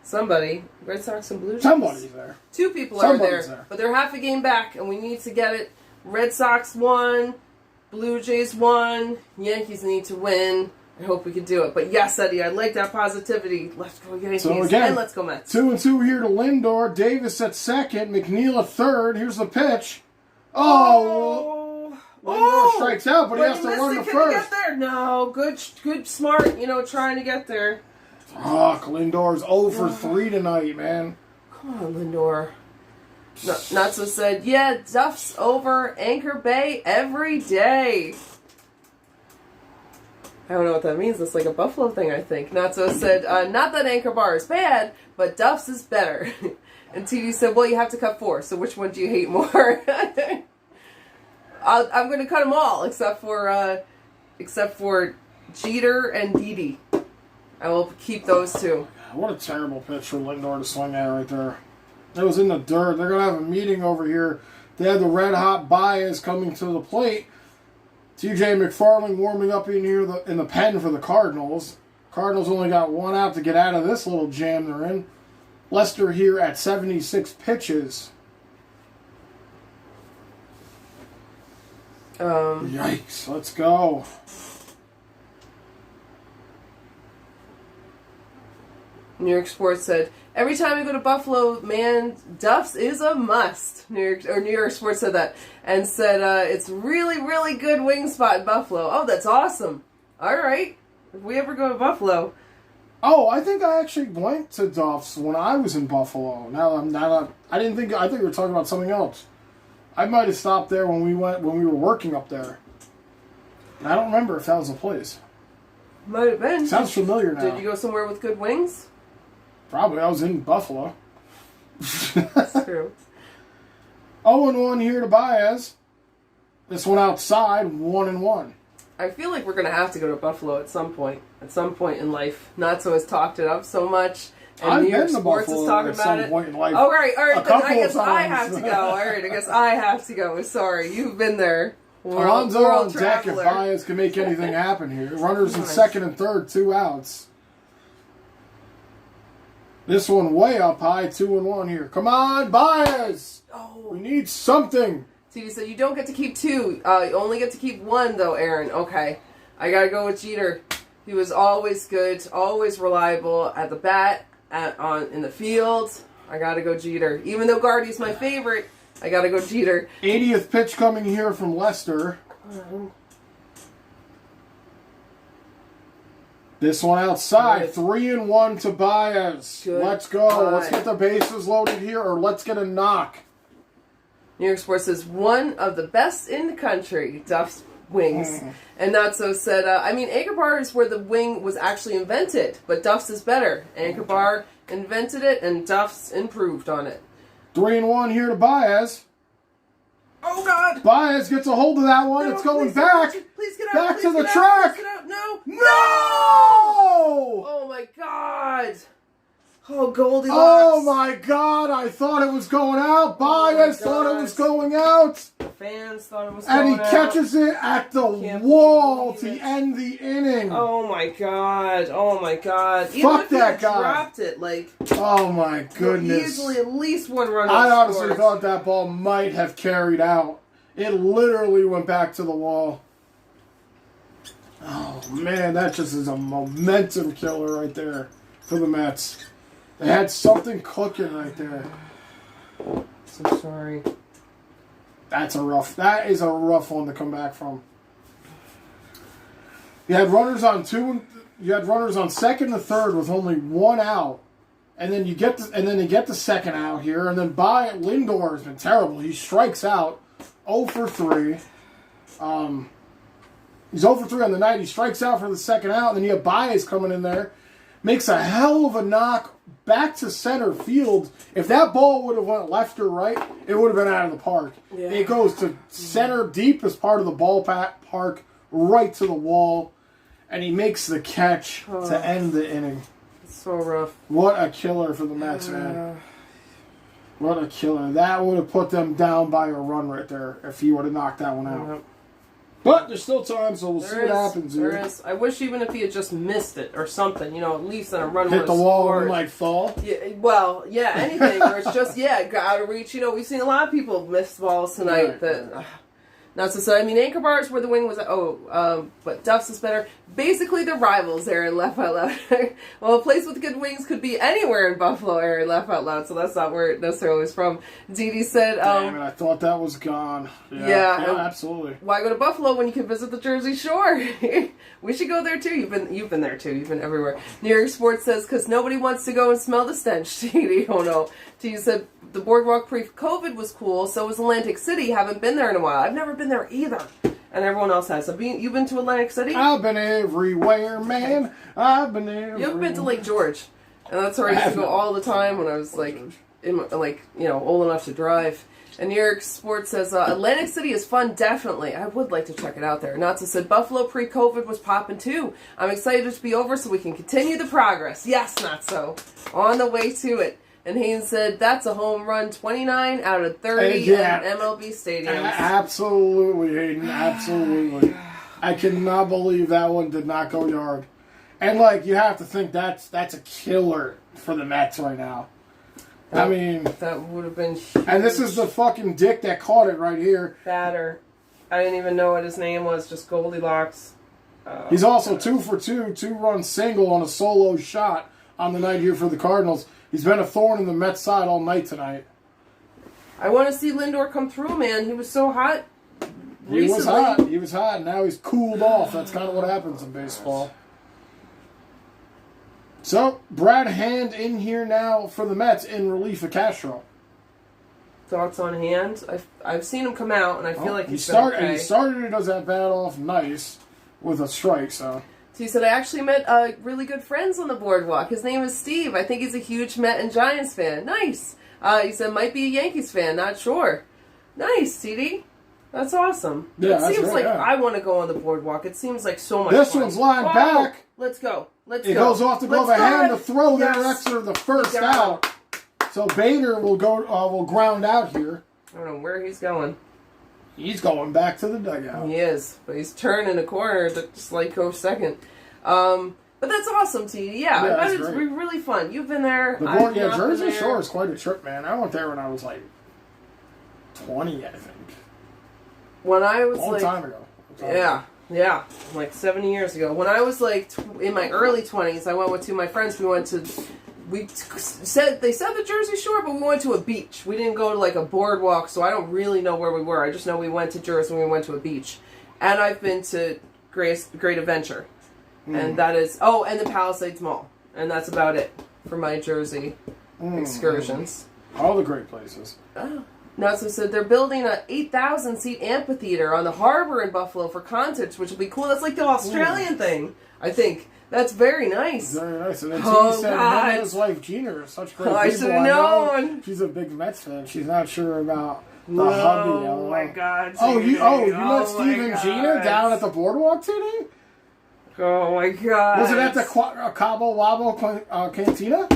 somebody. Red Sox and Blue Jays? Somebody's there. 2 people Somebody's are there, there. but they're half a game back, and we need to get it. Red Sox won, Blue Jays won, Yankees need to win. I hope we can do it. But yes, Eddie, I like that positivity. Let's go Yankees, So again, and let's go Mets. 2-2 here to Lindor. Davis at second. McNeil at third. Here's the pitch. Oh! Lindor strikes out, but he has to run to Can he first. get there? No, good, smart. Trying to get there. Fuck, Lindor's 0 for 3 tonight, man. Come on, Lindor. No, not so said. Yeah, Duff's over Anchor Bay every day. I don't know what that means. It's like a Buffalo thing, I think. Not so said. Not that Anchor Bar is bad, but Duff's is better. And TD said, well, you have to cut 4. So which one do you hate more? I'm going to cut them all except for Jeter and Didi. I will keep those 2. What a terrible pitch for Lindor to swing at right there. It was in the dirt. They're going to have a meeting over here. They had the red-hot Baez coming to the plate. TJ McFarland warming up in here in the pen for the Cardinals. Cardinals only got 1 out to get out of this little jam they're in. Lester here at 76 pitches. Yikes. Let's go. New York Sports said, every time we go to Buffalo, man, Duff's is a must. New York Sports said that. And said, it's really, really good wing spot in Buffalo. Oh, that's awesome. All right. If we ever go to Buffalo. Oh, I think I actually went to Duff's when I was in Buffalo. I think we were talking about something else. I might have stopped there when we were working up there. I don't remember if that was the place. Might have been. Sounds familiar now. Did you go somewhere with good wings? Probably. I was in Buffalo. That's true. 0-1 here to Baez. This one outside, 1-1. I feel like we're going to have to go to Buffalo at some point. At some point in life. Not so has talked it up so much. And I've New York been to Sports is Buffalo talking at about some it. point in life. All right. A Then I guess couple of I times. have to go. All right. I guess I have to go. Sorry. You've been there. Alonso on deck if traveler. Baez can make anything happen here. Runners in second and third, 2 outs. This one way up high, 2-1 here. Come on, Baez! Oh. We need something. TV said you don't get to keep 2. You only get to keep 1, though, Aaron. Okay. I got to go with Jeter. He was always good, always reliable at the bat, in the field. I got to go Jeter. Even though Guardy's my favorite, I got to go Jeter. 80th pitch coming here from Lester. This one outside. Good. 3-1 to Baez. Good. Let's go. God. Let's get the bases loaded here, or let's get a knock. New York Sports says, one of the best in the country, Duff's wings. And Not So said, Anchor is where the wing was actually invented, but Duff's is better. Anchor Bar invented it, and Duff's improved on it. 3-1 here to Baez. Oh, God! Baez gets a hold of that one. No, It's going please back. Please get out. Back Please to the get out. track. Please get out. No. No! Oh, my God. Oh, Goldilocks. Oh, my God. I thought it was going out. Baez thought it was going out. Fans thought it was And going he out. catches it at the Can't wall to believe it. end the inning. Oh, my God. Oh, my God. Fuck Even if he that had guy. dropped it, Oh, my goodness. easily at least 1 run. I was honestly scored. thought that ball might have carried out. It literally went back to the wall. Oh, man, that just is a momentum killer right there for the Mets. They had something cooking right there. So sorry. That is a rough one to come back from. You had runners on second and third with only 1 out. And then they get the second out here, and then Lindor has been terrible. He strikes out 0 for 3. He's 0 for 3 on the night. He strikes out for the second out, and then you have Baez coming in there. Makes a hell of a knock back to center field. If that ball would have went left or right, it would have been out of the park. Yeah. It goes to center deep as part of the ballpark, right to the wall, and he makes the catch to end the inning. It's so rough. What a killer for the Mets, man. What a killer. That would have put them down by a run right there if he would have knocked that one out. But there's still time, so we'll see what happens here. There is. I wish even if he had just missed it or something, at least on a run. Hit the wall and might fall. Yeah, well, yeah, anything where it's just, out of reach. We've seen a lot of people miss balls tonight. Right. Not so. So Anchor Bar is where the wing was. But Duff's is better. Basically, they're rivals. Aaron, laugh out loud. Well, a place with good wings could be anywhere in Buffalo. Aaron, laugh out loud. So that's not where it necessarily is from. Dee said, Damn it, I thought that was gone. Yeah, absolutely. Why go to Buffalo when you can visit the Jersey Shore? We should go there too. You've been there too. You've been everywhere. New York Sports says because nobody wants to go and smell the stench. Dee, oh no. Dee said the boardwalk pre-COVID was cool. So was Atlantic City. Haven't been there in a while. I've never been there either. And everyone else has. So you've been to Atlantic City? I've been everywhere, man. I've been everywhere. You've been to Lake George. And that's where I used to go all the time when I was old enough to drive. And New York Sports says, Atlantic City is fun, definitely. I would like to check it out there. Natsu said, Buffalo pre-COVID was popping too. I'm excited to be over so we can continue the progress. Yes, Natsu. On the way to it. And Haynes said, that's a home run, 29 out of 30 in MLB stadiums. Absolutely, Hayden, absolutely. I cannot believe that one did not go yard. And, you have to think that's a killer for the Mets right now. That would have been huge. And this is the fucking dick that caught it right here. Batter. I didn't even know what his name was, just Goldilocks. He's also 2 for 2, 2-run single on a solo shot on the night here for the Cardinals. He's been a thorn in the Mets side all night tonight. I want to see Lindor come through, man. He was so hot recently. He was hot. Now he's cooled off. That's kind of what happens in baseball. So, Brad Hand in here now for the Mets in relief of Castro. Thoughts on Hand? I've seen him come out, and I feel like he he's been okay. He started it as that bat off nice with a strike, so... So he said, I actually met really good friends on the boardwalk. His name is Steve. I think he's a huge Met and Giants fan. Nice. He said, might be a Yankees fan. Not sure. Nice, CD. That's awesome. Yeah, it seems right, like yeah. I want to go on the boardwalk. It seems like so much This fun. one's lined back. Let's go. It goes off the glove of hand. The throw there. That's sort of the first out. So Bader will ground out here. I don't know where he's going. He's going back to the dugout. He is, but he's turning a corner to just like go second. But that's awesome, T. Yeah, I bet it's really fun. You've been there. Jersey Shore is quite a trip, man. I went there when I was like 20, I think. When I was long time ago. Yeah, like 7 years ago. When I was like in my early 20s, I went with two of my friends. They said the Jersey Shore, but we went to a beach. We didn't go to like a boardwalk, so I don't really know where we were. I just know we went to Jersey and we went to a beach. And I've been to Great Adventure. And that is, and the Palisades Mall. And that's about it for my Jersey excursions. All the great places. Oh. Natsu said they're building a 8,000-seat amphitheater on the harbor in Buffalo for concerts, which will be cool. That's like the Australian thing, I think. That's very nice. Very nice. And then he said him and his wife Gina are such great people. I should have known. She's a big Mets fan. She's not sure about the hubby. Oh my God. You met Steve and Gina down at the boardwalk today? Oh my God. Was it at the Cabo Wabo Cantina?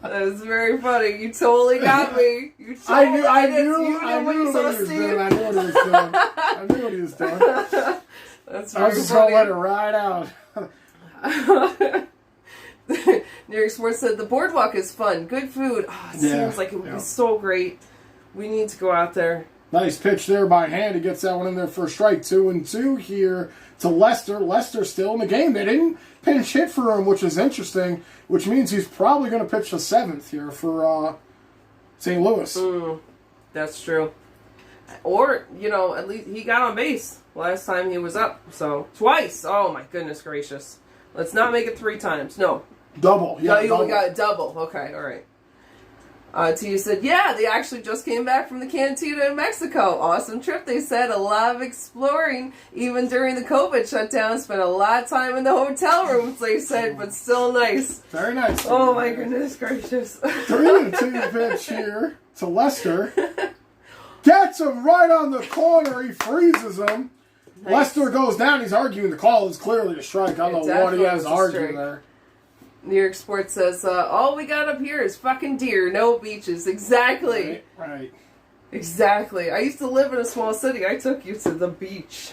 That was very funny. You totally got me. I knew what he was doing. I knew what he was doing. That's I was just going to let it ride out. New York Sports said the boardwalk is fun. Good food. Oh, it seems like it would be so great. We need to go out there. Nice pitch there by Hand. He gets that one in there for a strike. 2-2 here to Lester. Lester still in the game. They didn't pinch hit for him, which is interesting, which means he's probably going to pitch the 7th here for St. Louis. That's true. Or, at least he got on base last time he was up. So, twice. Oh, my goodness gracious. Let's not make it 3 times. No. Double. Yeah, no, you only got a double. Okay, all right. Tia said, yeah, they actually just came back from the cantina in Mexico. Awesome trip, they said. A lot of exploring, even during the COVID shutdown. Spent a lot of time in the hotel rooms, they said, but still nice. Very nice. Oh, my goodness gracious. 3-2 pitch here to Lester. Gets him right on the corner. He freezes him. Nice. Lester goes down. He's arguing the call is clearly a strike. I don't know what he has to argue there. New York Sports says, all we got up here is fucking deer, no beaches. Exactly. Right. Exactly. I used to live in a small city. I took you to the beach.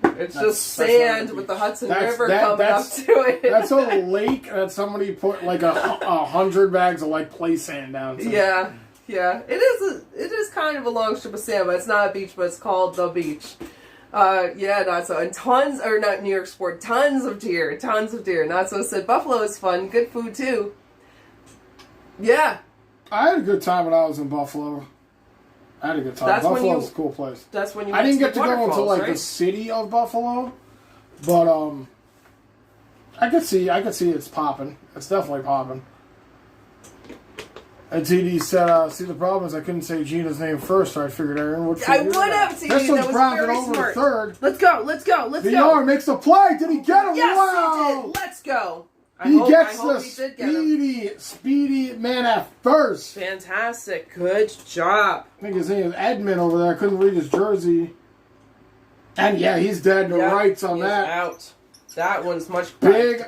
It's just sand with the Hudson River coming up to it. That's a lake that somebody put like 100 bags of like play sand down to. Yeah. It is kind of a long strip of sand, but it's not a beach, but it's called the beach. Not so. And not New York Sport, tons of deer. Not so said Buffalo is fun, good food too. Yeah. I had a good time when I was in Buffalo. Buffalo's a cool place. That's when you I didn't get to go into like the city of Buffalo, but I could see it's popping. It's definitely popping. And TD said, see, the problem is I couldn't say Gina's name first, so I figured Aaron would say I would have, TD. This one's that was grounded very over smart. to third. Let's go. VR makes the play. Did he get him? Yes, wow. he did. Let's go. He gets the speedy man at first. Fantastic. Good job. I think his name is Edmund over there. I couldn't read his jersey. And yeah, he's dead to rights on that. Out. That one's much big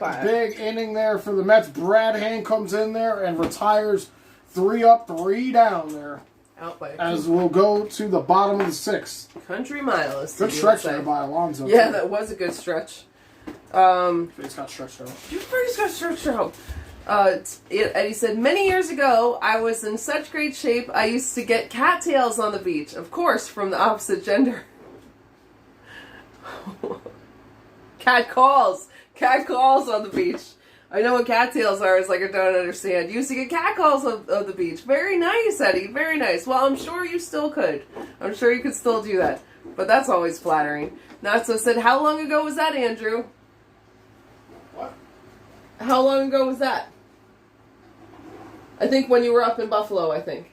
inning there for the Mets. Brad Hand comes in there and retires 3 up, 3 down there. Out by as we'll go to the bottom of the 6th. Country mile. Good stretch there by Alonso. Yeah, that was a good stretch. Face got stretched out. Your face got stretched out. Eddie said, many years ago, I was in such great shape, I used to get cattails on the beach. Of course, from the opposite gender. Cat calls on the beach. I know what cattails are. It's like I don't understand. You used to get catcalls of the beach. Very nice, Eddie. Very nice. Well, I'm sure you still could. I'm sure you could still do that. But that's always flattering. Natso said, how long ago was that, Andrew? What? How long ago was that? I think when you were up in Buffalo, I think.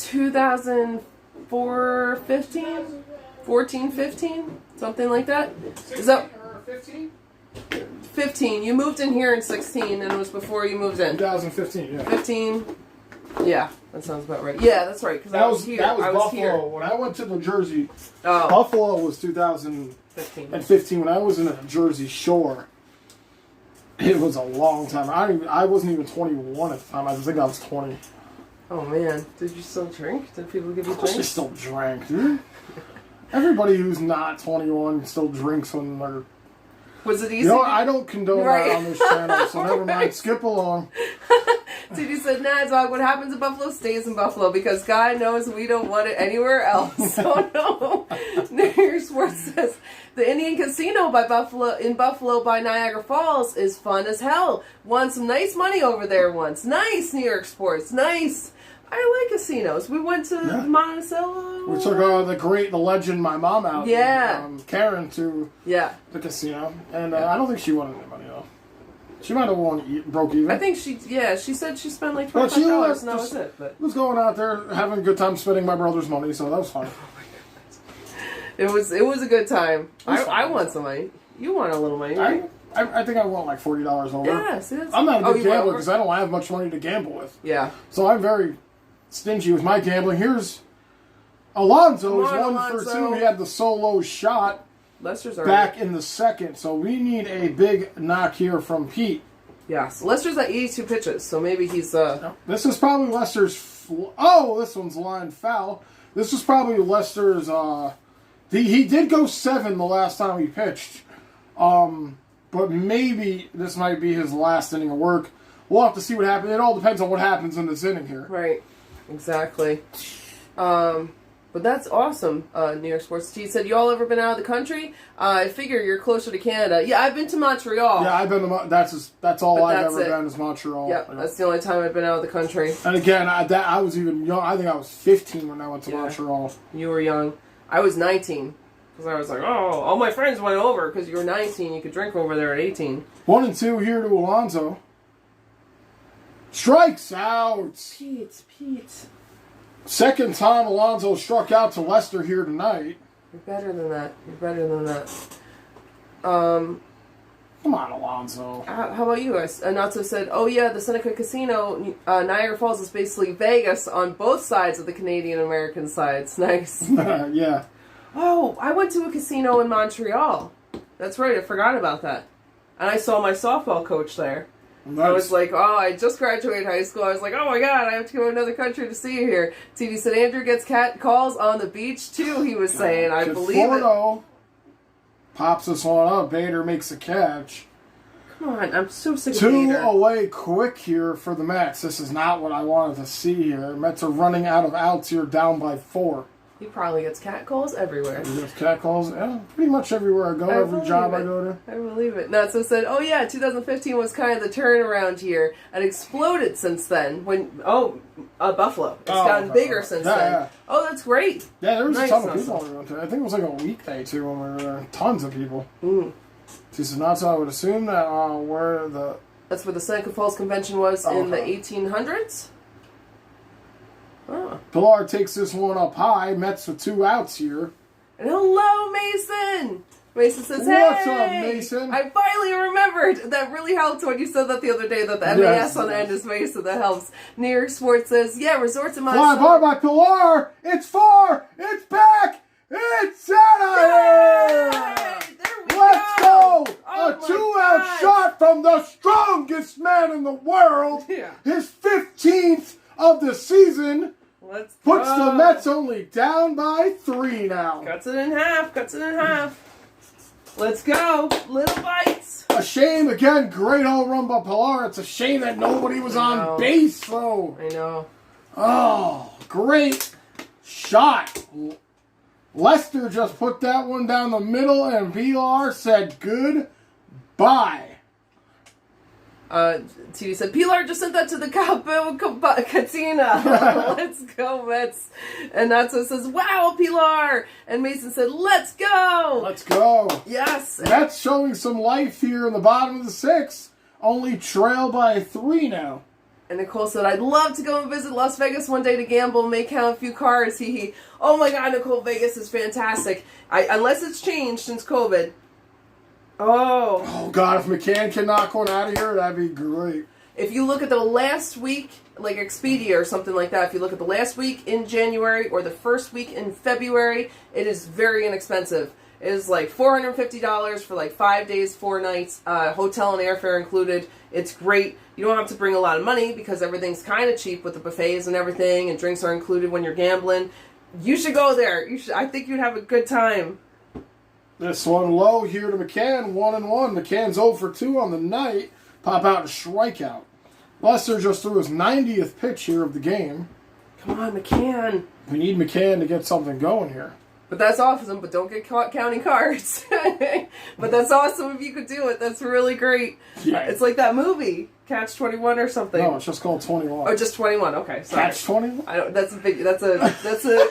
2004, 15? 14, 15? Something like that? 16 Is that or 15? 15. You moved in here in 16, and it was before you moved in. 2015, yeah. 15. Yeah. That sounds about right. Yeah, that's right. Because I was here. That was I was Buffalo. here. When I went to New Jersey, Oh. Buffalo was 2015. When I was in the Jersey Shore, it was a long time. I wasn't even 21 at the time. I think I was 20. Oh, man. Did you still drink? Did people give you Of course drinks? they still drank, dude. Everybody who's not 21 still drinks when they're... Was it easy? You know what? I don't condone that on this channel, so never mind. Right. Skip along. TD said, nah, dog, what happens in Buffalo stays in Buffalo because God knows we don't want it anywhere else. Oh, no. New York Sports says, the Indian Casino in Buffalo by Niagara Falls is fun as hell. Won some nice money over there once. Nice, New York Sports. Nice. I like casinos. We went to Monticello. We took the legend, my mom out. Yeah. Karen to the casino. And I don't think she won any money, though. She might have broke even. I think she said she spent like $25 and that was it. But was going out there having a good time spending my brother's money, so that was fun. It was a good time. I won some money. You won a little money, right? I think I won like $40 over. Yeah, see, I'm not a good gambler because I don't have much money to gamble with. Yeah. So I'm very stingy with my gambling. Here's Alonso is 1 for 2. He had the solo shot Lester's back in the second. So we need a big knock here from Pete. Yes. Lester's at 82 pitches, so maybe he's... This is probably Lester's... this one's line foul. This is probably Lester's... He did go 7 the last time he pitched. But maybe this might be his last inning of work. We'll have to see what happens. It all depends on what happens in this inning here. Right. Exactly. But that's awesome, New York Sports. He said, you all ever been out of the country? I figure you're closer to Canada. Yeah, I've been to Montreal. Yeah, I've been to that's all I've ever been is Montreal. Yeah, that's the only time I've been out of the country. And again, I was even young. I think I was 15 when I went to Montreal. You were young. I was 19. Because I was like, oh, all my friends went over because you were 19. You could drink over there at 18. 1 and 2 here to Alonso. Strikes out. Pete. Second time Alonso struck out to Lester here tonight. You're better than that. Come on, Alonso. How about you? Natsu said, oh yeah, the Seneca Casino, Niagara Falls is basically Vegas on both sides of the Canadian-American sides. Nice. Yeah. Oh, I went to a casino in Montreal. That's right, I forgot about that. And I saw my softball coach there. Nice. I was like, oh, I just graduated high school. I was like, oh my god, I have to go to another country to see you here. TV said Andrew gets cat calls on the beach too, he was saying. I believe it. Pops this one up. Bader makes a catch. Come on, I'm so sick of 2 Bader. away quick here for the Mets. This is not what I wanted to see here. Mets are running out of outs here, down by 4. He probably gets cat calls everywhere. He gets cat calls, pretty much everywhere I go, every job I go to. I believe it. Natsu said, oh yeah, 2015 was kind of the turnaround year and exploded since then. Buffalo. It's gotten bigger since then. Yeah. Oh, that's great. Yeah, there was a ton of people on the road. I think it was like a weekday too when we were there. Tons of people. She said, Natsu, I would assume that that's where the Seneca Falls Convention was in the 1800s? Oh. Pilar takes this one up high. Mets with 2 outs here. And hello, Mason! Mason says, hey! What's up, Mason? I finally remembered. That really helped when you said that the other day, that the MAS on the end is Mason. That helps. New York Sports says, yeah, resorts in Montreal. Fly by Pilar! It's far! It's back! It's out of here! Let's go! A 2-out shot from the strongest man in the world. Yeah. His 15th of the season. Let's puts the Mets only down by 3 now. Cuts it in half. Let's go. Little bites. A shame, again, great home run by Pilar. It's a shame that nobody was on base, though. I know. Oh, great shot. Lester just put that one down the middle, and Pilar said goodbye. TV said, Pilar just sent that to the Katina. Let's go, Mets. And Natsu says, wow, Pilar. And Mason said, let's go. Let's go. Yes. Mets showing some life here in the bottom of the 6th. Only trail by 3 now. And Nicole said, I'd love to go and visit Las Vegas one day to gamble and may count a few cards. Hee. Oh my god, Nicole, Vegas is fantastic. Unless it's changed since COVID. Oh God, if McCann can knock one out of here, that'd be great. If you look at the last week, like Expedia or something like that, if you look at the last week in January or the first week in February, it is very inexpensive. It is like $450 for like 5 days, 4 nights, hotel and airfare included. It's great. You don't have to bring a lot of money because everything's kind of cheap with the buffets and everything, and drinks are included when you're gambling. You should go there. I think you'd have a good time. This one low here to McCann, 1-1. McCann's 0 for 2 on the night. Pop out a strikeout. Lester just threw his 90th pitch here of the game. Come on, McCann. We need McCann to get something going here. But that's awesome, but don't get caught counting cards. But that's awesome if you could do it. That's really great. Yeah. It's like that movie, Catch 21 or something. No, it's just called 21. Oh, just 21. Okay, sorry. Catch 21? I don't. That's a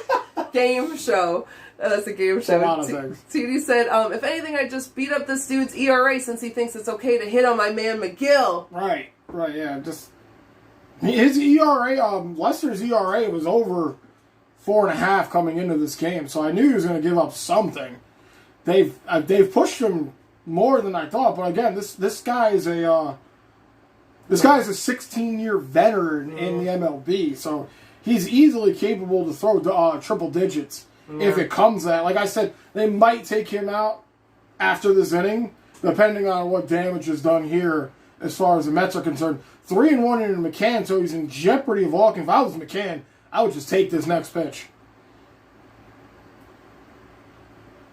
game show. That's a game show. A lot of things. TD said, if anything, I just beat up this dude's ERA since he thinks it's okay to hit on my man McGill. Right, yeah. Just his ERA, Lester's ERA was over 4.5 coming into this game, so I knew he was going to give up something. They've pushed him more than I thought, but again, this guy is a 16-year veteran in the MLB, so he's easily capable to throw triple digits if it comes to that. Like I said, they might take him out after this inning, depending on what damage is done here as far as the Mets are concerned. 3-1 into McCann, so he's in jeopardy of walking. If I was McCann, I would just take this next pitch.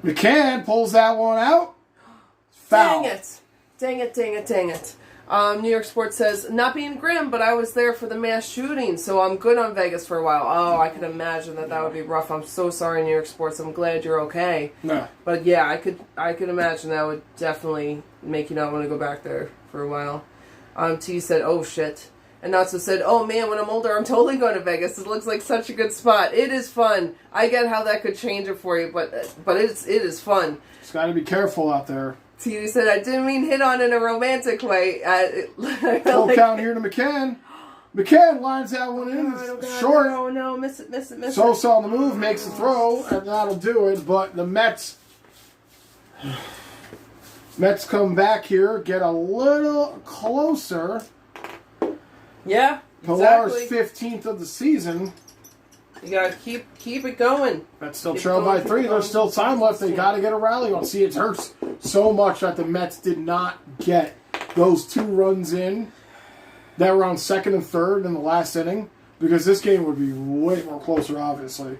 McCann pulls that one out. Foul. Dang it. New York Sports says, not being grim, but I was there for the mass shooting, so I'm good on Vegas for a while. Oh, I could imagine that would be rough. I'm so sorry, New York Sports. I'm glad you're okay. No. But yeah, I could imagine that would definitely make you not want to go back there for a while. T said, oh shit. And Natsu said, oh man, when I'm older, I'm totally going to Vegas. It looks like such a good spot. It is fun. I get how that could change it for you, but it is fun. Just got to be careful out there. T said, I didn't mean hit on in a romantic way. Full count here to McCann. McCann lines that one in. Short. No, miss it. Sosa on the move, makes the throw, and that'll do it. But the Mets come back here, get a little closer. Yeah, Pilar's exactly. 15th of the season. You gotta keep it going. Mets still trail by 3. There's still time left. They gotta get a rally on. See, it hurts so much that the Mets did not get those 2 runs in that were on second and third in the last inning, because this game would be way more closer, obviously.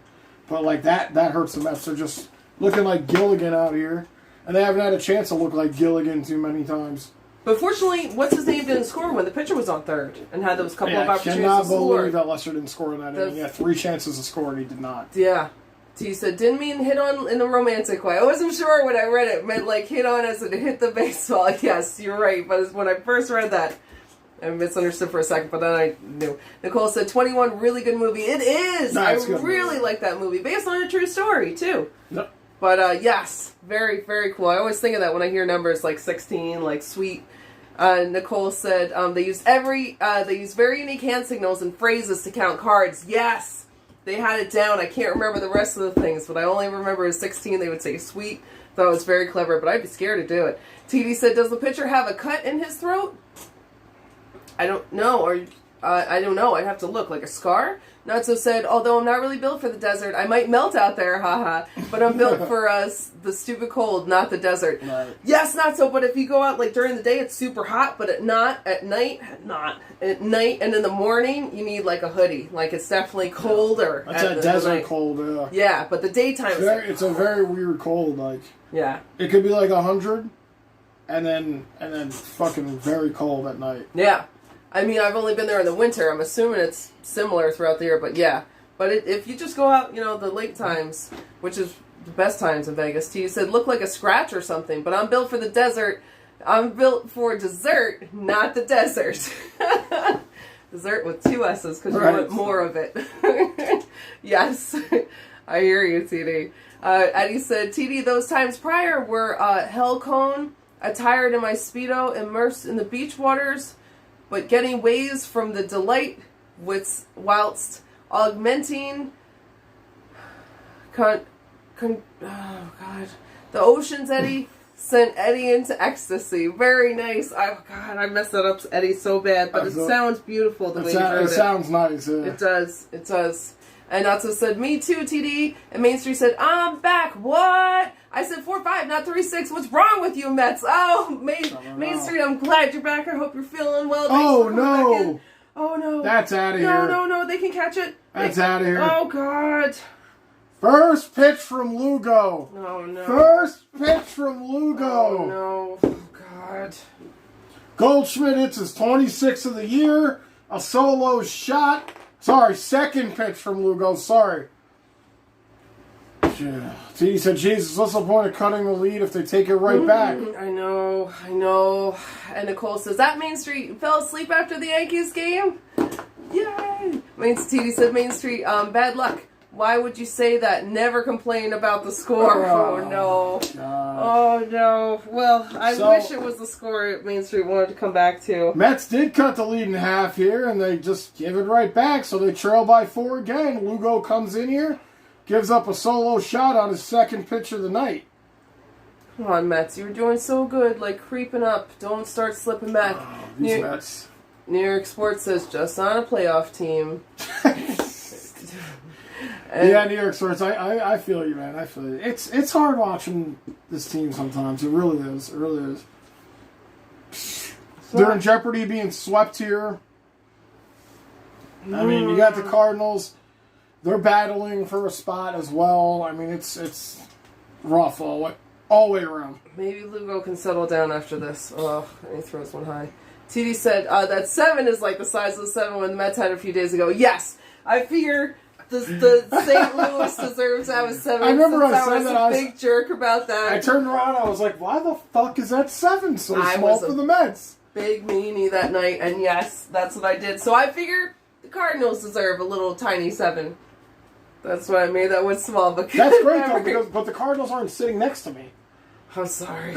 But like that hurts the Mets. They're just looking like Gilligan out here, and they haven't had a chance to look like Gilligan too many times. But fortunately, what's-his-name didn't score when the pitcher was on third and had those couple of opportunities to score. I cannot score. believe that Lester didn't score in that inning. He had 3 chances to score, and he did not. Yeah. T said, didn't mean hit on in a romantic way. I wasn't sure when I read it. It meant like hit on as in hit the baseball. Yes, you're right. But when I first read that, I misunderstood for a second, but then I knew. Nicole said, 21, really good movie. It is! I really like that movie. Based on a true story, too. Yep. But, yes, very, very cool. I always think of that when I hear numbers like 16, like sweet. Nicole said they use very unique hand signals and phrases to count cards. Yes, they had it down. I can't remember the rest of the things, but I only remember as 16 they would say sweet. Thought it was very clever, but I'd be scared to do it. TD said, does the pitcher have a cut in his throat? I don't know, or I don't know. I'd have to look. Like a scar? Natso said, although I'm not really built for the desert, I might melt out there, haha. But I'm built for the stupid cold, not the desert. Right. Yes, Natso, but if you go out like during the day, it's super hot, but at night, and in the morning, you need like a hoodie. Like it's definitely colder. That's that desert cold, yeah. Yeah, but the daytime it's a very weird cold. Like yeah, it could be like 100, and then fucking very cold at night. Yeah. I mean, I've only been there in the winter. I'm assuming it's similar throughout the year, but yeah. But if you just go out, the late times, which is the best times in Vegas, T said, look like a scratch or something, but I'm built for the desert. I'm built for dessert, not the desert. Dessert with 2 S's, because you want more of it. Yes, I hear you, TD. Eddie said, TD, those times prior were hell cone, attired in my Speedo, immersed in the beach waters, but getting waves from the delight whilst augmenting oh God, the ocean's eddy sent Eddie into ecstasy. Very nice. Oh, God, I messed that up, Eddie, so bad. But it sounds beautiful the way you wrote it. It sounds nice, yeah. It does. It does. And Natso said, me too, TD. And Main Street said, I'm back. What? I said 4-5, not 3-6. What's wrong with you, Mets? Oh, Main Street, I'm glad you're back. I hope you're feeling well. Oh, no. Oh, no. That's out of here. No. They can catch it. That's out of here. Oh, God. First pitch from Lugo. No. First pitch from Lugo. Oh, no. Oh, God. Goldschmidt hits his 26th of the year. A solo shot. Sorry, second pitch from Lugo. Sorry. See, he said, Jesus, what's the point of cutting the lead if they take it right back? I know. And Nicole says, that Main Street fell asleep after the Yankees game? Yay! TD said, Main Street, bad luck. Why would you say that? Never complain about the score. Oh, no. God. Oh, no. Well, I wish it was the score Main Street wanted to come back to. Mets did cut the lead in half here, and they just give it right back, so they trail by 4 again. Lugo comes in here, gives up a solo shot on his second pitch of the night. Come on, Mets. You were doing so good, like creeping up. Don't start slipping back. These Mets. New York Sports says, just on a playoff team. Yeah, New York Sports. I feel you, man. I feel you. It's hard watching this team sometimes. It really is. It really is. They're in jeopardy of being swept here. I mean, you got the Cardinals. They're battling for a spot as well. I mean, it's rough all the way around. Maybe Lugo can settle down after this. Oh, and he throws one high. TD said that 7 is like the size of the 7 when the Mets had a few days ago. Yes, I figure the St. Louis deserves to have a 7. I remember I was said that. I was a big jerk about that. I turned around. I was like, "Why the fuck is that 7 so small for the Mets?" Big meanie that night, and yes, that's what I did. So I figure the Cardinals deserve a little tiny 7. That's why I made that one small. But that's great though, but the Cardinals aren't sitting next to me. I'm sorry.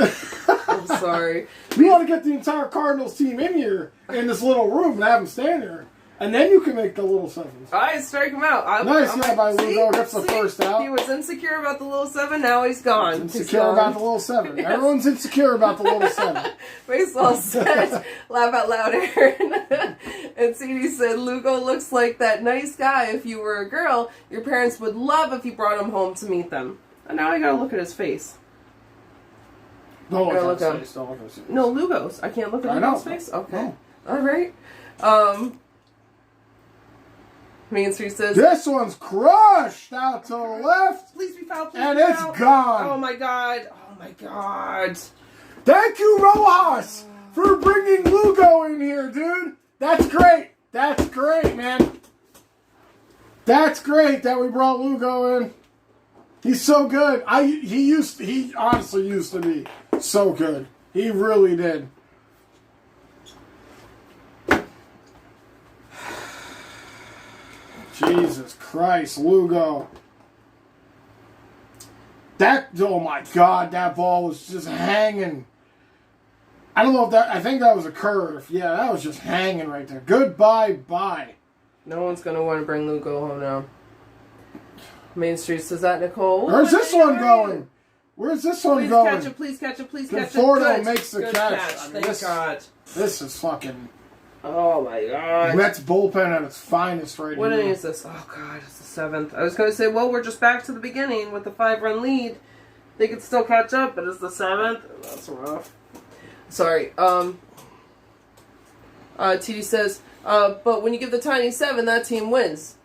I'm sorry. We want to get the entire Cardinals team in here in this little room and have them stand there. And then you can make the little 7s. I strike him out. Nice, by Lugo. Gets the first out. He was insecure about the little 7. Now he's gone. Insecure about the little 7. Yes. Everyone's insecure about the little 7. Baseball said, laugh out loud, Aaron. And CD said, Lugo looks like that nice guy. If you were a girl, your parents would love if you brought him home to meet them. And now I gotta look at his face. Don't look at his face. No, Lugo's. I can't look at Lugo's face? Okay. No. All right. Main Street says, this one's crushed out to the left. Please be foul, please and be it's foul. gone. Oh my God. Oh my God. Thank you, Rojas, for bringing Lugo in here, dude. That's great. That's great, man. That's great that we brought Lugo in. He's so good. He honestly used to be so good. He really did. Jesus Christ, Lugo. Oh my God, that ball was just hanging. I don't know if I think that was a curve. Yeah, that was just hanging right there. Goodbye, bye. No one's going to want to bring Lugo home now. Main Street says that, Nicole. Where's this one going? Where's this one going? Please catch it, please catch it. Conforto makes the catch. Thank God. This is fucking... Oh my God. Mets bullpen at its finest right What here. inning is this? Oh God, it's the 7th. I was going to say, well, we're just back to the beginning with the 5-run lead. They could still catch up, but it's the 7th. That's rough. Sorry. TD says, but when you give the tiny 7, that team wins.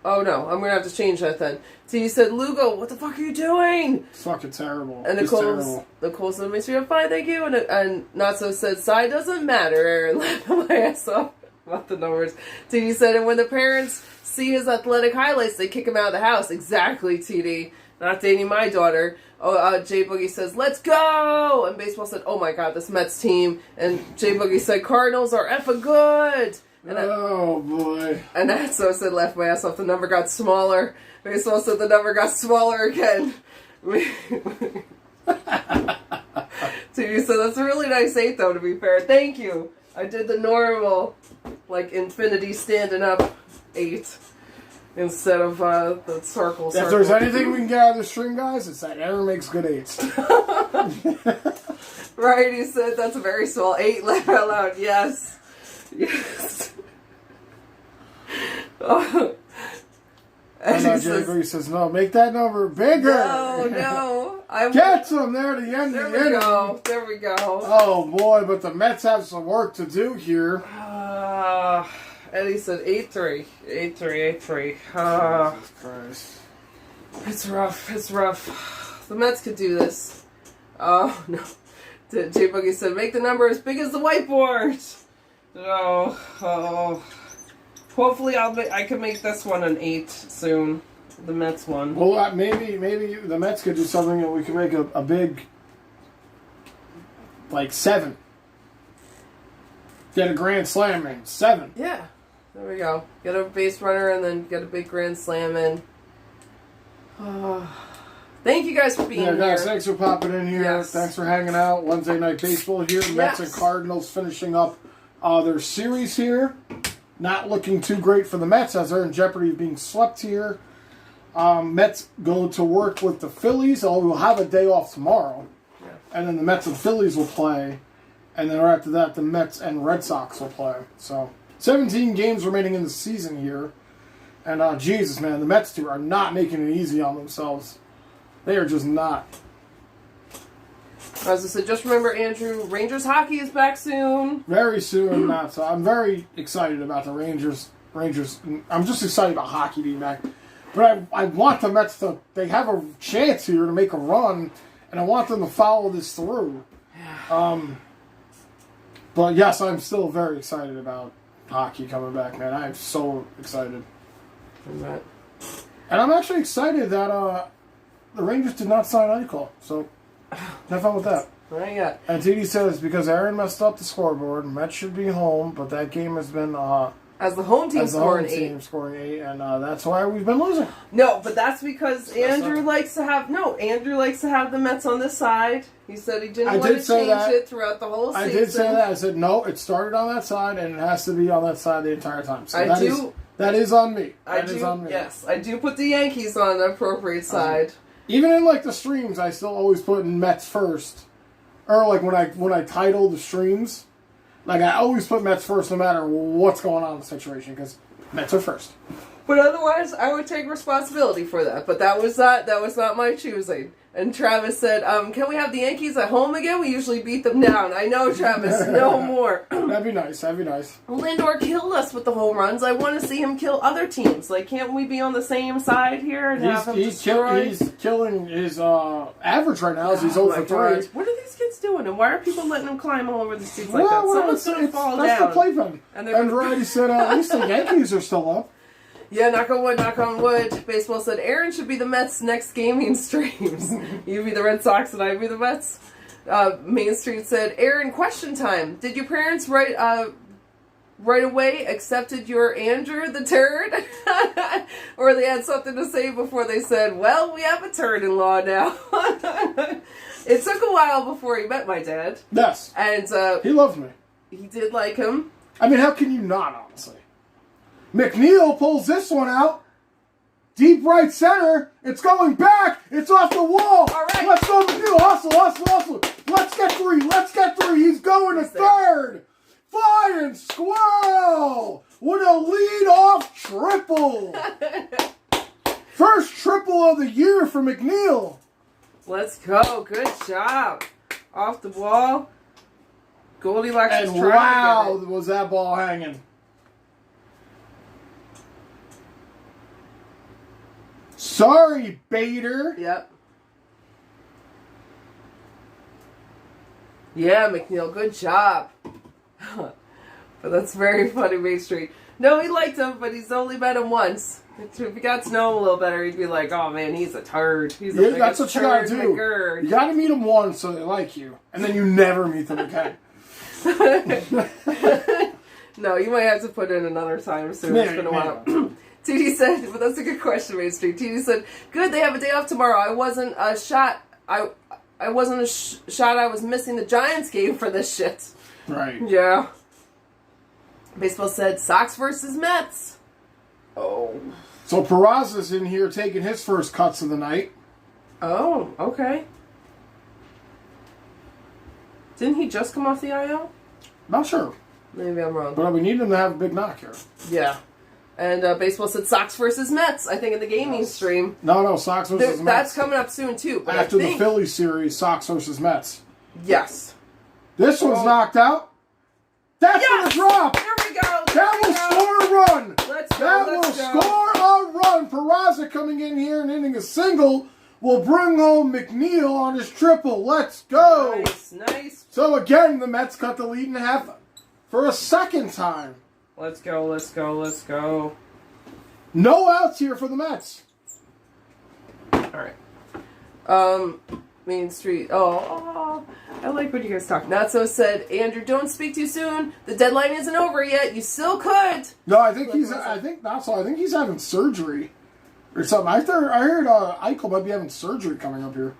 Oh no, I'm going to have to change that then. TD said, Lugo, what the fuck are you doing? It's fucking terrible. And Nicole said, Mr. I'm fine, thank you. And Natso said, Sai doesn't matter, Aaron. Laughing my ass off about the numbers. TD said, and when the parents see his athletic highlights, they kick him out of the house. Exactly, TD. Not dating my daughter. J Boogie says, let's go! And baseball said, oh my God, this Mets team. And J Boogie said, Cardinals are effing good! And oh boy. And Natso said, laugh my ass off, the number got smaller. Baseball said the number got smaller again. TV said, that's a really nice 8 though, to be fair. Thank you. I did the normal, like, infinity standing up 8. instead of the circle. If there's anything we can get out of the stream, guys, it's that Aaron makes good 8s. Right, he said that's a very small 8. Laugh out loud. Yes. Yes. And Jay says, no, make that number bigger. No. Get them there to the end there of the we inning. go. There we go. Oh, boy, but the Mets have some work to do here. Eddie said 8-3. 8-3, 8-3. Jesus Christ. It's rough. It's rough. The Mets could do this. Oh, no. Jay Boogie said, make the number as big as the whiteboard. Oh. Hopefully I can make this one an 8 soon. The Mets one. Well, maybe the Mets could do something and we can make a big, like 7. Get a grand slam in 7. Yeah. There we go. Get a base runner and then get a big grand slam in. Thank you guys for being here. Guys, thanks for popping in here. Yes. Thanks for hanging out. Wednesday Night Baseball here. Yes. Mets and Cardinals finishing up their series here. Not looking too great for the Mets as they're in jeopardy of being swept here. Mets go to work with the Phillies. We'll have a day off tomorrow. Yeah. And then the Mets and Phillies will play. And then right after that, the Mets and Red Sox will play. So, 17 games remaining in the season here. And, Jesus, man, the Mets are not making it easy on themselves. They are just not. As I said, just remember, Andrew, Rangers hockey is back soon. Very soon, Matt. So I'm very excited about the Rangers. I'm just excited about hockey being back. But I want the Mets to... They have a chance here to make a run. And I want them to follow this through. But, yes, I'm still very excited about hockey coming back, man. I'm so excited. And I'm actually excited that the Rangers did not sign Eichel. So, have fun with that. Not yet. And TD says, because Aaron messed up the scoreboard, Mets should be home, but that game has been... as the home team scoring 8. Scoring 8, and that's why we've been losing. No, but that's because Andrew likes to have the Mets on this side. He said he didn't want to change it throughout the whole season. I did say that. I said, no, it started on that side, and it has to be on that side the entire time. So that is on me. That is on me. Yes, I do put the Yankees on the appropriate side. Even in, like, the streams, I still always put in Mets first. Or, like, when I title the streams... Like, I always put Mets first no matter what's going on in the situation, because Mets are first. But otherwise, I would take responsibility for that. But that was not my choosing. And Travis said, can we have the Yankees at home again? We usually beat them down. I know, Travis, no more. That'd be nice, Lindor killed us with the home runs. I want to see him kill other teams. Like, can't we be on the same side here and have him destroy? He's killing his average right now as he's 0 for 3. What are these kids doing? And why are people letting them climb all over the seats like that? Someone's going to fall down. That's the playpen. And Variety said, at least the Yankees are still up. Yeah, knock on wood, knock on wood. Baseball said, Aaron should be the Mets' next gaming streams. You be the Red Sox and I be the Mets. Main Street said, Aaron, question time. Did your parents right away accepted your Andrew the turd? Or they had something to say before they said, well, we have a turd-in-law now. It took a while before he met my dad. Yes. And he loved me. He did like him. I mean, how can you not, honestly? McNeil pulls this one out. Deep right center. It's going back. It's off the wall. All right. Let's go, McNeil. Hustle. Let's get 3. He's going to third. Flying squirrel with a lead-off triple. First triple of the year for McNeil. Let's go. Good job. Off the wall. Goldilocks is and trying wow, to get it. Was that ball hanging. Sorry, Bader. Yep. Yeah, McNeil, good job. But that's very funny, Main Street. No, he liked him, but he's only met him once. If he got to know him a little better, he'd be like, oh man, he's a turd. He's a that's what you gotta do. McGurd. You gotta meet them once so they like you. And then you never meet them again. No, you might have to put in another time soon. Yeah, it's been a while. TD said, but that's a good question, Main Street. TD said, good, they have a day off tomorrow. I wasn't a shot. I wasn't a shot. I was missing the Giants game for this shit. Right. Yeah. Baseball said, Sox versus Mets. Oh. So Peraza's in here taking his first cuts of the night. Oh, okay. Didn't he just come off the IL? Not sure. Maybe I'm wrong. But we need him to have a big knock here. Yeah. And baseball said Sox versus Mets, I think, in the gaming stream. No, Sox versus Mets. That's coming up soon, too. But after the Phillies series, Sox versus Mets. Yes. This one's knocked out. That's going to drop. There we go. That will score a run. Let's go. That will score a run. Peraza coming in here and hitting a single will bring home McNeil on his triple. Let's go. Nice. So again, the Mets cut the lead in half for a second time. Let's go. No outs here for the Mets. All right. Main Street. Oh, I like when you guys talk. Not so said, Andrew, don't speak too soon. The deadline isn't over yet. You still could. No, I think he's having surgery or something. I heard Eichel might be having surgery coming up here.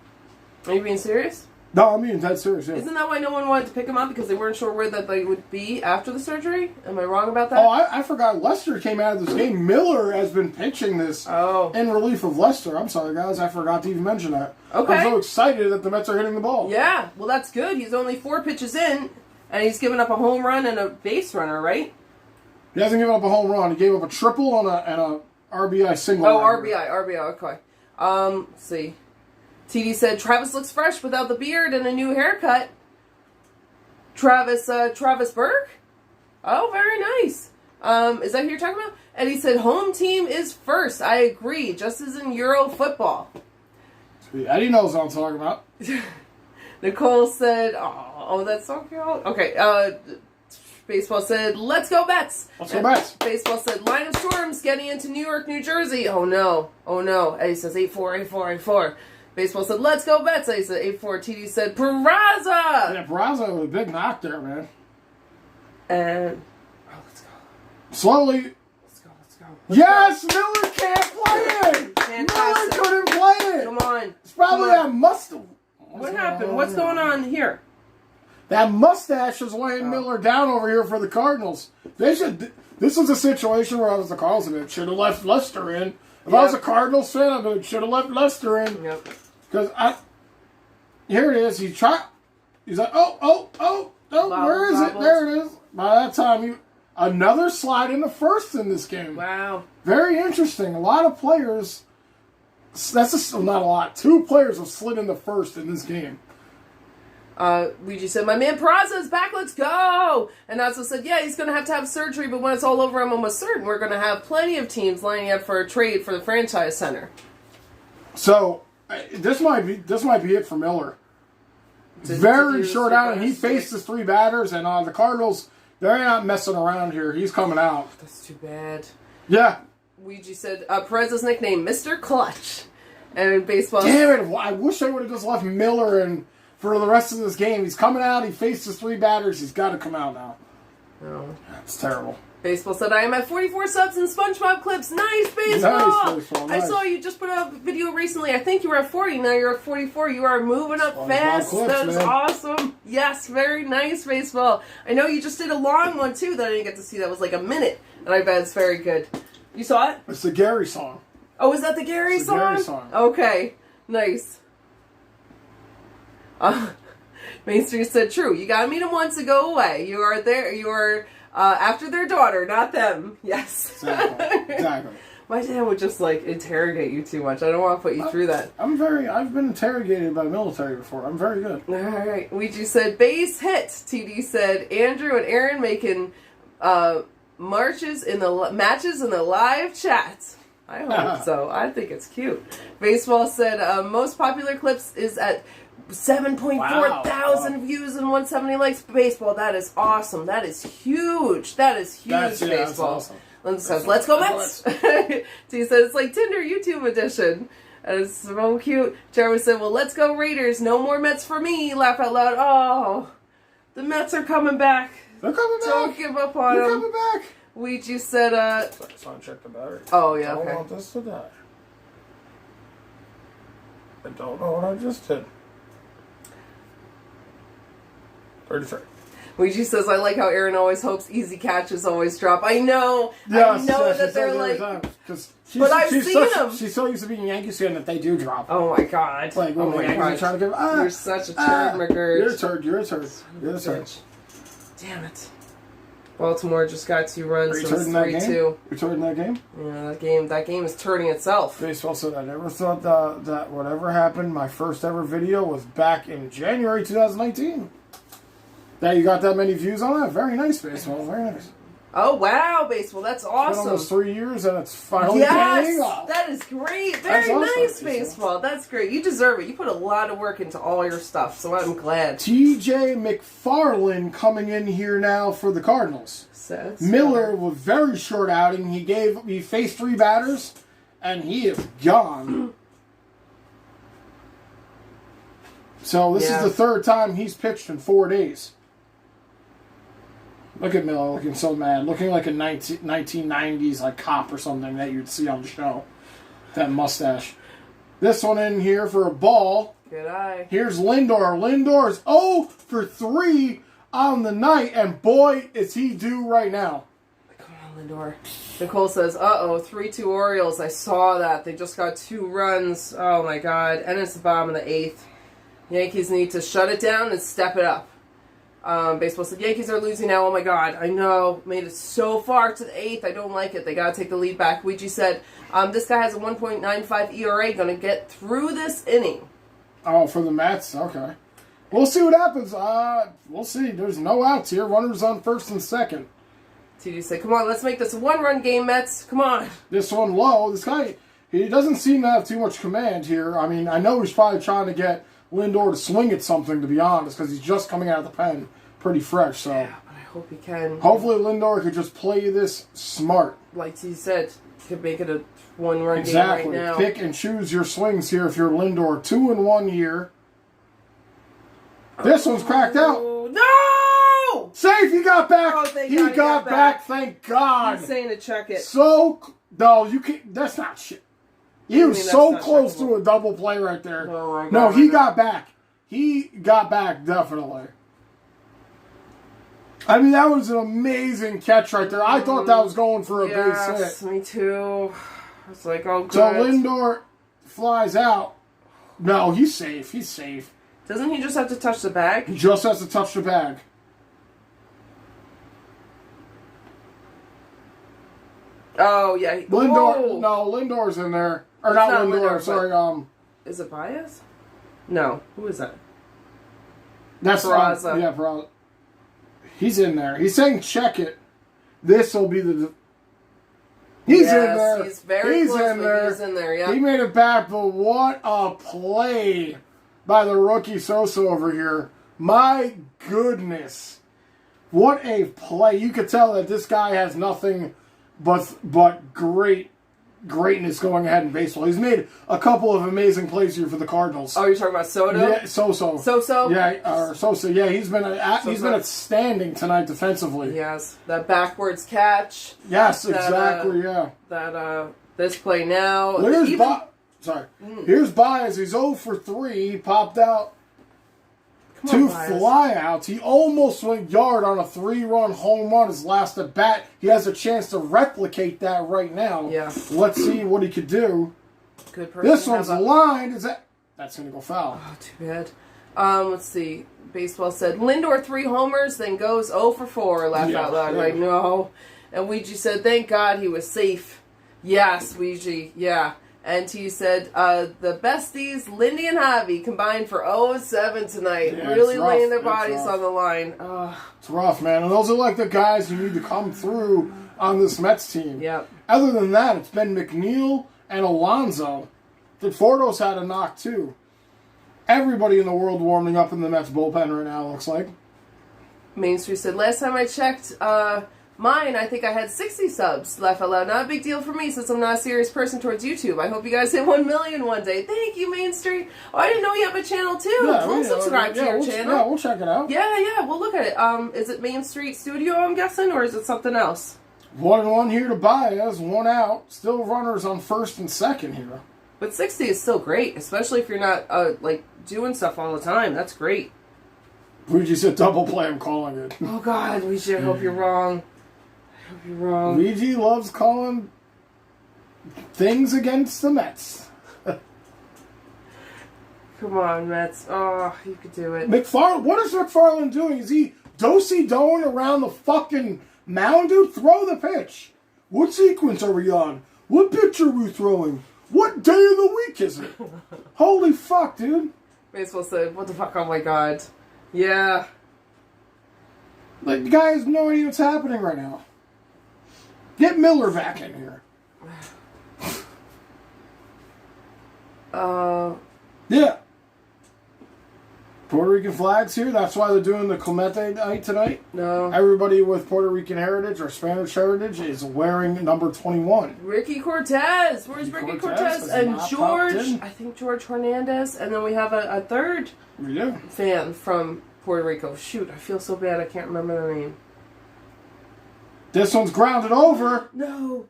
Are you being serious? No, I'm being dead serious. Yeah. Isn't that why no one wanted to pick him up, because they weren't sure where that they would be after the surgery? Am I wrong about that? Oh, I forgot. Lester came out of this game. Miller has been pitching this in relief of Lester. I'm sorry, guys. I forgot to even mention that. Okay. I'm so excited that the Mets are hitting the ball. Yeah, well, that's good. He's only 4 pitches in, and he's given up a home run and a base runner, right? He hasn't given up a home run. He gave up a triple and a RBI single. Oh, RBI, okay. Let's see. TD said, Travis looks fresh without the beard and a new haircut. Travis Burke? Oh, very nice. Is that who you're talking about? And he said, home team is first. I agree, just as in Euro football. Sweet. Eddie knows what I'm talking about. Nicole said, oh, that's so cute. Okay, baseball said, let's go Mets. Let's go Mets. Baseball said, line of storms getting into New York, New Jersey. Oh, no. Eddie says, 8-4. Baseball said, let's go Mets. Eddie said, 8-4. TD said, Peraza. Yeah, Peraza with a big knock there, man. And, let's go. Slowly. Let's go. Yes, Miller can't play it. Fantastic. Miller couldn't play it. Come on. It's probably that mustache. What happened? What's going on here? That mustache is weighing Miller down over here for the Cardinals. This is a situation where I was the Cardinals and should have left Lester in. If I was a Cardinals fan, I should have left Lester in. Yep. Because here it is. He's like, oh, where is it? There it is. By that time, another slide in the first in this game. Wow. Very interesting. A lot of players. Not a lot. 2 players have slid in the first in this game. Luigi said, my man Peraza is back, let's go! And also said, yeah, he's going to have surgery, but when it's all over, I'm almost certain we're going to have plenty of teams lining up for a trade for the franchise center. So, this might be it for Miller. Very short out, and he faces 3 batters, and the Cardinals, they're not messing around here. He's coming out. That's too bad. Yeah. Luigi said, Pereza's nickname, Mr. Clutch. And in baseball... Damn it, I wish I would have just left Miller in for the rest of this game. He's coming out, he faces 3 batters, he's got to come out now. Oh. It's terrible. Baseball said, I am at 44 subs and SpongeBob clips. Nice, baseball! Nice. I saw you just put up a video recently. I think you were at 40. Now you're at 44. You are moving up SpongeBob fast. clips, That was man. awesome. Yes, very nice, baseball. I know you just did a long one, too, that I didn't get to see. That was like a minute. And I bet it's very good. You saw it? It's the Gary song. Oh, is that the Gary It's the song? Gary song. Okay. Nice. Main Street said, true. You gotta meet him once to go away. You are there. You are after their daughter, not them. Yes. Exactly. My dad would just interrogate you too much. I don't want to put you through that. I've been interrogated by the military before. I'm very good. All right. Ouija said base hit. TD said Andrew and Aaron making matches in the live chat. I hope so. I think it's cute. Baseball said most popular clips is at 7.4 thousand views and 170 likes. Baseball, that is awesome. That is huge. That is huge, baseball. That's awesome. Linda says, let's go Mets. T said, it's like Tinder YouTube edition. And it's so cute. Jarvis said, well, let's go Raiders. No more Mets for me. Laugh out loud. Oh, the Mets are coming back. They're coming back. Don't give up on them. They're coming back. Ouija said, I just want to check the battery. Oh, yeah, I okay. don't want this to die. I don't know what I just did. 33. Ouija says, I like how Aaron always hopes easy catches always drop. I know. Yes, I know yes, that they're like... But I've seen them. She's so used to being Yankees fan that they do drop. Oh my god. Like, when the Yankees are trying to give... You're such a turd, McGurk. You're a turd. You're a turd. You're a turd. Damn it. Baltimore just got 2 runs, so it's 3-2. You're turding that game? Yeah, that game is turning itself. Baseball said, I never thought that whatever happened, my first ever video was back in January 2019. That you got that many views on that? Very nice, baseball. Very nice. Oh, wow, baseball. That's awesome. It's been almost 3 years, and it's finally paying off. That is great. Very nice, baseball. That's great. You deserve it. You put a lot of work into all your stuff, so I'm glad. TJ McFarland coming in here now for the Cardinals. Miller was very short outing. He faced 3 batters, and he is gone. So this is the 3rd time he's pitched in 4 days. Look at Miller looking so mad. Looking like a 1990s like cop or something that you'd see on the show. That mustache. This one in here for a ball. Good eye. Here's Lindor. Lindor is 0 for 3 on the night. And boy, is he due right now. Come on, Lindor. Nicole says, uh-oh, 3-2 Orioles. I saw that. They just got 2 runs. Oh, my God. And it's the bottom of the 8th. Yankees need to shut it down and step it up. Baseball said, Yankees are losing now. Oh, my God. I know. Made it so far to the 8th. I don't like it. They got to take the lead back. Ouija said, this guy has a 1.95 ERA. Going to get through this inning. Oh, for the Mets? Okay. We'll see what happens. We'll see. There's no outs here. Runners on first and second. TD said, come on, let's make this a 1-run game, Mets. Come on. This one low. This guy, he doesn't seem to have too much command here. I mean, I know he's probably trying to get Lindor to swing at something, to be honest, because he's just coming out of the pen pretty fresh. So yeah, but I hope he can. Hopefully Lindor could just play this smart. Like he said, could make it a 1-run game right now. Pick and choose your swings here if you're Lindor. 2-1 here. This one's cracked out. No! Safe, he got back. Oh, he got back, thank God. He's saying to check it. No, you can't. That's not shit. He was so close to a double play right there. Oh my God, no, he got back. He got back, definitely. I mean, that was an amazing catch right there. I thought that was going for a base hit. Me too. I was like, oh, good. So Lindor flies out. No, he's safe. He's safe. Doesn't he just have to touch the bag? He just has to touch the bag. Oh, yeah. Lindor. No, Lindor's in there. Or not Lindor, sorry. Is it Baez? No. Who is that? That's Peraza. Yeah, Peraza. He's in there. He's saying check it. This will be the... He's in there. He's very close, but he's in there, yeah. He made it back, but what a play by the rookie Sosa over here. My goodness. What a play. You could tell that this guy has nothing but greatness going ahead in baseball. He's made a couple of amazing plays here for the Cardinals. Oh, you're talking about Soto? Yeah, Sosa. Yeah, or Sosa. Yeah, he's been outstanding tonight defensively. Yes, that backwards catch. Yes, exactly. This play now. Here's Baez. He's 0 for 3. He popped out 2 flyouts. He almost went yard on a 3-run home run his last at bat. He has a chance to replicate that right now. Yeah. Let's see what he could do. Good person. This one's a line. That's going to go foul. Oh, too bad. Let's see. Baseball said Lindor 3 homers, then goes 0 for 4. Laugh out loud. Right? No. And Ouija said, thank God he was safe. Yes, Ouija. Yeah. And T said, the besties, Lindy and Javi, combined for 0-7 tonight. Yeah, really laying their bodies on the line. It's rough, man. And those are like the guys who need to come through on this Mets team. Yep. Other than that, it's been McNeil and Alonso. Fordo's had a knock, too. Everybody in the world warming up in the Mets bullpen right now, looks like. Main Street said, last time I checked, mine, I think I had 60 subs. Laugh out loud. Not a big deal for me since I'm not a serious person towards YouTube. I hope you guys hit 1 million one day. Thank you, Main Street. Oh, I didn't know you have a channel too. We'll subscribe to your channel. Yeah, we'll check it out. Yeah, we'll look at it. Is it Main Street Studio, I'm guessing, or is it something else? 1-1 here to Baez, 1 out. Still runners on first and second here. But 60 is still great, especially if you're not, doing stuff all the time. That's great. Luigi said double play. I'm calling it. Oh God, Luigi, I hope you're wrong. I hope you're wrong. Luigi loves calling things against the Mets. Come on, Mets. Oh, you could do it. What is McFarland doing? Is he do-si-doing around the fucking mound, dude? Throw the pitch. What sequence are we on? What pitch are we throwing? What day of the week is it? Holy fuck, dude. Baseball said, what the fuck? Oh my God. Yeah. Like, the guy has no idea what's happening right now. Get Miller back in here. Yeah. Puerto Rican flags here. That's why they're doing the Clemente night tonight. No. Everybody with Puerto Rican heritage or Spanish heritage is wearing number 21. Ricky Cortez. Where's Ricky Cortez? And George. I think George Hernandez. And then we have a third fan from Puerto Rico. Shoot, I feel so bad. I can't remember the name. This one's grounded over. No.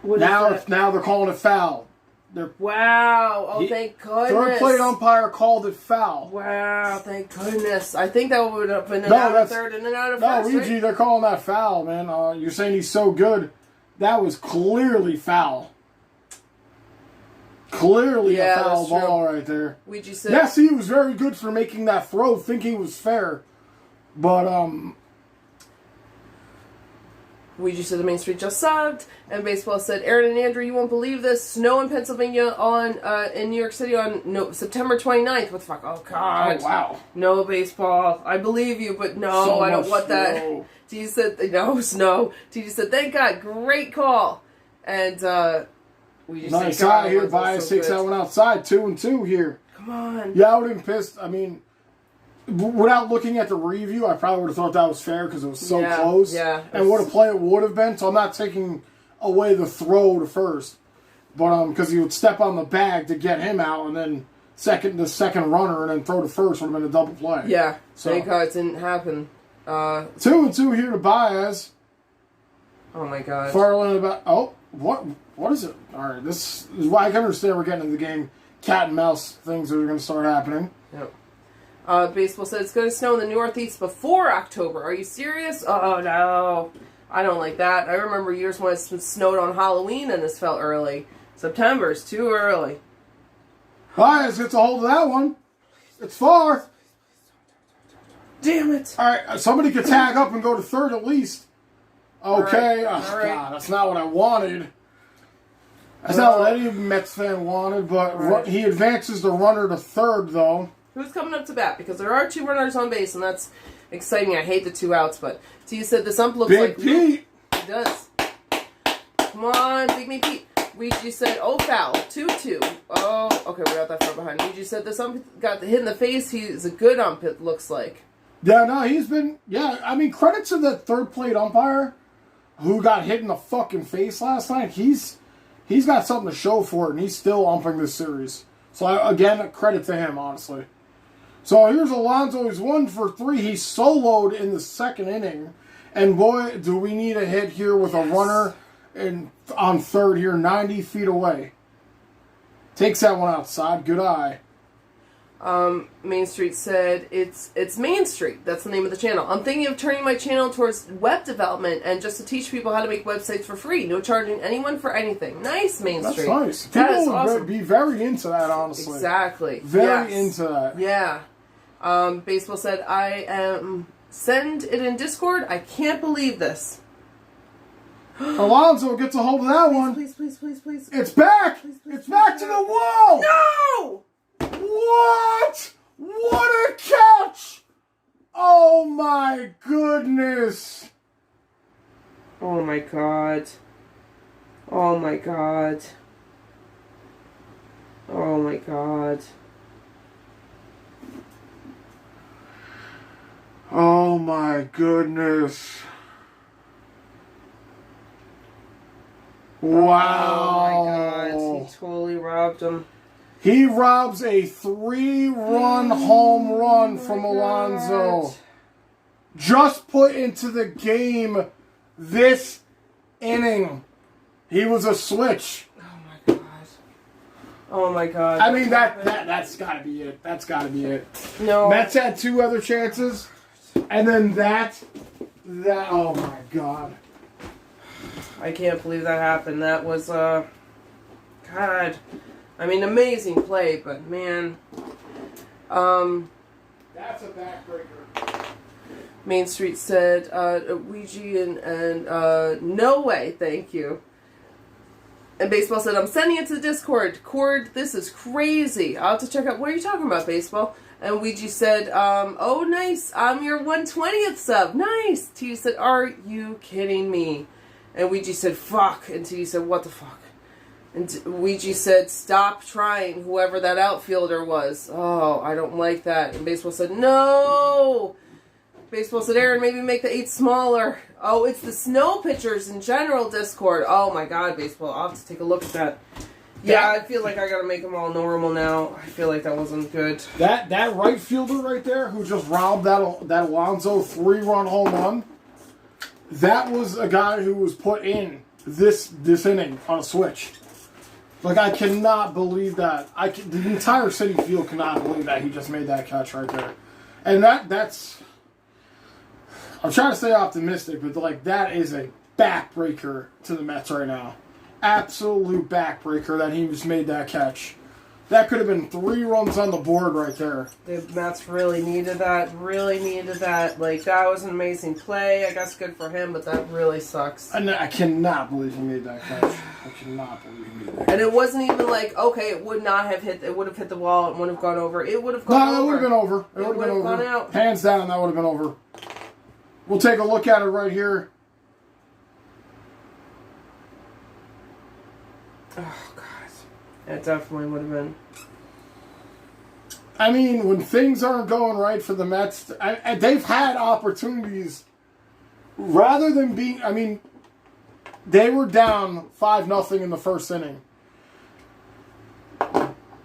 What Now is that? they're calling it foul. Wow. Oh, thank goodness. Third plate umpire called it foul. Wow, thank goodness. I think that would have been an out of third and an out of first. No, Luigi, they're calling that foul, man. You're saying he's so good. That was clearly foul. Clearly a foul ball right there. Ouija said, yes, he was very good for making that throw, thinking it was fair. But, Ouija said the Main Street just sucked. And Baseball said, Aaron and Andrew, you won't believe this. Snow in Pennsylvania in New York City on September 29th. What the fuck? Oh, God. Oh, wow. No, Baseball. I believe you, but no, So I don't want that. snow. TJ said, no, snow. TJ said, thank God. Great call. And, Ouija said, Nice God, eye here. that's Bias so takes good. that one outside. 2-2 here. Come on. Yeah, I would have been pissed. I mean, without looking at the review, I probably would have thought that was fair because it was so close. Yeah. And what a play it would have been. So I'm not taking away the throw to first. But because he would step on the bag to get him out and then the second runner and then throw to first would have been a double play. Yeah. So Thank God it didn't happen. 2-2 here to Baez. Oh my God. Farland about what is it? All right, this is why I can understand we're getting into the game. Cat and mouse things that are going to start happening. Yep. Baseball said it's going to snow in the Northeast before October. Are you serious? Oh no, I don't like that. I remember years when it snowed on Halloween and this felt early. September's too early. Baez gets a hold of that one. It's far. Damn it! All right, somebody could tag up and go to third at least. Okay. All right. God, that's not what I wanted. That's not what any Mets fan wanted, but he advances the runner to third, though. Who's coming up to bat? Because there are two runners on base, and that's exciting. I hate the 2 outs, but so you said this ump looks Big like Pete. He does. Come on, Big Me Pete. Ouija said, oh, foul. 2-2. Oh, okay, we're not that far behind. Ouija said this ump got hit in the face. He's a good ump, it looks like. Yeah, no, he's been... Yeah, I mean, credit to the third plate umpire who got hit in the fucking face last night. He's got something to show for it, and he's still umping this series. So, again, credit to him, honestly. So, here's Alonso. He's 1 for 3. He soloed in the second inning. And, boy, do we need a hit here with a runner on third here, 90 feet away. Takes that one outside. Good eye. Main Street said, it's Main Street. That's the name of the channel. I'm thinking of turning my channel towards web development and just to teach people how to make websites for free. No charging anyone for anything. Nice, Main Street. That's nice. That People is would awesome. be very into that, honestly. Exactly. Very into that. Yeah. Baseball said, I am... Send it in Discord. I can't believe this. Alonso gets a hold of that one. Please. It's back. Please, It's back to the wall. No! What? What a catch! Oh my goodness! Oh my God. Oh my God. Oh my God. Oh my goodness. Wow. Oh my God. He totally robbed him. He robs a 3-run home run from Alonso. Just put into the game this inning. He was a switch. Oh my God. Oh my God. I mean, that's got to be it. That's got to be it. No. Mets had 2 other chances, and then that. Oh my God. I can't believe that happened. That was, God. I mean, amazing play, but man. That's a backbreaker. Main Street said, Ouija and no way, thank you. And Baseball said, I'm sending it to the Discord. Cord, this is crazy. I'll have to check out. What are you talking about, Baseball? And Ouija said, oh, nice. I'm your 120th sub. Nice. T said, are you kidding me? And Ouija said, fuck. And T said, what the fuck? And Ouija said, stop trying, whoever that outfielder was. Oh, I don't like that. And Baseball said, no. Baseball said, Aaron, maybe make the 8 smaller. Oh, it's the snow pitchers in general Discord. Oh my God, Baseball. I'll have to take a look at that. Yeah, I feel like I gotta make them all normal now. I feel like that wasn't good. That right fielder right there who just robbed that Alonso 3-run home run, that was a guy who was put in this inning on a switch. Like, I cannot believe that. The entire City Field cannot believe that he just made that catch right there. And that's... I'm trying to stay optimistic, but, like, that is a backbreaker to the Mets right now. Absolute backbreaker that he just made that catch. That could have been 3 runs on the board right there. The Mets really needed that. Really needed that. Like, that was an amazing play. I guess good for him, but that really sucks. I cannot believe he made that catch. I cannot believe he made that catch. And it wasn't even like, okay, it would not have hit. It would have hit the wall. It wouldn't have gone over. It would have gone over. No, it would have been over. It would have gone out. Hands down, that would have been over. We'll take a look at it right here. Oh, God. It definitely would have been. I mean, when things aren't going right for the Mets, they've had opportunities rather than being... I mean, they were down 5-0 in the first inning.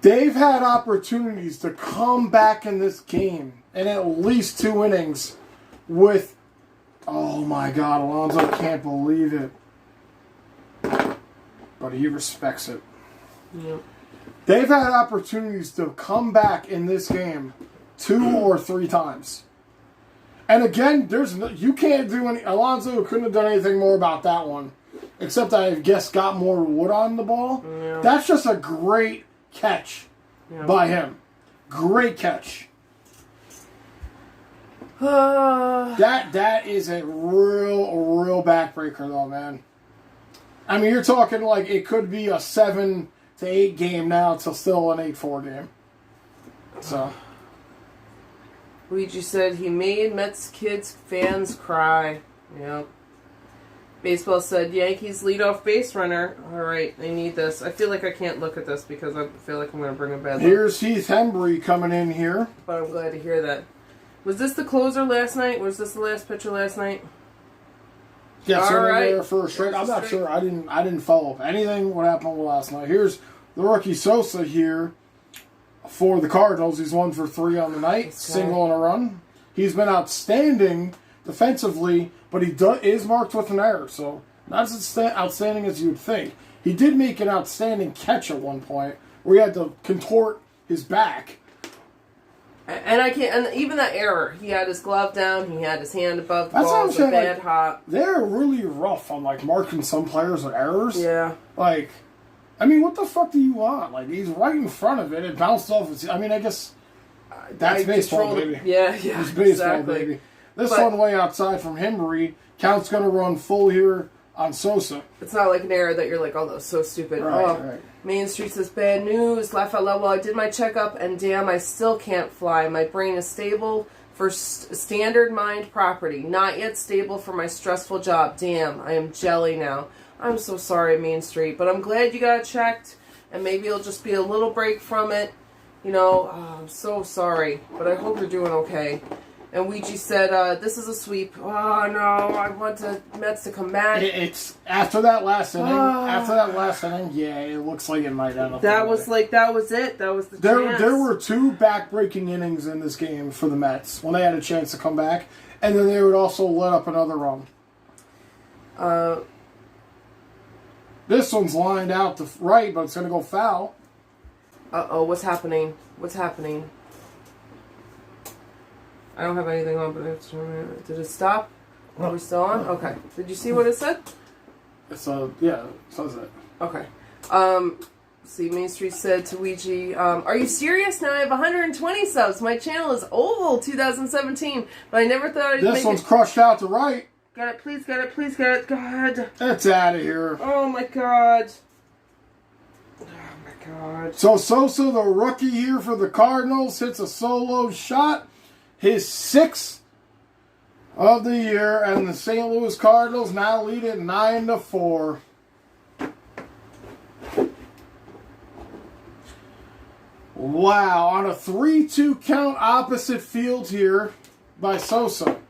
They've had opportunities to come back in this game in at least 2 innings with... Oh, my God, Alonso can't believe it. But he respects it. Yep. They've had opportunities to come back in this game 2 or 3 times. And again, you can't do any... Alonso couldn't have done anything more about that one. Except I guess got more wood on the ball. Yeah. That's just a great catch by him. Great catch. That is a real backbreaker though, man. I mean, you're talking like it could be a 7-8 game now till still an 8-4 game. So Luigi said he made Mets kids fans cry. Yep. Baseball said Yankees leadoff base runner. All right, I need this. I feel like I can't look at this because I feel like I'm going to bring a bad luck. Here's Heath Hembry coming in here. But I'm glad to hear that. Was this the closer last night? Was this the last pitcher last night? Yes, all right. There for a straight. I'm not sure. I didn't follow up anything. What happened last night? Here's the rookie Sosa here for the Cardinals. He's 1 for 3 on the night, single and a run. He's been outstanding defensively, but he is marked with an error, so not as outstanding as you'd think. He did make an outstanding catch at one point where he had to contort his back. And I can't. And even that error, he had his glove down, he had his hand above the That's ball. what I'm saying, A bad like, hop. They're really rough on like marking some players with errors. Yeah. Like, I mean, what the fuck do you want? Like, he's right in front of it. It bounced off. I mean, I guess that's baseball, baby. Yeah, It's baseball, exactly. baby. This one way outside from Hembry. Count's going to run full here on Sosa. It's not like an error that you're like, oh, that was so stupid. Right. Main Street says, bad news. Laugh out loud. Well, I did my checkup, and damn, I still can't fly. My brain is stable for standard mind property. Not yet stable for my stressful job. Damn, I am jelly now. I'm so sorry, Main Street, but I'm glad you got checked, and maybe it'll just be a little break from it. You know, I'm so sorry, but I hope you're doing okay. And Ouija said, this is a sweep. Oh, no, I want the Mets to come back. It's after that last inning, yeah, it looks like it might end up. That was it. That was the chance. There were 2 back-breaking innings in this game for the Mets when they had a chance to come back, and then they would also let up another run. This one's lined out to right, but it's going to go foul. Uh-oh, what's happening? What's happening? I don't have anything on, but it's... Did it stop? Are we still on? Okay. Did you see what it said? Yeah, it says it. Okay. See, Main Street said to Ouija, are you serious? Now I have 120 subs. My channel is Oval 2017, but I never thought I'd This one's crushed out to right. Got it, please, got it, please, got it. God. It's out of here. Oh, my God. Oh, my God. So Sosa, the rookie here for the Cardinals, hits a solo shot. His 6th of the year, and the St. Louis Cardinals now lead it 9-4. Wow, on a 3-2 count opposite field here by Sosa.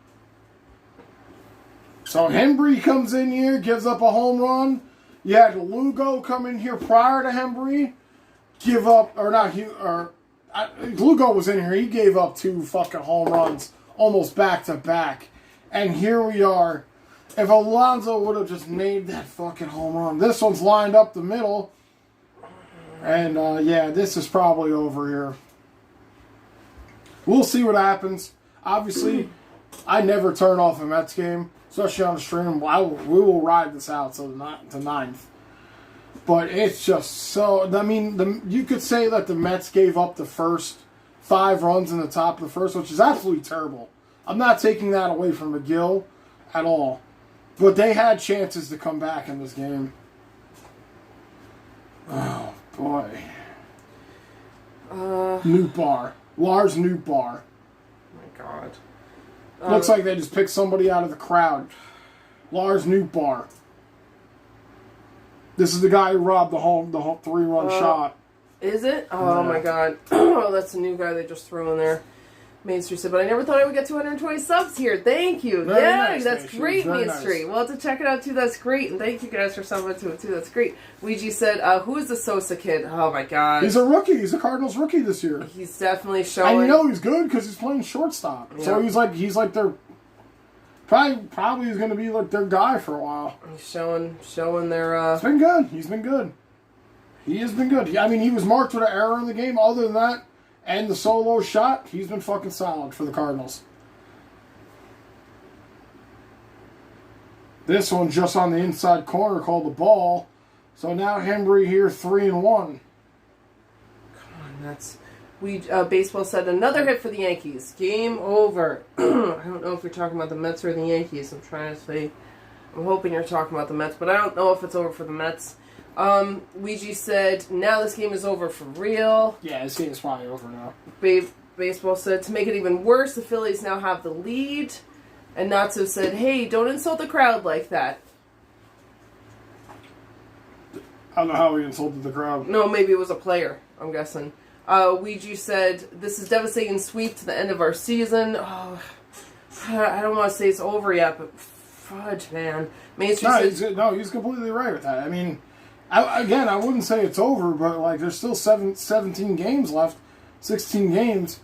So Hembry comes in here, gives up a home run. You had Lugo come in here prior to Hembry, give up, Lugo was in here, he gave up 2 fucking home runs, almost back to back. And here we are. If Alonso would have just made that fucking home run. This one's lined up the middle. And, yeah, this is probably over here. We'll see what happens. Obviously, I never turn off a Mets game, especially on the stream. We will ride this out to the 9th. But it's just so... I mean, you could say that the Mets gave up the first 5 runs in the top of the first, which is absolutely terrible. I'm not taking that away from McGill at all. But they had chances to come back in this game. Oh, boy. Nootbaar. Lars Nootbaar. Oh, my God. Looks like they just picked somebody out of the crowd. Lars Nootbaar. This is the guy who robbed the home 3-run shot. Is it? Oh, my God. Oh, that's a new guy they just threw in there. Main Street said, but I never thought I would get 220 subs here. Thank you. Very yeah, nice, that's great, Very Main Street. We'll have to check it out, too. That's great. And thank you guys for subbing to it, too. That's great. Ouija said, who is the Sosa kid? Oh, my God. He's a rookie. He's a Cardinals rookie this year. He's definitely showing. And you know he's good because he's playing shortstop. Yeah. So he's like their... Probably he's going to be like their guy for a while. He's showing their... It's been good. He's been good. He has been good. I mean, he was marked with an error in the game. Other than that, and the solo shot, he's been fucking solid for the Cardinals. This one just on the inside corner called the ball. So now Hembry here 3-1. Come on, that's... Baseball said another hit for the Yankees. Game over. I don't know if you're talking about the Mets or the Yankees. I'm trying to say... I'm hoping you're talking about the Mets, but I don't know if it's over for the Mets. Ouija said, now this game is over for real. Yeah, this game is probably over now. Baseball said, to make it even worse, the Phillies now have the lead. And Natso said, hey, don't insult the crowd like that. I don't know how he insulted the crowd. No, maybe it was a player, I'm guessing. Ouija said, this is devastating sweep to the end of our season. Oh, I don't want to say it's over yet, but fudge, man. He's completely right with that. I mean... I wouldn't say it's over, but like there's still 17 games left, 16 games.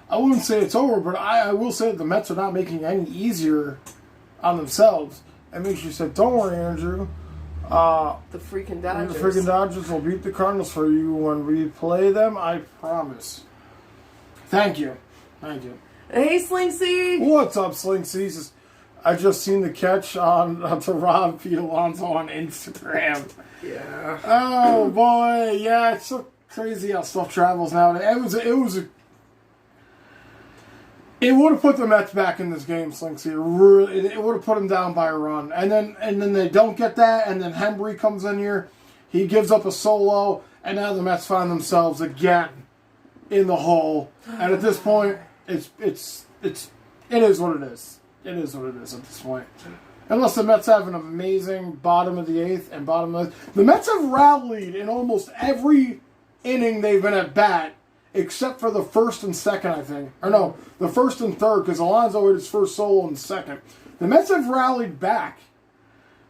I wouldn't say it's over, but I will say that the Mets are not making it any easier on themselves. And makes you say, don't worry, Andrew. The freaking Dodgers. The freaking Dodgers will beat the Cardinals for you when we play them, I promise. Thank you. Thank you. Hey, Slinksy. What's up, Slinksy? I just seen the catch to Rob Pete Alonso on Instagram. Yeah. Oh boy, yeah, it's so crazy how stuff travels nowadays. It would have put the Mets back in this game, Slinksy. It would have put them down by a run, and then they don't get that, and then Hembry comes in here, he gives up a solo, and now the Mets find themselves again in the hole. And at this point, it is what it is. It is what it is at this point. Unless the Mets have an amazing bottom of the 8th and bottom of the Mets have rallied in almost every inning they've been at bat, except for the first and second, I think. Or no, the first and third, because Alonso hit his first solo in the second. The Mets have rallied back.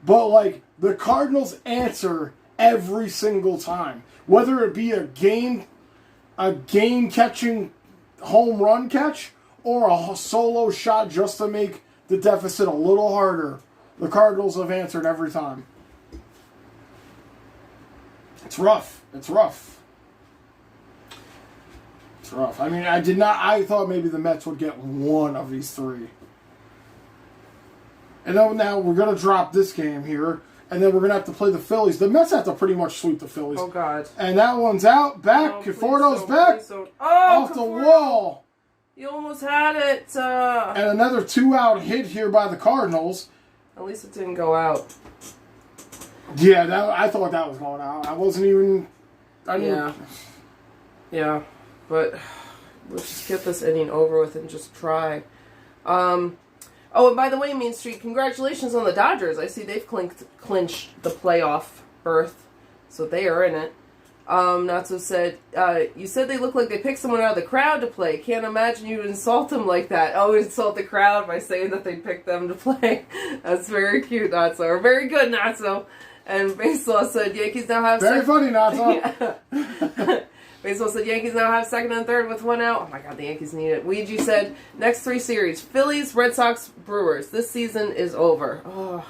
But, like, the Cardinals answer every single time. Whether it be a game-catching home run catch, or a solo shot just to make the deficit a little harder. The Cardinals have answered every time. It's rough. It's rough. It's rough. I mean, I thought maybe the Mets would get one of these three. And then now we're going to drop this game here, and then we're going to have to play the Phillies. The Mets have to pretty much sweep the Phillies. Oh, God. And that one's out, back. Conforto's back. Off the wall. You almost had it. And another 2-out hit here by the Cardinals. At least it didn't go out. Yeah, I thought that was going out. I wasn't even... Yeah, but let's just get this inning over with and just try. Oh, and by the way, Main Street, congratulations on the Dodgers. I see they've clinched the playoff berth, so they are in it. Natso said, you said they look like they picked someone out of the crowd to play. Can't imagine you insult them like that. Oh, insult the crowd by saying that they picked them to play. That's very cute, Natso. Or very good, Natso. And Baseball said, Yankees now have... Very funny, Natso. Yeah. Baseball said, Yankees now have second and third with one out. Oh my God, the Yankees need it. Ouija said, next 3 series, Phillies, Red Sox, Brewers. This season is over. Oh.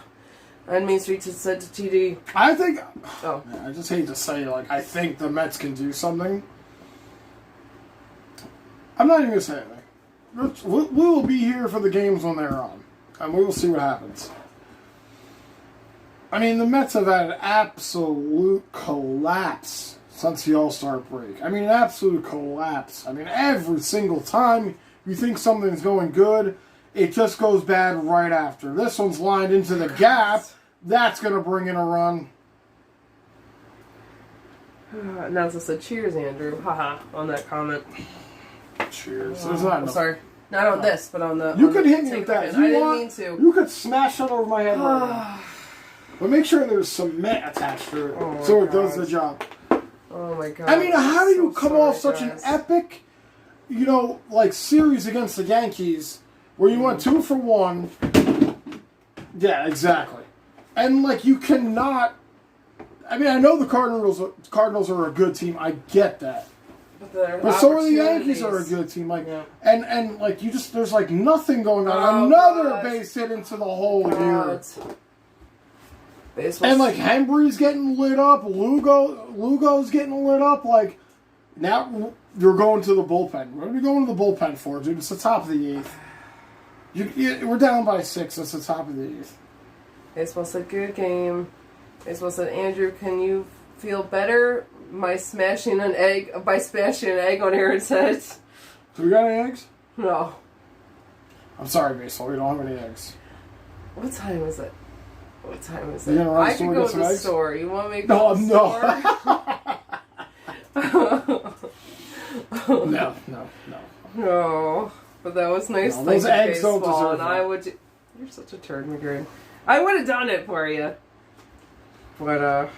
And Main Street said to TD. I think... Oh. Man, I just hate to say, I think the Mets can do something. I'm not even going to say anything. We will be here for the games when they're on. And we will see what happens. I mean, the Mets have had an absolute collapse since the All-Star break. I mean, an absolute collapse. I mean, every single time you think something's going good, it just goes bad right after. This one's lined into the gap. That's going to bring in a run. Nasa said, cheers, Andrew. Haha, on that comment. Cheers. Sorry. Not on this, but on the... You could hit me with that. I didn't mean to. You could smash that over my head right now. But make sure there's cement attached to it so it does the job. Oh my God. I mean, how do you come off such an epic, series against the Yankees where you went 2 for 1? Yeah, exactly. And, you cannot... I mean, I know the Cardinals are a good team. I get that. But so are the Yankees are a good team. And you just... There's, nothing going on. Another base hit into the hole here. And Hembry's getting lit up, Lugo's getting lit up. Now you're going to the bullpen. What are we going to the bullpen for, dude? It's the top of the 8th. We're down by 6. It's the top of the 8th. Baseball said, good game. Baseball said, Andrew, can you feel better by smashing an egg on Aaron's head? Do we got any eggs? No. I'm sorry, Baseball. We don't have any eggs. What time is it? What time is it? You gonna run I could go to the eggs? store. You want me to go to the store? No. But that was nice. No, those eggs don't deserve that. You're such a turd, McGurn. I would have done it for you. But,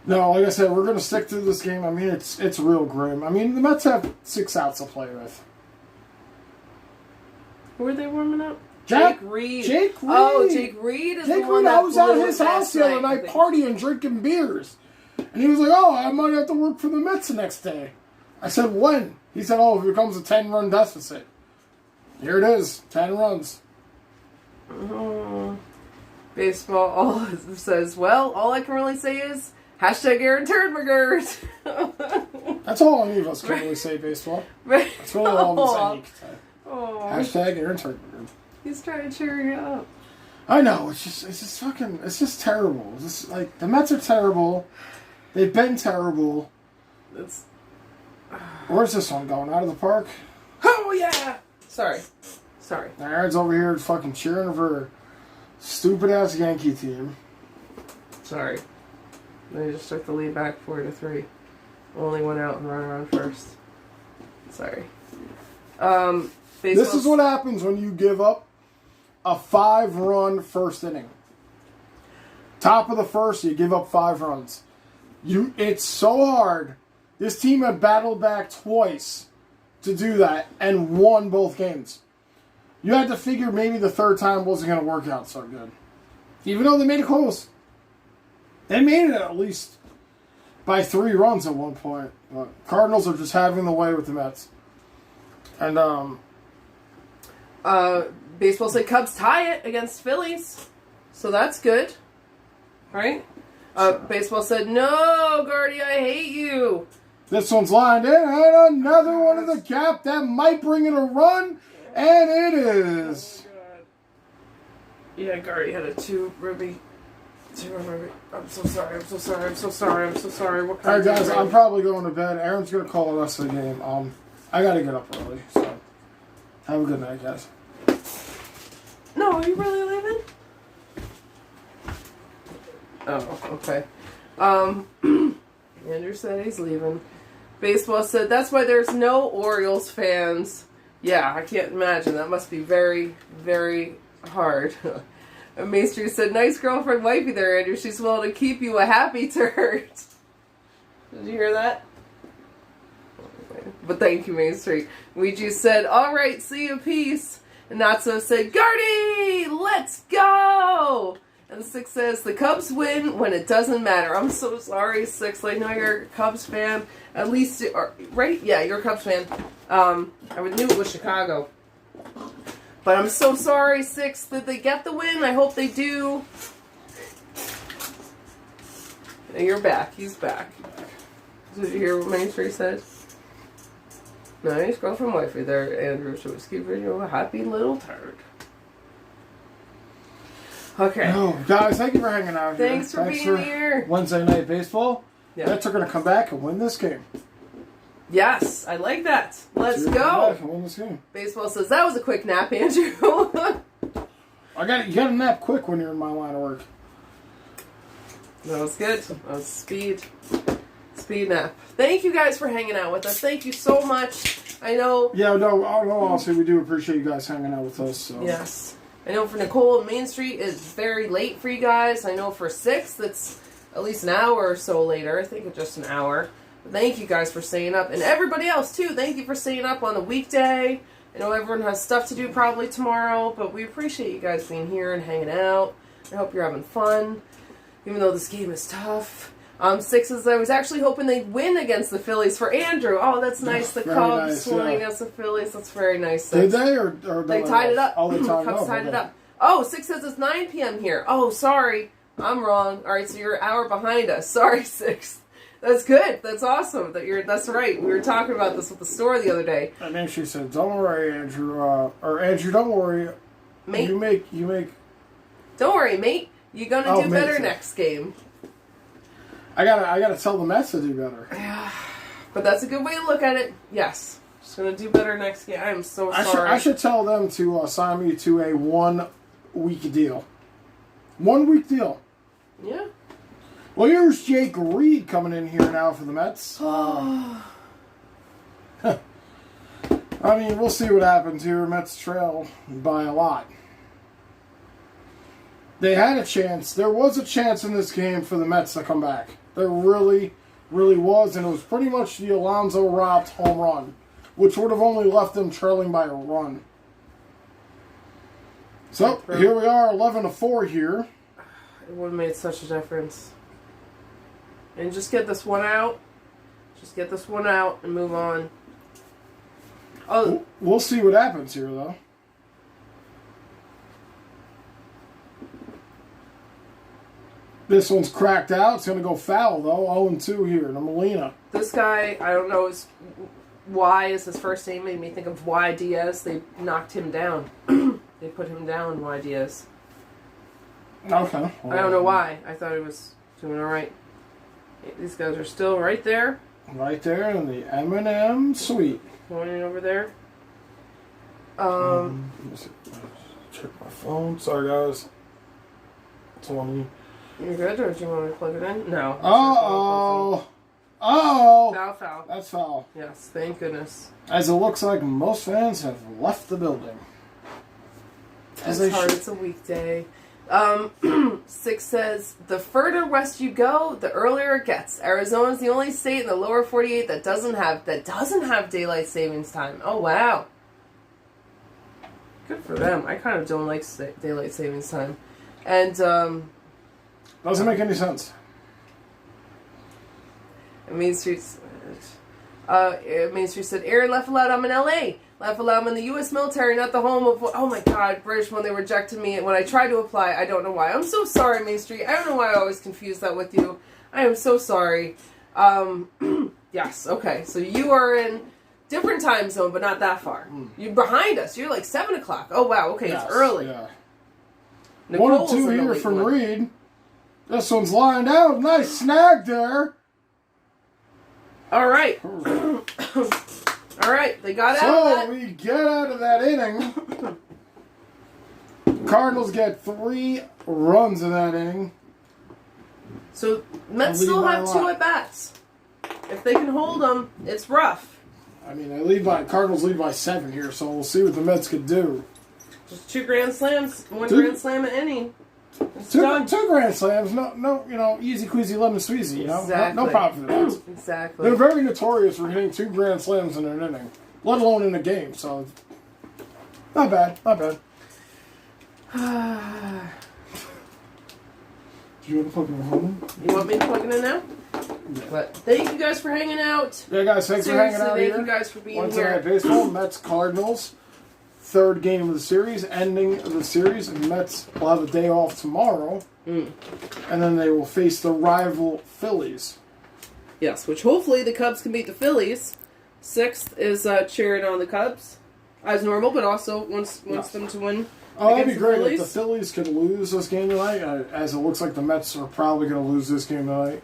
No, like I said, we're going to stick to this game. I mean, it's real grim. I mean, the Mets have 6 outs to play with. Who are they warming up? Jake Reed. Oh, Jake Reed is the one that I was at his house the other night partying, drinking beers. And he was like, oh, I might have to work for the Mets the next day. I said, when? He said, oh, if it becomes a 10-run deficit. Here it is, 10 runs. Baseball says, well, all I can really say is, #Aaron Turnbergers. That's all any of us can really say, Baseball. That's really all we can say. #Aaron Turnbergers. He's trying to cheer you up. I know, it's just terrible. It's just, the Mets are terrible. They've been terrible. Where's this one going? Out of the park? Oh, yeah! Sorry. Aaron's over here fucking cheering for stupid-ass Yankee team. Sorry. They just took the lead back 4-3. Only went out and run around first. Sorry. This is what happens when you give up a 5-run first inning. Top of the first, you give up 5 runs. It's so hard. This team had battled back twice to do that and won both games. You had to figure maybe the third time wasn't going to work out so good. Even though they made it close. They made it at least by 3 runs at one point. But Cardinals are just having the way with the Mets. And, Baseball said Cubs tie it against Phillies. So that's good. Right? Baseball said, no, Guardy, I hate you. This one's lined in, and another one of the cap that might bring it a run, and it is. Oh, God. Yeah, Gardy had a two ribby. I'm so sorry. What All right, guys, I'm probably going to bed. Aaron's going to call the rest of the game. I got to get up early, so have a good night, guys. No, are you really leaving? Oh, okay. Andrew said he's leaving. Baseball said that's why there's no Orioles fans. Yeah, I can't imagine. That must be very, very hard. And Main Street said, nice girlfriend wifey there, Andrew. She's willing to keep you a happy turd. Did you hear that? But thank you, Main Street. Ouija said, all right, see you, peace. And Natso said, Gardy, let's go. And Six says, the Cubs win when it doesn't matter. I'm so sorry, Six. I know you're a Cubs fan. At least, right? Yeah, you're a Cubs fan. I knew it was Chicago. But I'm so sorry, Six, that they get the win. I hope they do. And you're back. He's back. Did you hear what Main Street said? Nice girlfriend wifey there, Andrew. So it's keeping you a happy little turd. Okay. Oh, guys, thank you for hanging out here. Thanks for being here. Wednesday Night Baseball. Yeah. Mets are going to come back and win this game. Yes, I like that. Let's go. Come back and win this game. Baseball says that was a quick nap, Andrew. You got to nap quick when you're in my line of work. That was good. That was speed nap. Thank you guys for hanging out with us. Thank you so much. I know. Yeah, no, honestly, we do appreciate you guys hanging out with us. So. Yes. I know for Nicole and Main Street it's very late for you guys. I know for Six that's at least an hour or so later. I think it's just an hour. But thank you guys for staying up. And everybody else too. Thank you for staying up on the weekday. I know everyone has stuff to do probably tomorrow, but we appreciate you guys being here and hanging out. I hope you're having fun. Even though this game is tough. Six is I was actually hoping they'd win against the Phillies for Andrew. Oh, that's nice. The Cubs won against the Phillies. That's very nice. Did they or they tied it up? Oh, they Cubs tied it up. Oh, Six says it's 9 p.m. here. Oh, sorry. I'm wrong. All right, so you're an hour behind us. Sorry, Six. That's good. That's awesome. That's right. We were talking about this with the store the other day. And then she said, "Don't worry, Andrew. Or Andrew, don't worry. Mate, you make. Don't worry, mate. You're gonna do better next game." I gotta tell the Mets to do better. Yeah, but that's a good way to look at it. Yes, just gonna do better next game. I am so sorry. I should tell them to sign me to a 1 week deal. 1 week deal. Yeah. Well, here's Jake Reed coming in here now for the Mets. I mean, we'll see what happens here. Mets trail by a lot. They had a chance. There was a chance in this game for the Mets to come back. There really, really was, and it was pretty much the Alonso robbed home run, which would have only left them trailing by a run. So, here we are, 11-4 here. It would have made such a difference. And just get this one out. Just get this one out and move on. Oh, we'll see what happens here, though. This one's cracked out. It's going to go foul, though. 0-2 here to Molina. This guy, I don't know, Y is his first name. Made me think of Y Diaz. They knocked him down. They put him down, Y Diaz. Okay. I don't know why. I thought he was doing all right. These guys are still right there. Right there in the M&M suite. Pointing over there. Check my phone. Sorry, guys. 20. You're good, or do you want me to plug it in? No. Uh-oh. Uh-oh. Foul. That's foul. Yes, thank goodness. As it looks like most fans have left the building. It's hard. It's a weekday. Six says, the further west you go, the earlier it gets. Arizona's the only state in the lower 48 that doesn't have daylight savings time. Oh, wow. Good for them. I kind of don't like daylight savings time. And, doesn't make any sense. Main Street said, Aaron left aloud, I'm in LA. Left aloud, I'm in the U.S. military, not the home of, oh my God, British, when they rejected me. When I tried to apply, I don't know why. I'm so sorry, Main Street. I don't know why I always confuse that with you. I am so sorry. Yes. Okay. So you are in different time zone, but not that far. You're behind us. You're like 7 o'clock. Oh wow. Okay, Yes, it's early. Yeah. Nicole's 1 and 2 in the here late from one. Reed. This one's lined out. Nice snag there. All right. All right. They got out of So that. we get out of that inning. Cardinals get 3 runs in that inning. So Mets I'll leave still by have a 2 lot. at bats. If they can hold them, it's rough. I mean, Cardinals lead by 7 here, so we'll see what the Mets could do. Just 2 grand slams, 1 Two- grand slam an inning. It's Two done. grand slams, no, easy queasy lemon squeezy, you know, Exactly. no problem for the Mets. Exactly. They're very notorious for hitting 2 grand slams in an inning, let alone in a game. So, not bad. Do you want to plug in home? You want me to plug it in now? Yeah. But thank you guys for hanging out. Yeah, guys, thanks for hanging out Seriously, here. thank you guys for being Wednesday here. Night Baseball, Mets Cardinals, 3rd game of the series, ending of the series, and Mets will have a day off tomorrow, and then they will face the rival Phillies. Yes, which hopefully the Cubs can beat the Phillies. 6th is cheering on the Cubs, as normal, but also wants them to win. Oh, that'd be against the great if Phillies. the Phillies could lose this game tonight, as it looks like the Mets are probably going to lose this game tonight.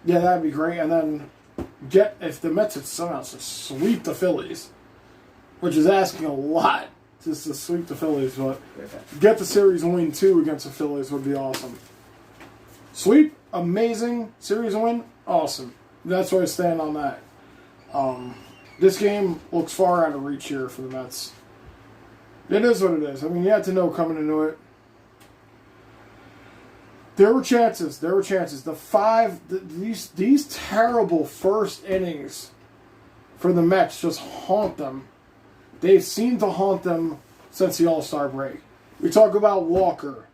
Yeah, that'd be great. And then if the Mets had somehow to sweep the Phillies, which is asking a lot just to sweep the Phillies, but get the series win 2 against the Phillies would be awesome. Sweep, amazing. Series win, awesome. That's where I stand on that. This game looks far out of reach here for the Mets. It is what it is. I mean, you had to know coming into it. There were chances. These terrible first innings for the Mets just haunt them. They've seemed to haunt them since the All-Star break. We talk about Walker.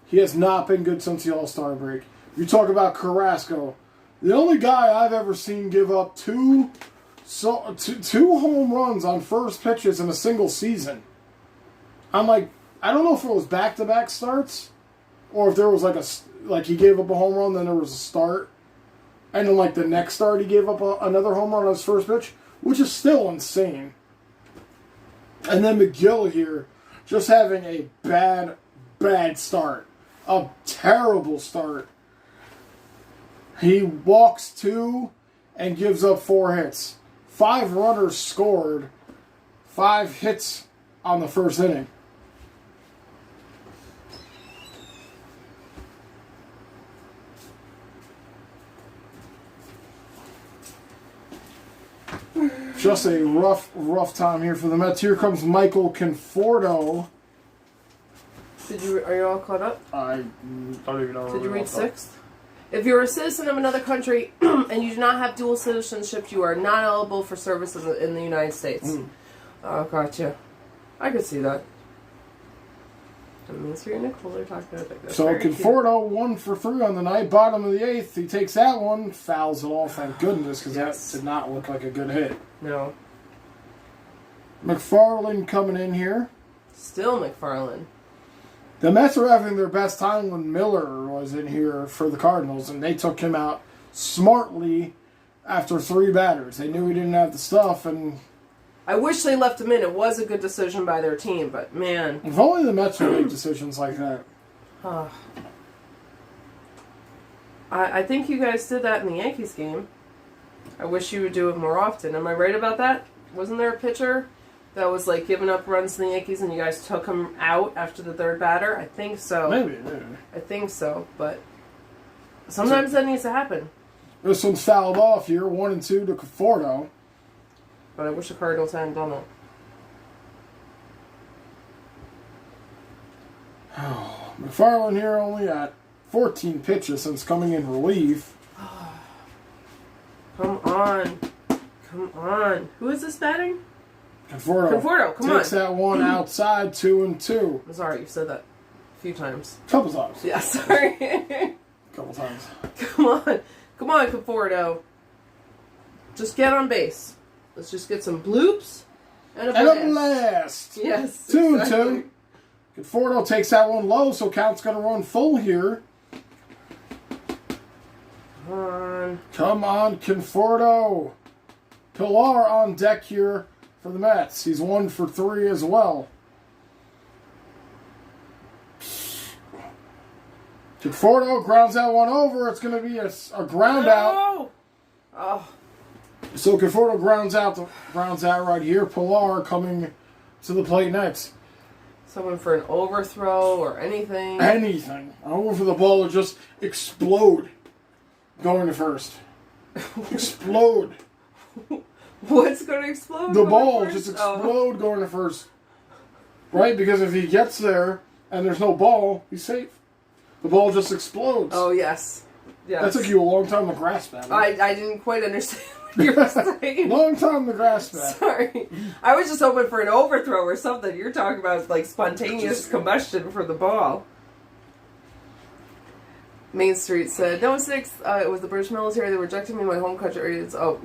He has not been good since the All-Star break. You talk about Carrasco. The only guy I've ever seen give up two home runs on first pitches in a single season. I'm like, I don't know if it was back-to-back starts, or if there was like he gave up a home run, then there was a start, and then like the next start he gave up another home run on his first pitch, which is still insane. And then McGill here, just having a bad start, a terrible start. He walks 2 and gives up 4 hits. 5 runners scored, 5 hits on the first inning. Just a rough time here for the Mets. Here comes Michael Conforto. Are you all caught up? I don't even know. Did you read 6th? If you're a citizen of another country and you do not have dual citizenship, you are not eligible for service in the United States. Oh, gotcha. I could see that. That means you're Nicole. They're talking about that. So Conforto 1 for 3 on the night. Bottom of the 8th. He takes that one. Fouls it off. Thank goodness, because Yes. that did not look like a good hit. No. McFarland coming in here. Still McFarland. The Mets were having their best time when Miller was in here for the Cardinals, and they took him out smartly after 3 batters. They knew he didn't have the stuff, and I wish they left him in. It was a good decision by their team, but man. if only the Mets would make decisions like that. I think you guys did that in the Yankees game. I wish you would do it more often. Am I right about that? Wasn't there a pitcher that was like giving up runs to the Yankees and you guys took him out after the 3rd batter? I think so. Maybe. I think so, but sometimes that needs to happen. This one's fouled off here, 1-2 to Conforto. But I wish the Cardinals hadn't done it. McFarland here only at 14 pitches since coming in relief. Come on. Who is this batting? Conforto come on. takes that one outside, 2-2. I'm sorry, you've said that a few times. Couple times. Yeah, sorry. Couple times. Come on, Conforto. Just get on base. Let's just get some bloops and a blast. And a blast. Yes. 2-2. Exactly. Conforto takes that one low, so count's going to run full here. on. Come on, Conforto. Pilar on deck here for the Mets. He's 1 for 3 as well. Conforto grounds that one over. It's going to be a ground out. Oh. So Conforto grounds out right here. Pilar coming to the plate next. Someone for an overthrow or anything. Anything. I want for the ball to just explode going to first. Explode. What's going to explode? The ball just explode going to first. Right? Because if he gets there and there's no ball, he's safe. The ball just explodes. Oh, yes. That took you a long time to grasp that. I didn't quite understand what you were saying. Long time to grasp that. Sorry. I was just hoping for an overthrow or something. You're talking about like spontaneous combustion for the ball. Main Street said, no, 6, it was the British military. They rejected me in my home country. I don't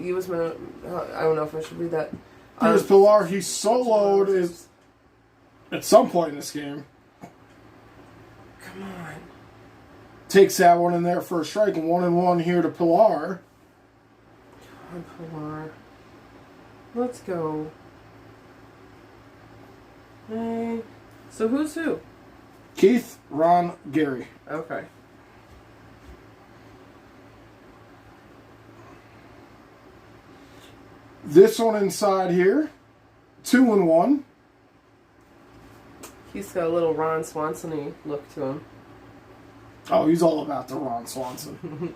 know if I should read that. Here's Pilar. He soloed at some point in this game. Come on. Takes that one in there for a strike. 1-1 here to Pilar. Come on, Pilar. Let's go. Hey. So who's who? Keith, Ron, Gary. Okay. This one inside here. 2-1. He's got a little Ron Swanson-y look to him. Oh, he's all about the Ron Swanson.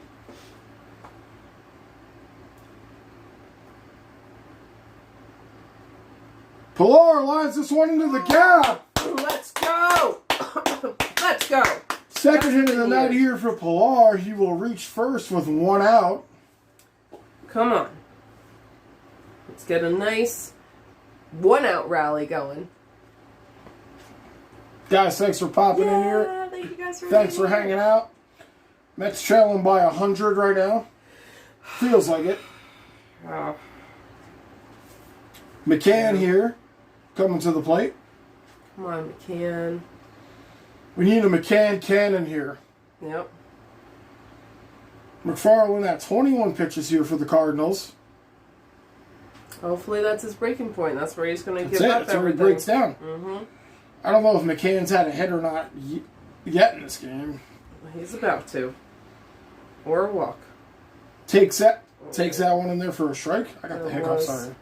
Pilar lines this one into the gap. Let's go! Let's go! Second hit of the night here for Pilar. He will reach first with 1 out. Come on. Let's get a nice 1-out rally going. Guys, thanks for popping in here. Thank you guys for Thanks for hanging out. Mets trailing by 100 right now. Feels like it. Oh. McCann here, coming to the plate. Come on, McCann. We need a McCann cannon here. Yep. McFarland at 21 pitches here for the Cardinals. Hopefully that's his breaking point. That's where he's going to That's give it. up That's where he everything. breaks down. Mm-hmm. I don't know if McCann's had a hit or not yet in this game. He's about to. Or a walk. Takes that one in there for a strike. I got the hiccup, sorry.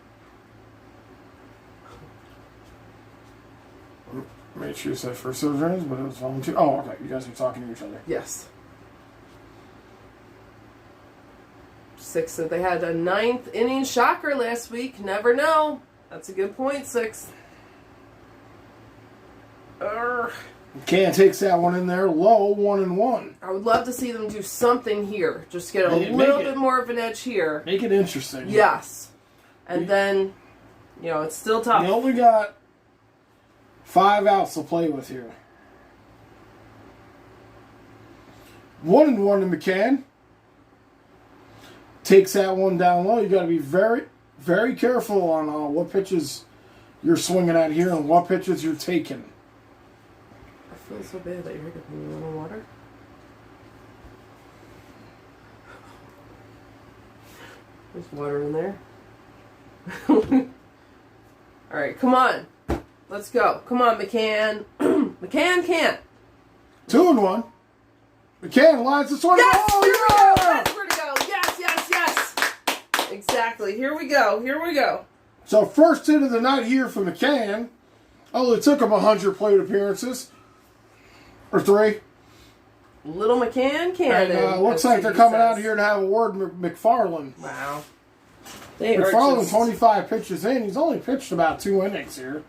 Made sure you said first surgeons, but it was volunteer. Oh, okay. You guys are talking to each other. Yes. 6. So they had a 9th inning shocker last week. Never know. That's a good point, 6. McCann takes that one in there low, 1-1. I would love to see them do something here. Just get a little bit more of an edge here. Make it interesting. Yes. And then, it's still tough. They only got 5 outs to play with here. 1-1 to McCann. Takes that one down low. You got to be very, very careful on what pitches you're swinging at here and what pitches you're taking. I feel so bad that you're giving me a little water. There's water in there. All right, come on. Let's go. Come on, McCann. McCann can't. 2-1. McCann lines this one. Yes! Oh, Here we go! yeah! That's where to go. Yes, yes, yes. Exactly. Here we go. Here we go. So first hit of the night here for McCann. Only took him 100 plate appearances. Or 3. Little McCann cannon. And looks like they're coming out here to have a word with McFarland. Wow. McFarland, 25 pitches in. He's only pitched about 2 innings here.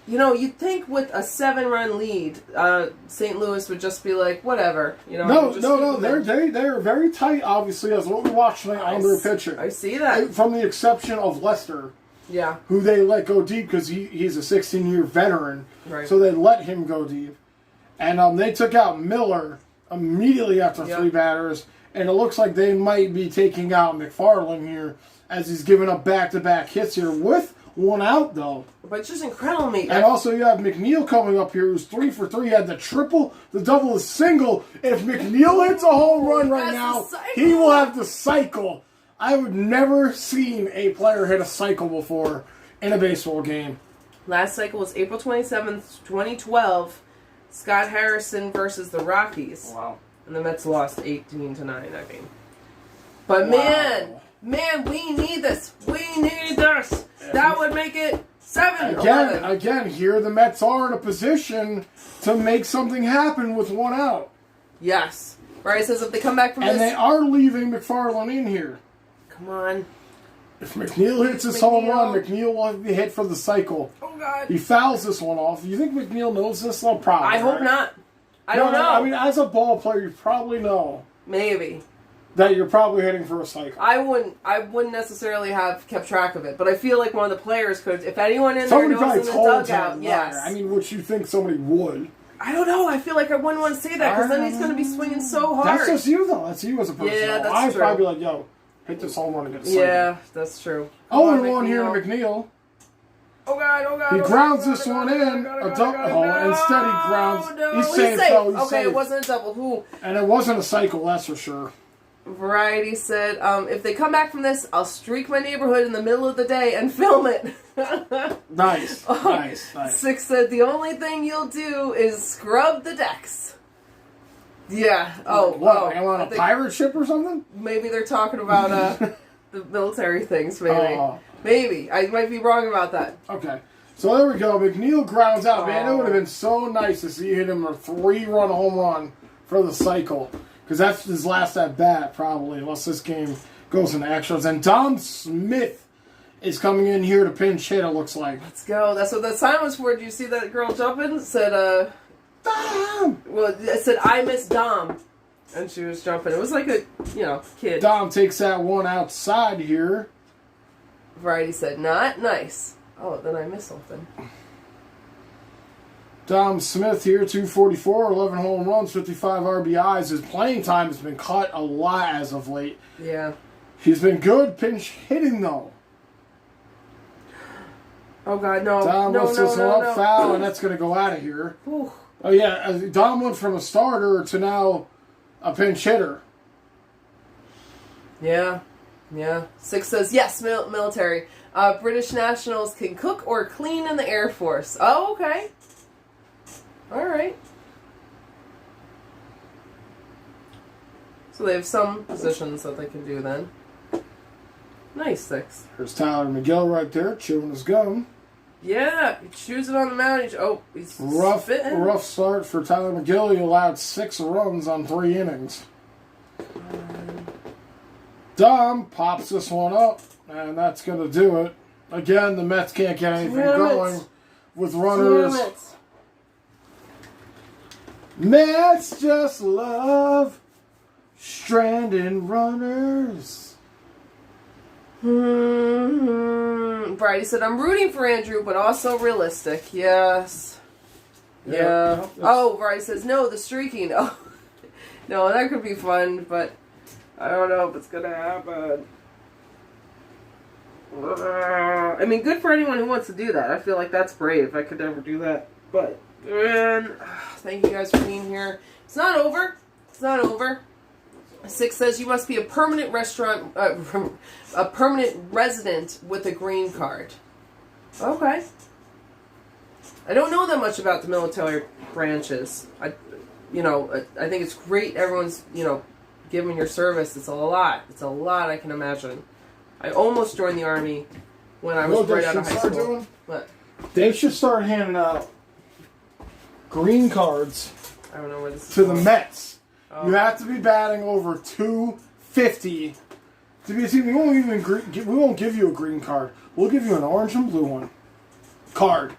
You'd think with a 7-run lead, St. Louis would just be like, whatever. No. They're very tight, obviously, as what we watched tonight on their pitching. I see that. From the exception of Lester, Yeah. who they let go deep because he's a 16-year veteran. Right. So they let him go deep. And they took out Miller immediately after 3 batters. And it looks like they might be taking out McFarland here as he's giving up back-to-back hits here with one out, though. But it's just incredible, mate. And also, you have McNeil coming up here, who's 3 for 3. He had the triple, the double, the single. If McNeil hits a home run right now, he will have the cycle. I would never seen a player hit a cycle before in a baseball game. Last cycle was April 27th, 2012. Scott Harrison versus the Rockies. Wow. And the Mets lost 18-9, I mean. But Wow. man, we need this. We need this. That would make it 7. Again, here the Mets are in a position to make something happen with one out. Yes. Right, says if they come back from And this... they are leaving McFarland in here. Come on. If McNeil hits his home run, McNeil will be hit for the cycle. Oh, God. He fouls this one off. You think McNeil knows this? No problem. I hope not. I don't know. I mean, as a ball player, you probably know Maybe. that you're probably hitting for a cycle. I wouldn't necessarily have kept track of it, but I feel like one of the players could. If anyone in Somebody there knows probably in the told dugout, him. yes. I mean, which you think somebody would. I don't know. I feel like I wouldn't want to say that because then he's going to be swinging so hard. That's just you, though. That's you as a person. Yeah, that's I'd true. probably be like, yo, hit this home run and get a cycle. Yeah, that's true. 0-1 here to McNeil. Oh, God, oh, God. He grounds this one in. Instead, he grounds. He's safe, though. He's okay, safe. it wasn't a double. Who? And it wasn't a cycle, that's for sure. Variety said, if they come back from this, I'll streak my neighborhood in the middle of the day and film it. Nice. Nice. 6 said, the only thing you'll do is scrub the decks. Yeah. What? Am I on a pirate ship or something? Maybe they're talking about the military things, maybe. Maybe. I might be wrong about that. Okay. So there we go. McNeil grounds out. Man, it would have been so nice to see hit him a 3-run home run for the cycle. Because that's his last at bat, probably, unless this game goes into extras. And Dom Smith is coming in here to pinch hit, it looks like. Let's go. That's what that sign was for. Did you see that girl jumping? It said, Dom! Well, it said, I miss Dom. And she was jumping. It was like a, kid. Dom takes that one outside here. Variety said, not nice. Oh, then I missed something. Dom Smith here, 244, 11 home runs, 55 RBIs. His playing time has been cut a lot as of late. Yeah. He's been good pinch hitting, though. Oh, God, no. Dom lifts this one up foul, and that's going to go out of here. Ooh. Oh, yeah, Dom went from a starter to now a pinch hitter. Yeah. 6 says, yes, military. British nationals can cook or clean in the Air Force. Oh, okay. All right. So they have some positions that they can do then. Nice, 6. There's Tyler McGill right there, chewing his gum. Yeah, he chews it on the mound. He's spitting. Rough start for Tyler McGill. He allowed 6 runs on 3 innings. Dom pops this one up, and that's going to do it. Again, the Mets can't get anything going with runners. Mets just love stranding runners. Brady said, I'm rooting for Andrew, but also realistic. Yes. Yeah. Oh, Brady says, no, the streaking. Oh. No, that could be fun, but I don't know if it's going to happen. I mean, good for anyone who wants to do that. I feel like that's brave. I could never do that. But, thank you guys for being here. It's not over. It's not over. 6 says you must be a permanent a permanent resident with a green card. Okay. I don't know that much about the military branches. I think it's great everyone's, giving your service. It's a lot. It's a lot, I can imagine. I almost joined the Army when I was right out of high school. What? They should start handing out green cards I don't know where this is to going. the Mets. Oh. You have to be batting over 250 to be a team. We won't give you a green card. We'll give you an orange and blue one card.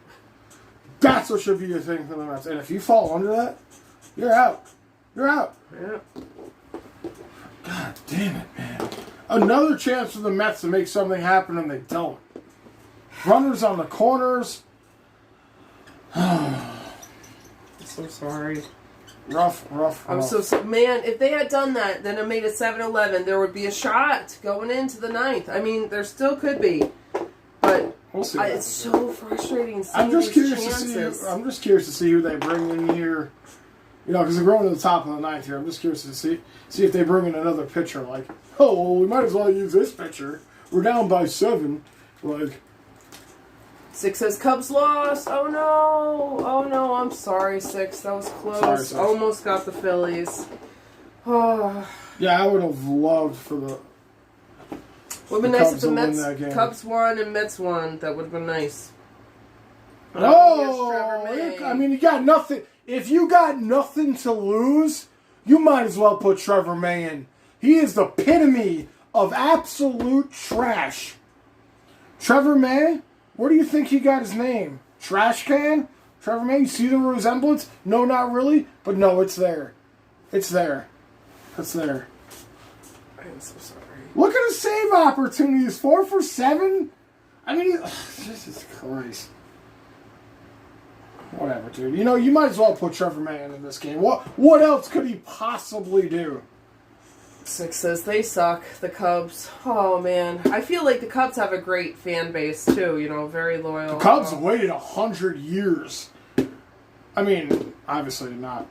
That's what should be your thing for the Mets. And if you fall under that, you're out. You're out. Yeah. God damn it, man. Another chance for the Mets to make something happen, and they don't. Runners on the corners. I'm so sorry. Rough. I'm so man, if they had done that, then it made it 7-11, there would be a shot going into the 9th. I mean, there still could be. But We'll see. It's so frustrating seeing I'm just these curious chances. to see. I'm just curious to see who they bring in here. You know, because they're going to the top of the ninth here. I'm just curious to see if they bring in another pitcher. Like, oh, well, we might as well use this pitcher. We're down by 7. Like, 6 says Cubs lost. Oh no! Oh no! I'm sorry, 6. That was close. Sorry, 6. Almost got the Phillies. Oh. Yeah, I would have loved for the. Would have been nice if the Cubs won and Mets won. That would have been nice. Oh, I mean, you got nothing. If you got nothing to lose, you might as well put Trevor May in. He is the epitome of absolute trash. Trevor May, where do you think he got his name? Trash can? Trevor May, you see the resemblance? No, not really, but no, it's there. It's there. It's there. I'm so sorry. Look at his save opportunities. 4 for 7? I mean, Jesus Christ. Whatever, dude. You know, you might as well put Trevor May in this game. What else could he possibly do? 6 says they suck, the Cubs. Oh, man. I feel like the Cubs have a great fan base, too. You know, very loyal. The Cubs waited 100 years. I mean, obviously not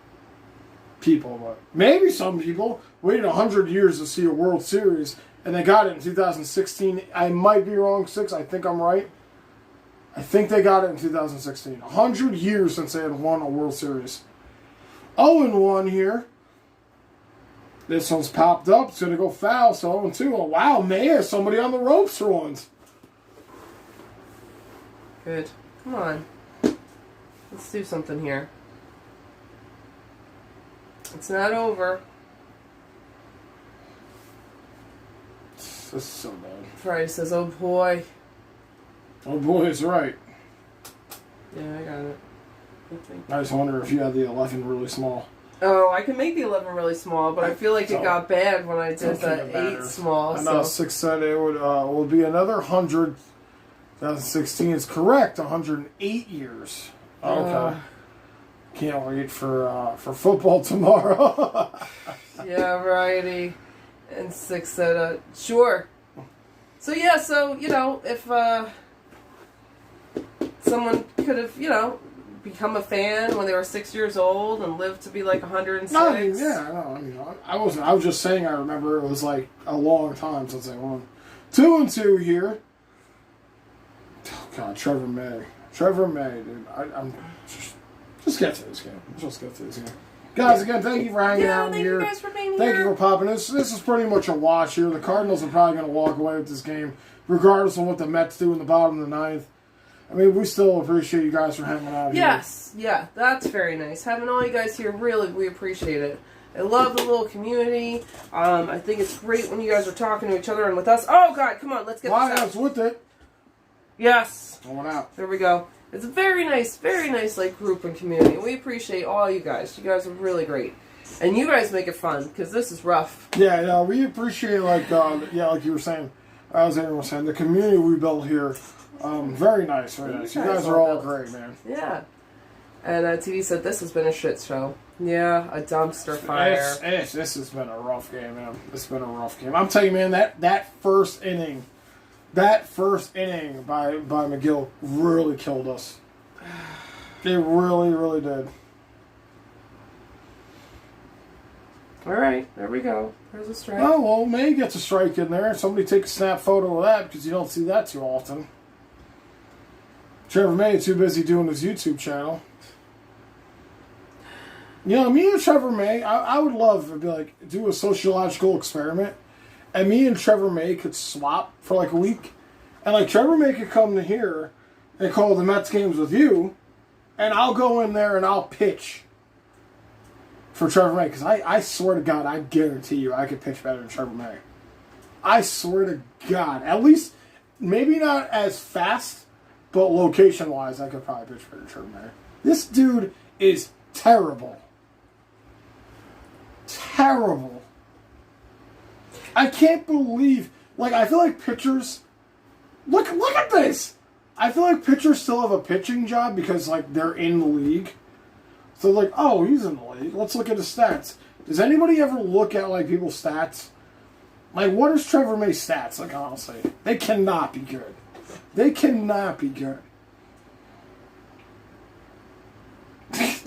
people, but maybe some people waited 100 years to see a World Series, and they got it in 2016. I might be wrong, 6. I think I'm right. I think they got it in 2016. 100 years since they had won a World Series. 0-1 here. This one's popped up. It's going to go foul. So 0-2. Oh, wow. May has somebody on the ropes for once. Good. Come on. Let's do something here. It's not over. This is so bad. Friday says, oh boy. Oh boy, it's right. Yeah, I got it. I just wonder if you had the 11 really small. Oh, I can make the 11 really small, but I feel like it got bad when I did the 8 small. I know 6 said it will be another 100. 2016 is correct. 108 years. Okay. Can't wait for football tomorrow. Yeah, variety. And 6 said, sure. So yeah, you know, if someone could have, you know, become a fan when they were 6 years old and lived to be like 106. No, I mean, yeah, no, I mean, I wasn't. I was just saying. I remember it was like a long time since they won. 2-2 here. Oh God, Trevor May, dude. I'm just get to this game. Just get to this game. Guys, again, thank you for hanging out here. Thank you guys for being here. Thank you for popping. This is pretty much a wash here. The Cardinals are probably going to walk away with this game, regardless of what the Mets do in the bottom of the ninth. I mean, we still appreciate you guys for hanging out here. Yes, yeah, that's very nice. Having all you guys here, really, we appreciate it. I love the little community. I think it's great when you guys are talking to each other and with us. Oh, God, come on, let's get this out. With it. Yes. Going out. There we go. It's a very nice, like, group and community. We appreciate all you guys. You guys are really great. And you guys make it fun, because this is rough. Yeah, yeah, we appreciate, like, like you were saying, as Aaron was saying, the community we built here. Very nice, very nice. You guys are all great, man. Yeah. And TV said this has been a shit show. Yeah, a dumpster fire. This has been a rough game, man. It's been a rough game. I'm telling you, man, that first inning by McGill really killed us. It really, really did. All right, there we go. There's a strike. Oh, well, May gets a strike in there. Somebody take a snap photo of that because you don't see that too often. Trevor May too busy doing his YouTube channel. You know, me and Trevor May, I would love to be like do a sociological experiment, and me and Trevor May could swap for like a week, and like Trevor May could come to here and call the Mets games with you, and I'll go in there and I'll pitch for Trevor May because I swear to God, I guarantee you I could pitch better than Trevor May. I swear to God, at least maybe not as fast. But location-wise, I could probably pitch better Trevor May. This dude is terrible. Terrible. I can't believe... Like, I feel like pitchers... Look at this! I feel like pitchers still have a pitching job because, like, they're in the league. So, like, oh, he's in the league. Let's look at his stats. Does anybody ever look at, like, people's stats? Like, what is Trevor May's stats? Like, honestly, they cannot be good. They cannot be good.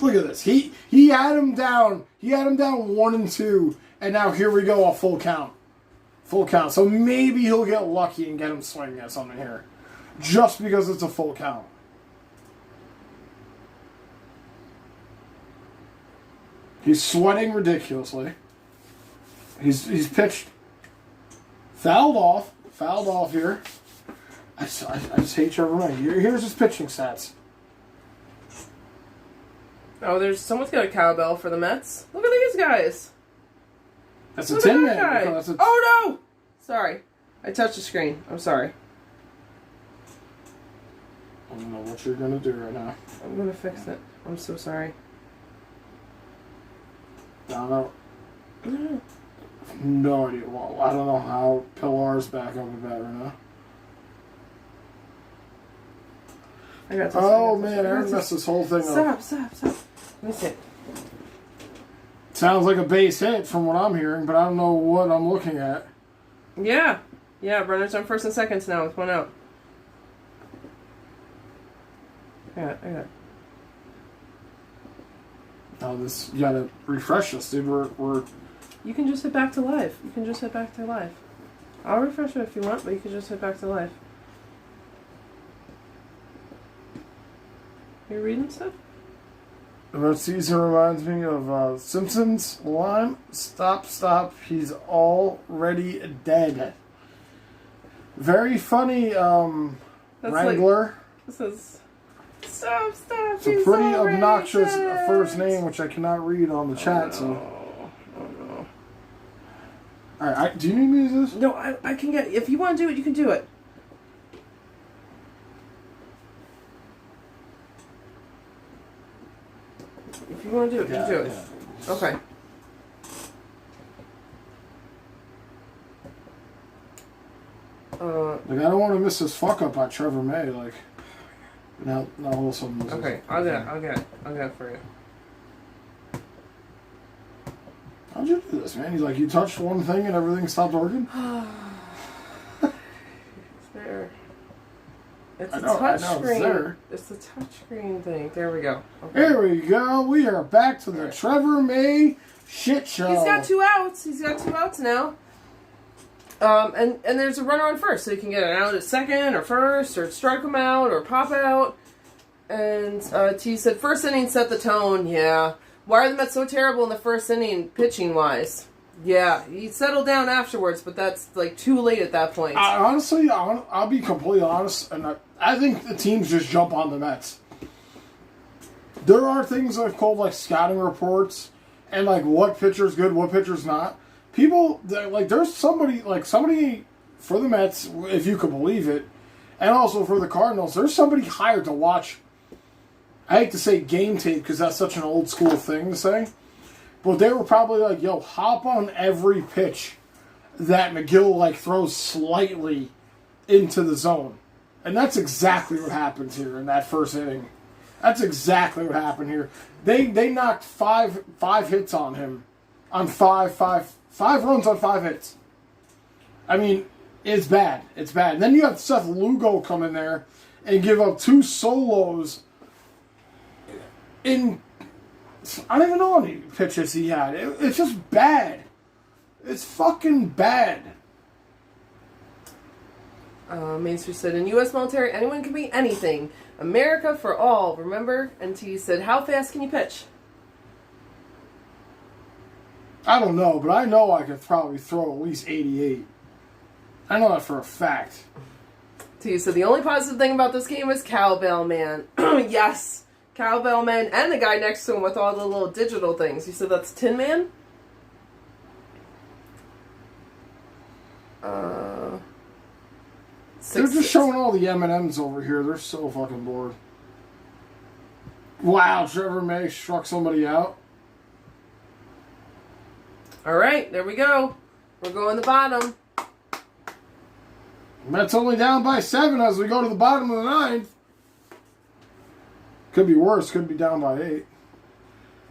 Look at this. He had him down. He had him down 1-2, and now here we go, a full count. Full count. So maybe he'll get lucky and get him swinging at something here, just because it's a full count. He's sweating ridiculously. He's pitched. Fouled off here. I just hate Trevor May. Here's his pitching stats. Oh, someone's got a cowbell for the Mets. Look at these guys. That's a Tin Man. Oh no! Sorry, I touched the screen. I'm sorry. I don't know what you're gonna do right now. I'm gonna fix it. I'm so sorry. No. No idea. Well, I don't know how Pilar's back up with that right now. I got this. Oh man, Aaron messed this whole thing up. Stop. Let me see. Sounds like a base hit from what I'm hearing, but I don't know what I'm looking at. Yeah, runners on first and seconds now with 1 out. I got it. Oh, you gotta refresh this, dude. We're. You can just hit back to live. I'll refresh it if you want, but you can just hit back to live. You reading stuff? That season reminds me of Simpsons line, stop, he's already dead. Very funny, Wrangler. This is... Stop, it's a pretty obnoxious first name, which I cannot read on the chat, so... Oh no. Alright, do you need me to do this? No, I can get... If you want to do it, you can do it. If you want to do it, you can do it. Yeah. Okay. Like, I don't want to miss this fuck up by Trevor May, like... Now all of a sudden... Okay, I'll get it for you. How'd you do this, man? He's like, you touched one thing and everything stopped working? It's there. It's a touch screen. It's the touch screen thing. There we go. Okay. There we go. We are back to the Trevor May shit show. He's got 2 outs. He's got 2 outs now. And there's a runner on first, so you can get an out at second or first, or strike him out, or pop out. And T said, first inning set the tone. Yeah. Why are the Mets so terrible in the first inning, pitching-wise? Yeah, he settled down afterwards, but that's like too late at that point. Honestly, I'll be completely honest, and I think the teams just jump on the Mets. There are things I've called like scouting reports, and like what pitcher's good, what pitcher's not. People, like, there's somebody for the Mets, if you could believe it, and also for the Cardinals, there's somebody hired to watch. I hate to say game tape because that's such an old school thing to say. But they were probably like, yo, hop on every pitch that McGill, like, throws slightly into the zone. And that's exactly what happens here in that first inning. That's exactly what happened here. They knocked five hits on him. On five runs on 5 hits. I mean, it's bad. It's bad. And then you have Seth Lugo come in there and give up 2 solos in... I don't even know how many pitches he had. It's just bad. It's fucking bad. Main Street said, in U.S. military, anyone can be anything. America for all, remember? And T said, how fast can you pitch? I don't know, but I know I could probably throw at least 88. I know that for a fact. T said, the only positive thing about this game is Cowbell Man. Yes. Cowbell Man, and the guy next to him with all the little digital things. You said that's Tin Man? They're just showing all the M&Ms over here. They're so fucking bored. Wow, Trevor May struck somebody out. Alright, there we go. We're going to the bottom. Mets only down by 7 as we go to the bottom of the 9th. Could be worse. Could be down by 8.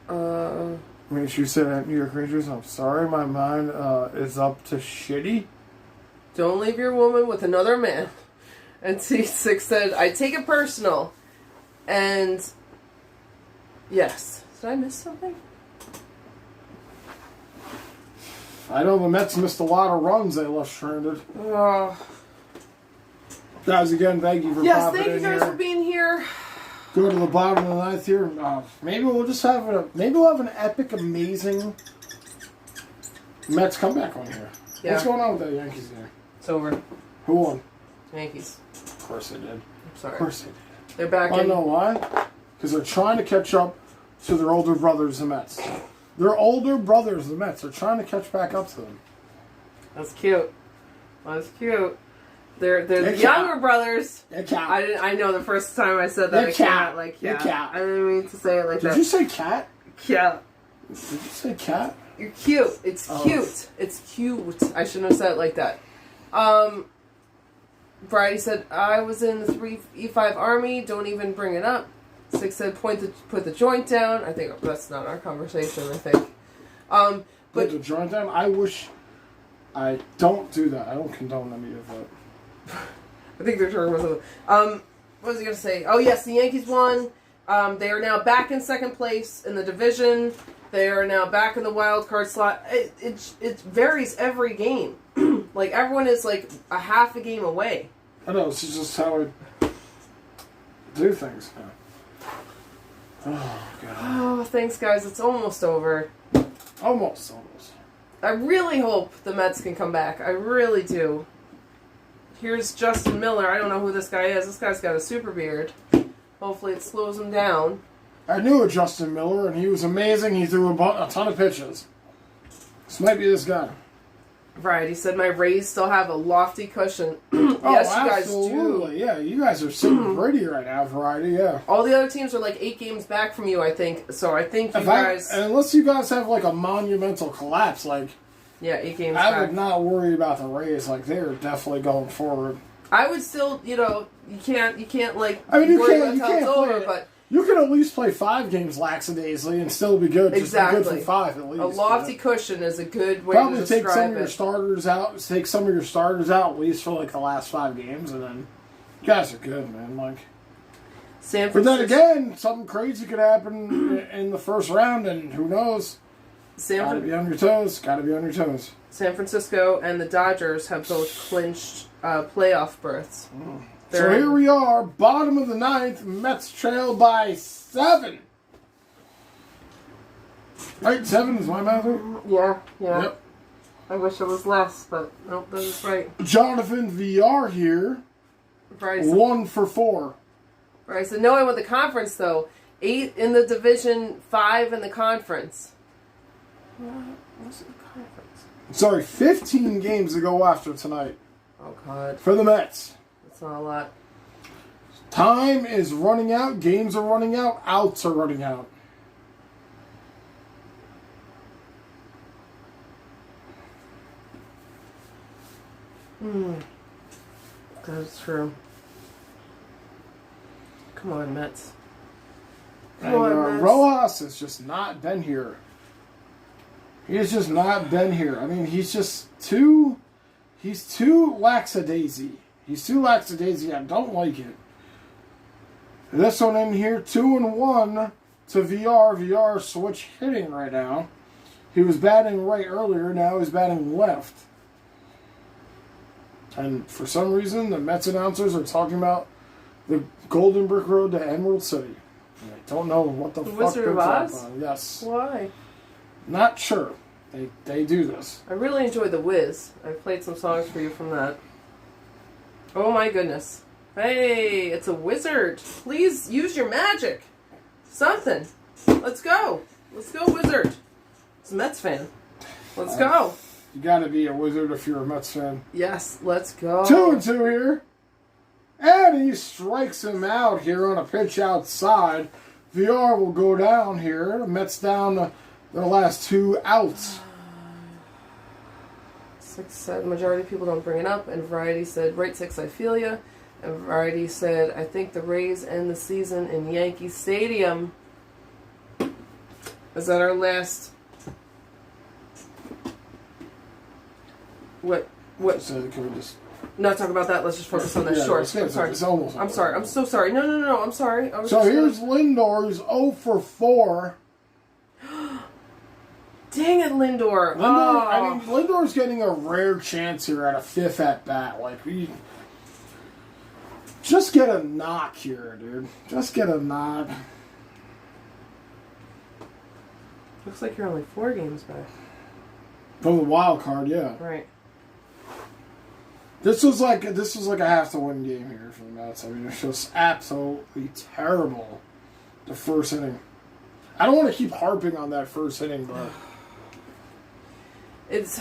I mean, she said at New York Rangers, I'm sorry, my mind is up to shitty. Don't leave your woman with another man. And T6 said, I take it personal. And yes. Did I miss something? I know the Mets missed a lot of runs they left stranded. Oh. Guys, again, thank you for popping in here. Yes, thank you guys for being here. Go to the bottom of the ninth here. Maybe we'll just have an epic, amazing Mets comeback on here. Yeah. What's going on with that Yankees game? It's over. Who won? Yankees. Of course they did. I'm sorry. Of course they did. They're back I in. know why. Because they're trying to catch up to their older brothers, the Mets. Their older brothers, the Mets, are trying to catch back up to them. That's cute. That's cute. They're the younger brothers. Cat. I know the first time I said that. Cat. Like Cat. cat. I didn't mean to say it like that. Did you say cat? Cat. Did you say cat? You're cute. It's cute. It's cute. I shouldn't have said it like that. Variety said, I was in the 3E5 Army. Don't even bring it up. 6 said, put the joint down. I think that's not our conversation, I think. But Put the joint down? I wish I don't do that. I don't condone any of that. I think they're talking about something. What was I going to say? Oh, yes, the Yankees won. They are now back in second place in the division. They are now back in the wild card slot. It varies every game. Like, everyone is like a half a game away. I know, this is just how I do things. Oh, God. Oh, thanks, guys. It's almost over. Almost. I really hope the Mets can come back. I really do. Here's Justin Miller. I don't know who this guy is. This guy's got a super beard. Hopefully it slows him down. I knew a Justin Miller, and he was amazing. He threw a ton of pitches. This might be this guy. Right, he said my Rays still have a lofty cushion. Yes, you guys do. Yeah, you guys are sitting pretty right now, Variety, yeah. All the other teams are like 8 games back from you, I think. So I think you guys... Unless you guys have like a monumental collapse, like... Yeah, 8 games I back. would not worry about the Rays. Like, they're definitely going forward. I would still, you can't like... I mean, you worry can't about how it's play over, it. but... You can at least play 5 games lackadaisically and still be good. Exactly. Just be good for 5 at least. A lofty cushion is a good way Probably to describe take some of your it. starters out. Take some of your starters out at least for like the last 5 games, and then you guys are good, man. Like, San but then Francisco, again, something crazy could happen in the first round, and who knows? Gotta be on your toes. Gotta be on your toes. San Francisco and the Dodgers have both clinched playoff berths. So here we are, bottom of the 9th. Mets trail by 7. Right, 7 is my math. Yeah. Yep. I wish it was less, but nope, that is right. Jonathan VR here. Bryce, 1 for 4. Bryce said, no, I won the conference, though. 8 in the division, 5 in the conference. What's the conference? Sorry, 15 games to go after tonight. Oh, God. For the Mets. That's not a lot. Time is running out. Games are running out. Outs are running out. That's true. Come on, Mets. And Rojas has just not been here. He has just not been here. I mean, he's too lackadaisy. He's too lackadaisy. I don't like it. This one in here, 2-1 to VR. VR switch hitting right now. He was batting right earlier. Now he's batting left. And for some reason, the Mets announcers are talking about the Golden Brick Road to Emerald City. I don't know what the fuck Wizard of they're Oz? talking about. Yes. Why? Not sure. They do this. I really enjoy The Wiz. I played some songs for you from that. Oh my goodness. Hey, it's a wizard. Please use your magic. Something. Let's go. Let's go, wizard. It's a Mets fan. Let's go. You gotta be a wizard if you're a Mets fan. Yes, let's go. 2-2 here. And he strikes him out here on a pitch outside. VR will go down here. The Mets down their last 2 outs. 6 said, majority of people don't bring it up. And Variety said, right 6, I feel ya. And Variety said, I think the Rays end the season in Yankee Stadium. Is that our last... What? So can we just Not talk about that. Let's just focus on that. Sure. I'm sorry. It's almost I'm sorry. I'm so sorry. No. I'm sorry. So here's Lindor, who's 0 for 4. Dang it, Lindor. I mean, Lindor's getting a rare chance here at a 5th at bat. Like, just get a knock here, dude. Just get a knock. Looks like you're only 4 games back. From the wild card, yeah. Right. This was like a have-to-win game here for the Mets. I mean, it's just absolutely terrible. The first inning. I don't want to keep harping on that first inning, but it's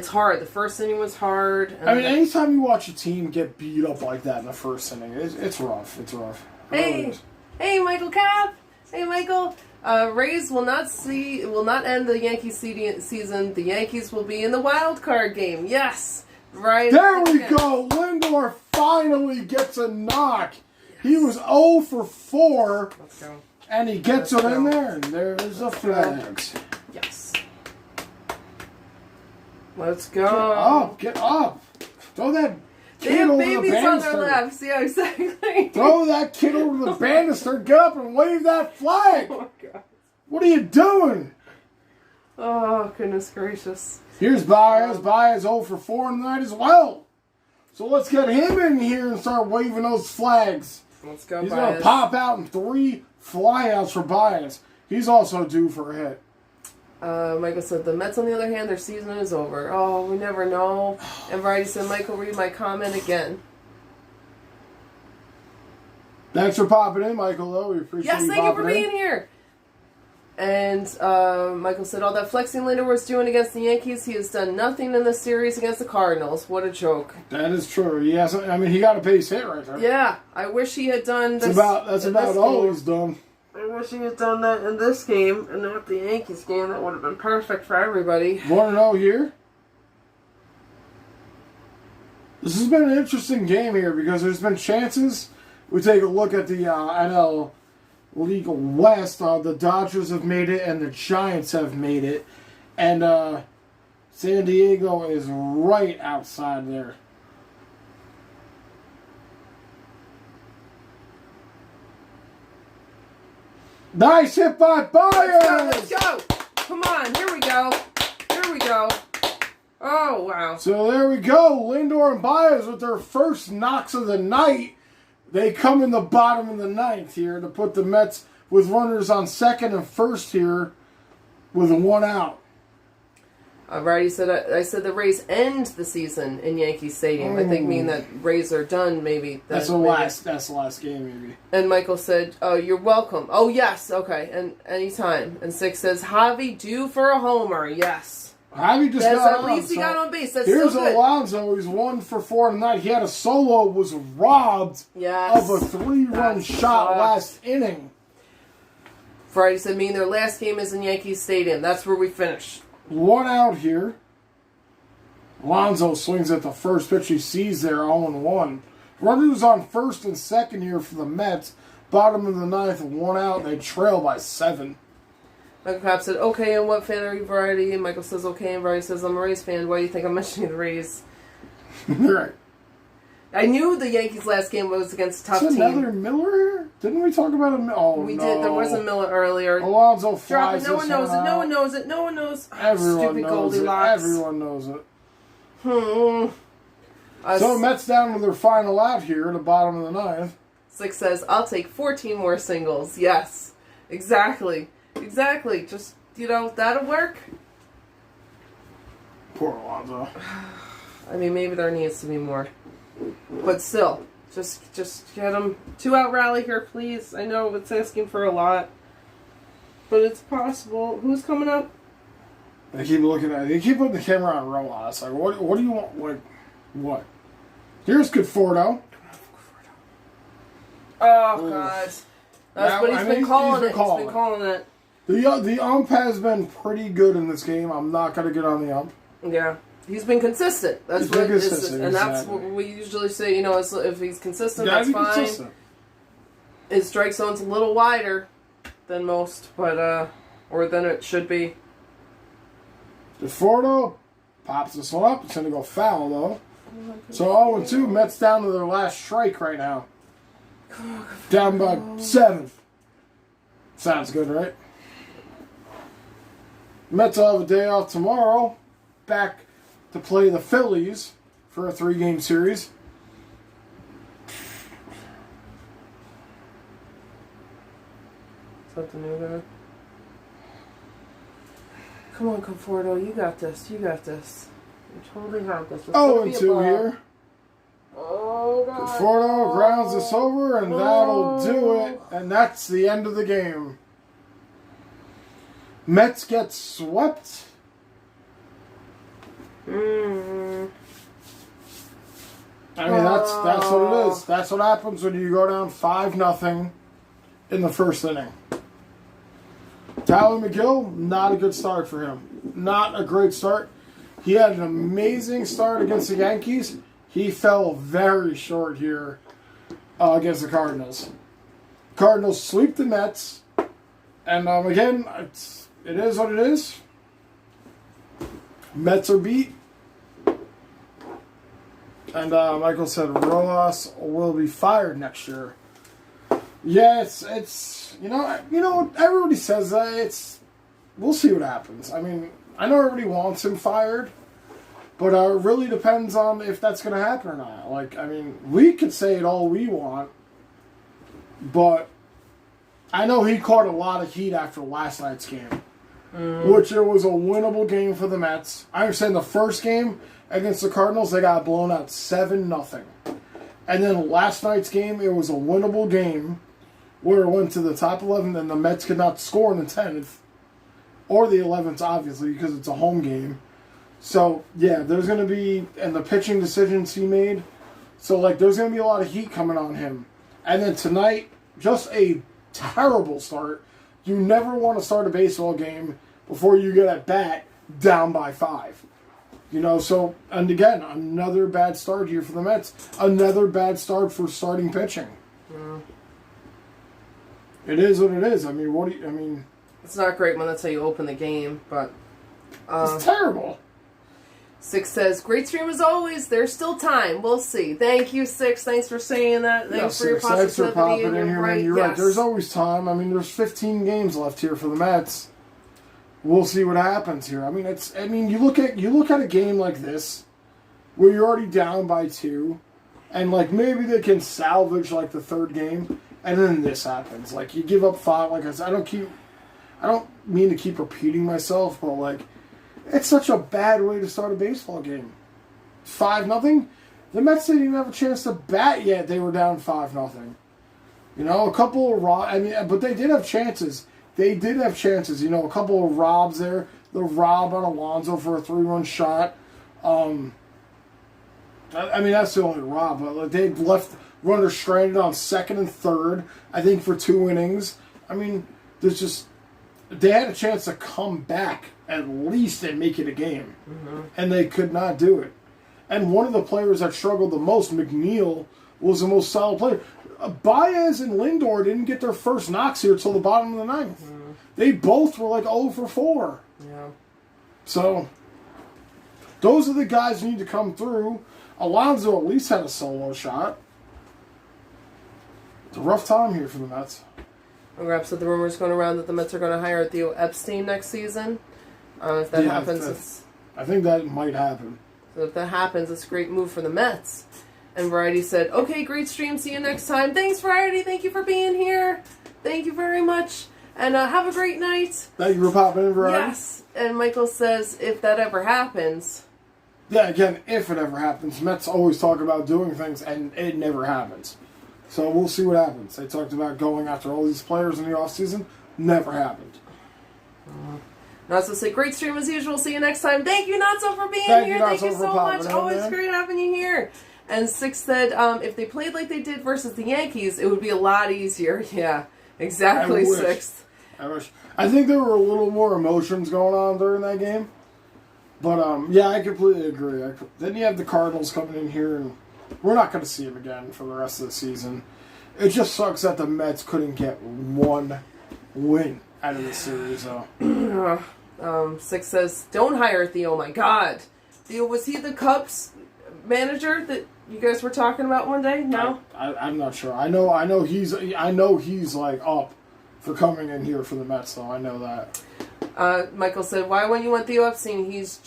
hard. The first inning was hard. I mean, anytime you watch a team get beat up like that in the first inning, it's rough. It's rough. Hey, Michael Cap. Hey, Michael. Rays will not end the Yankees season. The Yankees will be in the wild card game. Yes, right. There we go. Lindor finally gets a knock. Yes. He was 0 for 4. Let's go. And he gets it in there, and there's the flags. Yes. Let's go. Get up. Throw that they kid have over babies the banister. on their laps. Yeah, exactly. Throw that kid over the banister. Get up and wave that flag. Oh, my God. What are you doing? Oh, goodness gracious. Here's Baez. Baez 0 for 4 tonight as well. So let's get him in here and start waving those flags. Let's go, He's Baez. going to pop out in 3 flyouts for Baez. He's also due for a hit. Michael said, the Mets, on the other hand, their season is over. Oh, we never know. And Variety said, Michael, read my comment again. Thanks for popping in, Michael, though. We appreciate yes, you thank you for popping in. being here. And Michael said, all that flexing Lindor was doing against the Yankees, he has done nothing in the series against the Cardinals. What a joke. That is true. He hasn't, I mean, he got a base hit right there. Yeah, I wish he had done this. That's about all he's done. I wish he had done that in this game and not the Yankees game. That would have been perfect for everybody. Want to know here? This has been an interesting game here because there's been chances. We take a look at the NL League West. The Dodgers have made it and the Giants have made it. And San Diego is right outside there. Nice hit by Baez! Let's go! Come on, here we go. Here we go. Oh, wow. So there we go. Lindor and Baez with their first knocks of the night. They come in the bottom of the 9th here to put the Mets with runners on second and first here with 1 out. I've already said, I said the Rays end the season in Yankee Stadium. I think mean that Rays are done, maybe. That's the last game, maybe. And Michael said, oh, you're welcome. Oh, yes, okay, and anytime. And 6 says, Javi due for a homer, yes. Javi just got at least he got on base. That's here's so good. Alonso. He's 1 for 4 tonight. He had a solo, was robbed of a 3-run shot last inning. Friday said, mean their last game is in Yankee Stadium. That's where we finish. 1 out here. Alonso swings at the first pitch he sees there, 0-1. Runners on first and second here for the Mets. Bottom of the 9th, 1 out. They trail by 7. Michael Cobb said, okay, and what fan are you, Variety? And Michael says, okay, and Variety says, I'm a Rays fan. Why do you think I'm mentioning the Rays? Right. I knew the Yankees' last game was against a tough Is team. another Miller here? Didn't we talk about a Oh, we no. did. There was a Miller earlier. Alonso Drop flies it. No one knows it. No one knows it. No one knows. Everyone Stupid knows Goldilocks. it. Everyone knows it. So Mets down to their final out here at the bottom of the 9th. 6 says, I'll take 14 more singles. Yes. Exactly. Exactly. Just, that'll work. Poor Alonso. I mean, maybe there needs to be more. But still, just get him 2-out rally here, please. I know it's asking for a lot, but it's possible. Who's coming up? They keep putting the camera on Rojas. Like, what do you want? Like, what? Here's Conforto. Oh, God. That's what he's been calling it. He's been calling it. The ump has been pretty good in this game. I'm not going to get on the ump. Yeah. He's been consistent. That's what consistent, and that's what we usually say. If he's consistent, that's fine. Consistent. His strike zone's a little wider than most, but or than it should be. Conforto pops this one up. It's going to go foul though. So 0-2, Mets down to their last strike right now. Down by 7. Sounds good, right? Mets will have a day off tomorrow. Back to play the Phillies for a 3-game series. Something new there. Come on, Conforto. You got this. You got this. You totally have this. 0-2 here. Oh, God. Conforto grounds this over, and that'll do it. And that's the end of the game. Mets get swept. I mean, that's what it is. That's what happens when you go down 5-0 in the first inning. Tyler McGill, not a good start for him. Not a great start. He had an amazing start against the Yankees. He fell very short here against the Cardinals. Cardinals sweep the Mets. And again, it is what it is. Mets are beat. And Michael said Rojas will be fired next year. Yeah, it's you know everybody says that. We'll see what happens. I mean, I know everybody wants him fired, but it really depends on if that's going to happen or not. Like, I mean, we could say it all we want, but I know he caught a lot of heat after last night's game, which it was a winnable game for the Mets. I understand the first game against the Cardinals, they got blown out 7-0. And then last night's game, it was a winnable game where it went to the top 11 and the Mets could not score in the 10th. Or the 11th, obviously, because it's a home game. So, yeah, there's going to be, and the pitching decisions he made. So, like, there's going to be a lot of heat coming on him. And then tonight, just a terrible start. You never want to start a baseball game before you get at bat down by 5. You know, so, and again, another bad start here for the Mets. Another bad start for starting pitching. Yeah. It is what it is. I mean, it's not great when that's how you open the game, but it's terrible. 6 says, great stream as always. There's still time. We'll see. Thank you, 6. Thanks for saying that. Thanks for your positivity. Thanks for popping in here, right. man. You're right. There's always time. I mean, there's 15 games left here for the Mets. We'll see what happens here. I mean, you look at a game like this where you're already down by 2, and like maybe they can salvage like the third game, and then this happens. Like you give up 5. Like I said, I don't mean to keep repeating myself, but like it's such a bad way to start a baseball game. 5-0. The Mets didn't even have a chance to bat yet. They were down 5-0. You know, a couple of but they did have chances. They did have chances, you know, a couple of robs there. The rob on Alonso for a 3-run shot. I mean, that's the only rob. But they left runners stranded on second and third, I think, for 2 innings. I mean, they had a chance to come back at least and make it a game. Mm-hmm. And they could not do it. And one of the players that struggled the most, McNeil, was the most solid player. Baez and Lindor didn't get their first knocks here till the bottom of the 9th. Mm. They both were like 0 for 4. Yeah. So, those are the guys who need to come through. Alonso at least had a solo shot. It's a rough time here for the Mets. Congrats with the rumors going around that the Mets are going to hire Theo Epstein next season. If that happens, I think that might happen. So if that happens, it's a great move for the Mets. And Variety said, okay, great stream. See you next time. Thanks, Variety. Thank you for being here. Thank you very much. And have a great night. Thank you for popping in, Variety. Yes. And Michael says, if that ever happens. Yeah, again, if it ever happens. Mets always talk about doing things, and it never happens. So we'll see what happens. They talked about going after all these players in the offseason. Never happened. Natso said, great stream as usual. See you next time. Thank you, Natso, for being here. Thank you so much. Always great having you here. And 6 said, if they played like they did versus the Yankees, it would be a lot easier. Yeah, exactly, 6. I wish. I think there were a little more emotions going on during that game. But, yeah, I completely agree. Then you have the Cardinals coming in here, and we're not going to see them again for the rest of the season. It just sucks that the Mets couldn't get one win out of this series, though. 6 says, don't hire Theo, my God. Theo, was he the Cubs manager that you guys were talking about one day? No? I'm not sure. I know he's like up for coming in here for the Mets, though. I know that. Michael said, "Why wouldn't you want Theo Epstein? He's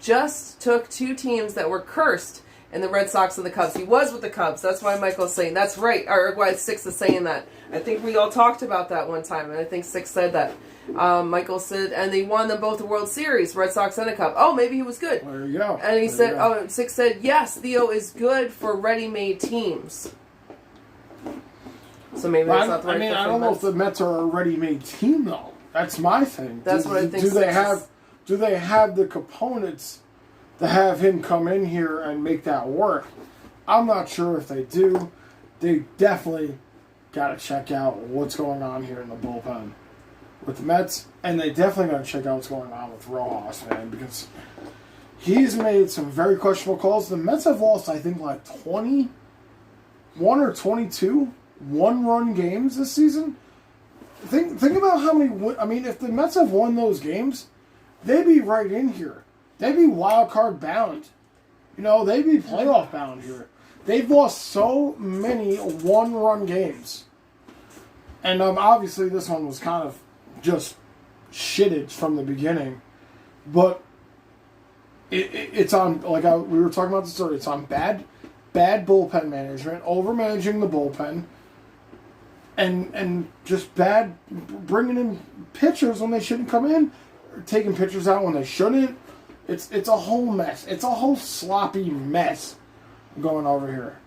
just took two teams that were cursed in the Red Sox and the Cubs. He was with the Cubs. That's why Michael's saying that's right, or why Six is saying that. I think we all talked about that one time, and I think Six said that. Michael said, and they won them both the World Series, Red Sox and a Cup. Oh, maybe he was good. There you go. And he said, Six said, yes, Theo is good for ready-made teams. So maybe that's not the right fit. I don't know if the Mets are a ready-made team, though. That's my thing. That's what I think. Do they have the components to have him come in here and make that work? I'm not sure if they do. They definitely got to check out what's going on here in the bullpen with the Mets, and they definitely got to check out what's going on with Rojas, man, because he's made some very questionable calls. The Mets have lost, I think, like 21 or 22 one-run games this season. Think about how many. I mean, if the Mets have won those games, they'd be right in here. They'd be wild card bound. You know, they'd be playoff bound here. They've lost so many one-run games. And obviously this one was kind of just shitted from the beginning. But it's on, like we were talking about this earlier, it's on bad bullpen management, over-managing the bullpen, and just bad bringing in pitchers when they shouldn't come in, or taking pitchers out when they shouldn't. It's a whole mess. It's a whole sloppy mess going over here.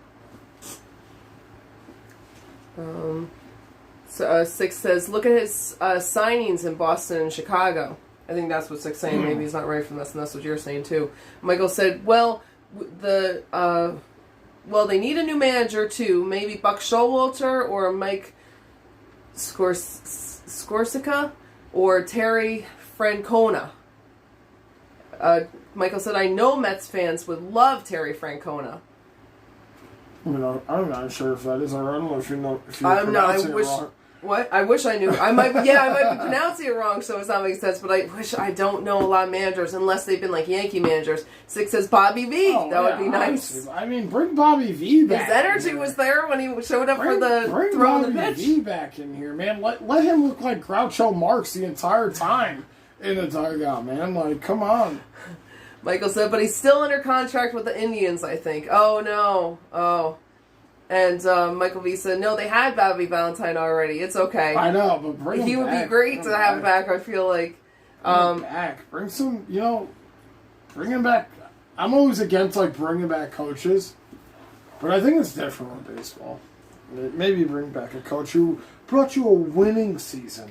So Six says, look at his signings in Boston and Chicago. I think that's what Six is saying. Maybe he's not right from this, and that's what you're saying too. Michael said, well, they need a new manager too. Maybe Buck Showalter or Mike Skorsica or Terry Francona. Michael said, I know Mets fans would love Terry Francona. I'm not sure if that is. I don't know if you know. If I'm not. I wish. What? I wish I knew. I might be pronouncing it wrong, so it's not making sense. But I don't know a lot of managers unless they've been like Yankee managers. Six says Bobby V. That would be nice. Honestly. I mean, bring Bobby V back. His energy was there when he showed up for the throw the pitch. Bring Bobby V back in here, man. Let him look like Groucho Marx the entire time in the dugout, man. Like, come on. Michael said, but he's still under contract with the Indians, I think. Oh, no. Oh. And Michael V said, no, they had Bobby Valentine already. It's okay. I know, but bring him back. He would be great to have back, I feel like. Bring him back. Bring some, bring him back. I'm always against, bringing back coaches. But I think it's different with baseball. Maybe bring back a coach who brought you a winning season.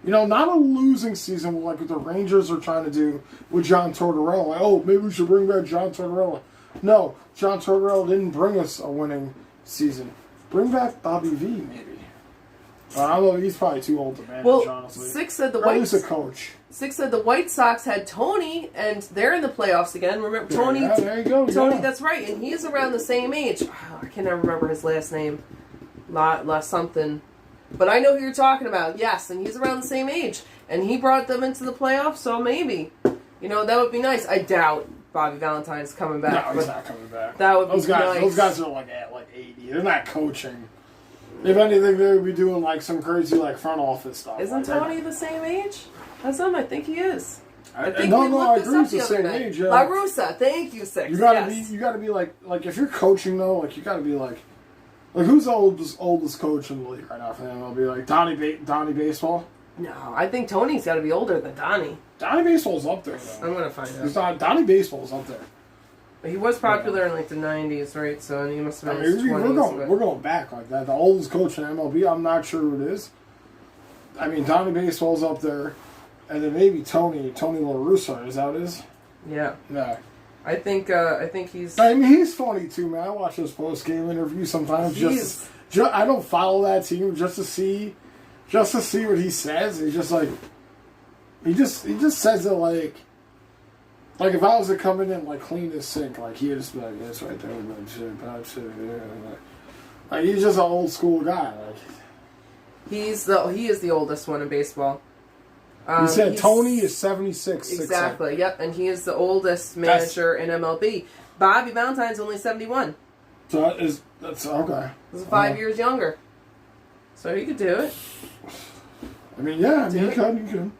Not a losing season like what the Rangers are trying to do with John Tortorella. Like, oh, maybe we should bring back John Tortorella. No, John Tortorella didn't bring us a winning season. Bring back Bobby V, maybe. I don't know, he's probably too old to manage, honestly. Six said at least a coach. Six said the White Sox had Tony, and they're in the playoffs again. Remember Tony? Yeah, there you go. Tony, that's right, and he's around the same age. Oh, I can never remember his last name. La something. But I know who you're talking about. Yes, and he's around the same age. And he brought them into the playoffs, so maybe. That would be nice. I doubt Bobby Valentine's coming back. No, he's not coming back. That would be nice. Those guys are at 80. They're not coaching. If anything, they would be doing some crazy front office stuff. Isn't Tony the same age as him? I think he is. I agree he's the same age. Yeah. La Russa, thank you, Six. You gotta be like if you're coaching though, you gotta be like who's the oldest coach in the league right now for them? It'll be like Donnie Baseball. No, I think Tony's got to be older than Donnie. Donnie Baseball's up there though. I'm gonna find out. Donnie Baseball's up there. But he was popular in the 90s, right? So he must have been in his 20s. We're going back like that. The oldest coach in MLB, I'm not sure who it is. I mean, Donnie Baseball's up there, and then maybe Tony La Russa. Is that what it is? Yeah. Yeah. I think he's. I mean, he's funny too, man. I watch his post game interview sometimes. I don't follow that team just to see what he says. He's just he just says it like if I was to come in and clean his sink, he'd just be like, "That's right there, bad shit." He's just an old school guy. He is the oldest one in baseball. You said Tony is 76. Exactly, yep. And he is the oldest manager in MLB. Bobby Valentine's only 71. So that's okay. He's 5 years younger. So he could do it. I mean, yeah, he could.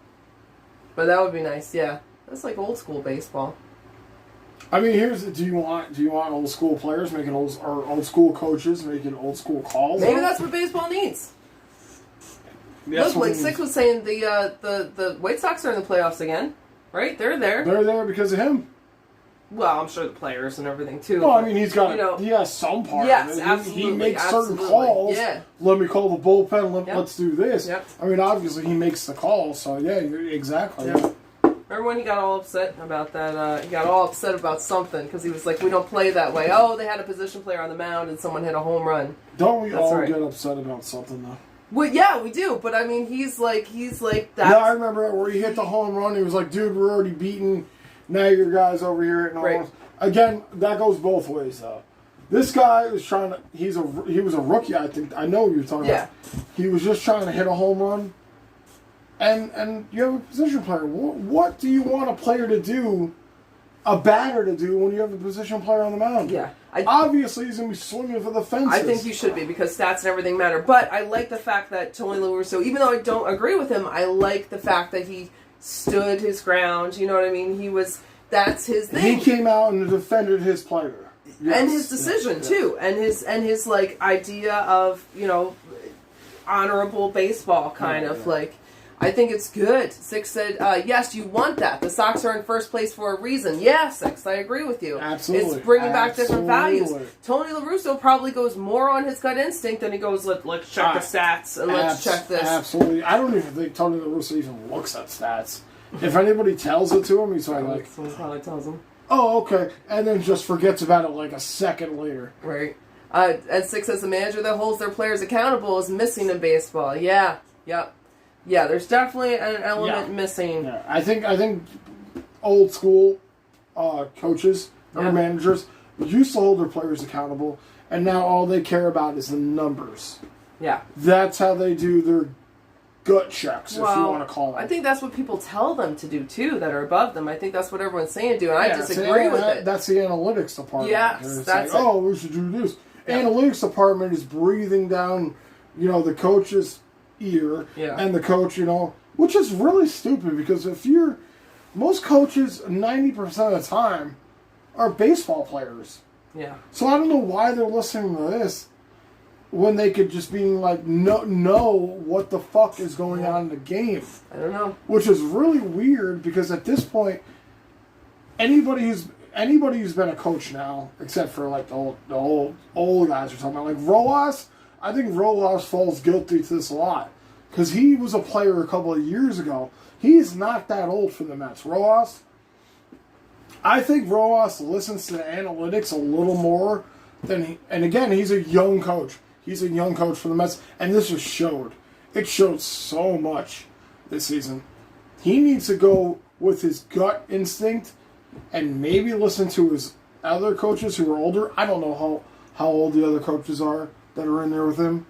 But that would be nice, yeah. That's like old school baseball. I mean, do you want old school players making old school coaches making old school calls? Maybe that's what baseball needs. Look, like Six was saying, the White Sox are in the playoffs again, right? They're there. They're there because of him. Well, I'm sure the players and everything too. Well, I mean, he has some part of it. Absolutely. He makes certain calls. Yeah. Let me call the bullpen. Let's do this. Yep. I mean, obviously he makes the call. So yeah, exactly. Yep. Remember when he got all upset about that? He got all upset about something because he was like, "We don't play that way." Oh, they had a position player on the mound and someone hit a home run. Don't we all get upset about something though? Well, yeah, we do. But I mean, he's like that. Yeah, I remember where he hit the home run. He was like, "Dude, we're already beaten. Now your guys over here." And all right. Again, that goes both ways though. This guy was trying to. He was a rookie. I think I know what you're talking about. He was just trying to hit a home run. And you have a position player. What do you want a player to do, a batter to do, when you have a position player on the mound? Yeah. Obviously, he's going to be swinging for the fences. I think you should be, because stats and everything matter. But I like the fact that Tony La Russa, even though I don't agree with him, I like the fact that he stood his ground. You know what I mean? That's his thing. He came out and defended his player. Yes. And his decision, too. And his like, idea of, honorable baseball, kind of, like... I think it's good. Six said, yes, you want that. The Sox are in first place for a reason. Yeah, Six, I agree with you. Absolutely. It's bringing back different values. Tony La Russa probably goes more on his gut instinct than he goes, let's check the stats and let's check this. Absolutely. I don't even think Tony La Russa even looks at stats. If anybody tells it to him, he's like... Someone probably tells him. Oh, okay. And then just forgets about it like a second later. Right. And Six says the manager that holds their players accountable is missing in baseball. Yeah. Yep. Yeah, there's definitely an element missing. Yeah, I think old school coaches or managers used to hold their players accountable, and now all they care about is the numbers. Yeah. That's how they do their gut checks, if you want to call them. I think that's what people tell them to do, too, that are above them. I think that's what everyone's saying to do, and I disagree with it. That's the analytics department. Yes, that's like, oh, we should do this. Yeah. Analytics department is breathing down, the coach's ear and the coach, which is really stupid, because most coaches 90% of the time are baseball players. Yeah. So I don't know why they're listening to this when they could just be like, know what the fuck is going on in the game. I don't know. Which is really weird, because at this point, anybody who's been a coach now, except for like the old guys or something, like Rojas. I think Rojas falls guilty to this a lot, because he was a player a couple of years ago. He's not that old for the Mets. Rojas, I think Rojas listens to the analytics a little more than and again, he's a young coach. He's a young coach for the Mets, and this just showed. It showed so much this season. He needs to go with his gut instinct and maybe listen to his other coaches who are older. I don't know how old the other coaches are that are in there with him,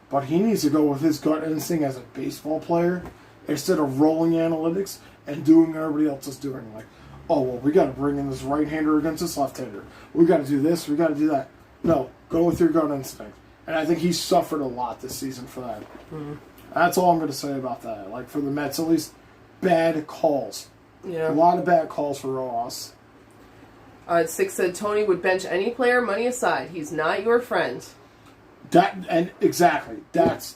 but he needs to go with his gut instinct as a baseball player instead of rolling analytics and doing what everybody else is doing. Like, oh, well, we got to bring in this right-hander against this left-hander. We got to do this. We got to do that. No, go with your gut instinct. And I think he suffered a lot this season for that. Mm-hmm. That's all I'm going to say about that. Like, for the Mets, at least, bad calls. Yeah. A lot of bad calls for Rojas. Six said Tony would bench any player, money aside. He's not your friend. Exactly. That's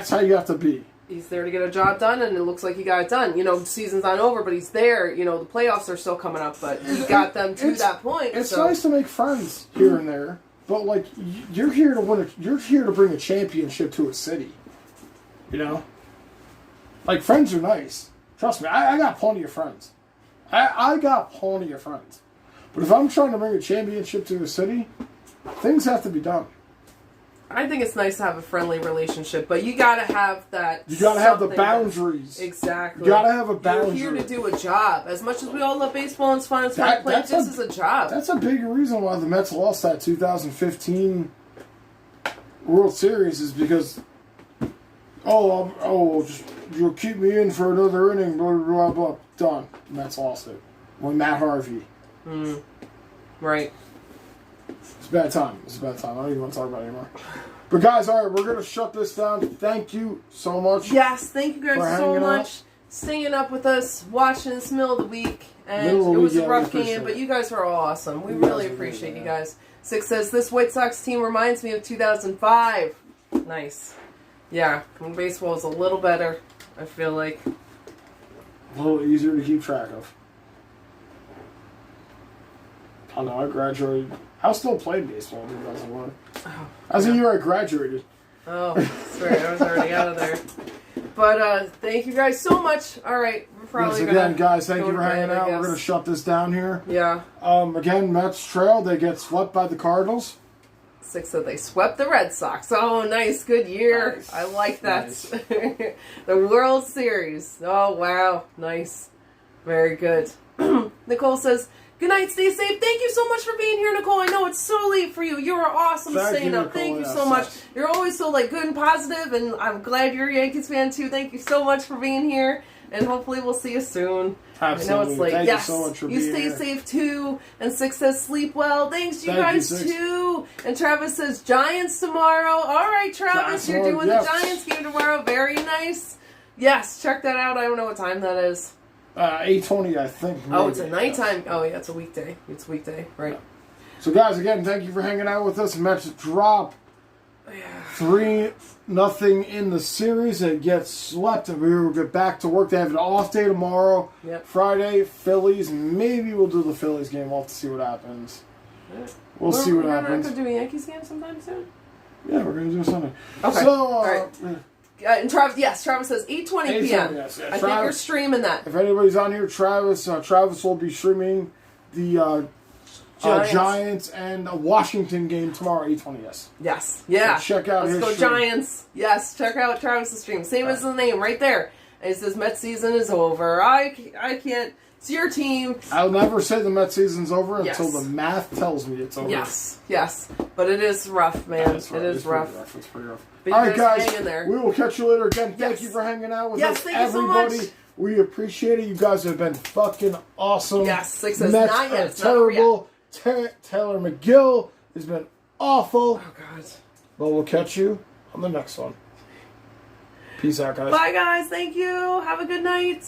how you have to be. He's there to get a job done, and it looks like he got it done. Season's not over, but he's there. The playoffs are still coming up, but he got them to that point. It's nice to make friends here and there, but like you're here to win. You're here to bring a championship to a city. Like, friends are nice. Trust me, I got plenty of friends. I got plenty of friends. But if I'm trying to bring a championship to a city, things have to be done. I think it's nice to have a friendly relationship, but you gotta have that. You gotta have the boundaries. Exactly. You gotta have a boundary. You're here to do a job. As much as we all love baseball and it's fun, to play. This is a job. That's a big reason why the Mets lost that 2015 World Series, is because you'll keep me in for another inning, blah, blah, blah, blah. Done. Mets lost it. With Matt Harvey. Right. It's a bad time. It's a bad time. I don't even want to talk about it anymore. But guys, all right, we're going to shut this down. Thank you so much. Yes, thank you guys so much. Staying up with us, watching this middle of the week. And it was a rough game, but you guys were all awesome. We really appreciate you guys. Six says, this White Sox team reminds me of 2005. Nice. Yeah, when baseball is a little better, I feel like. A little easier to keep track of. I know, I graduated. I still played baseball in 2001. As a year I graduated. Oh, that's right. I was already out of there. But thank you guys so much. All right, we're probably going to again, guys, thank you for hanging out. We're going to shut this down here. Yeah. Again, Mets trail. They get swept by the Cardinals. Six said they swept the Red Sox. Oh, nice. Good year. Nice. I like that. Nice. The World Series. Oh, wow. Nice. Very good. Nicole says, good night, stay safe. Thank you so much for being here, Nicole. I know it's so late for you. You are awesome staying up. Thank you so much. You're always so good and positive, and I'm glad you're a Yankees fan too. Thank you so much for being here, and hopefully we'll see you soon. Absolutely. I know it's late. Thank yes, you so much for you being stay here. Safe too. And Six says sleep well. Thanks, you guys too. And Travis says Giants tomorrow. All right, Travis, you're doing the Giants game tomorrow. Very nice. Yes, check that out. I don't know what time that is. 8:20, I think. Maybe. Oh, it's a nighttime. Oh, yeah, it's a weekday. It's a weekday, right? So, guys, again, thank you for hanging out with us. Mets drop 3-0 in the series. It gets swept, and we will get back to work. They have an off day tomorrow. Yep. Friday, Phillies. Maybe we'll do the Phillies game. We'll have to see what happens. We'll see what happens. We're going to do a Yankees game sometime soon? Yeah, we're going to do something. Okay. So, all right. And Travis says 8:20 p.m. Yes, yeah. I think you're streaming that. If anybody's on here, Travis will be streaming the Giants and a Washington game tomorrow, 8:20. Yes. Yeah. So check out. Let's go stream. Giants. Yes. Check out Travis's stream. Same as the name right there. And it says Mets season is over. I can't. It's your team. I'll never say the Mets season's over until the math tells me it's over. Yes. But it is rough, man. It is rough. It's pretty rough. But all right, guys. Hang in there. We will catch you later. Again, thank you for hanging out with us, thank everybody. You so much. We appreciate it. You guys have been fucking awesome. Yes, Six says Mets not yet. are terrible. Taylor McGill has been awful. Oh, God. Well, we'll catch you on the next one. Peace out, guys. Bye, guys. Thank you. Have a good night.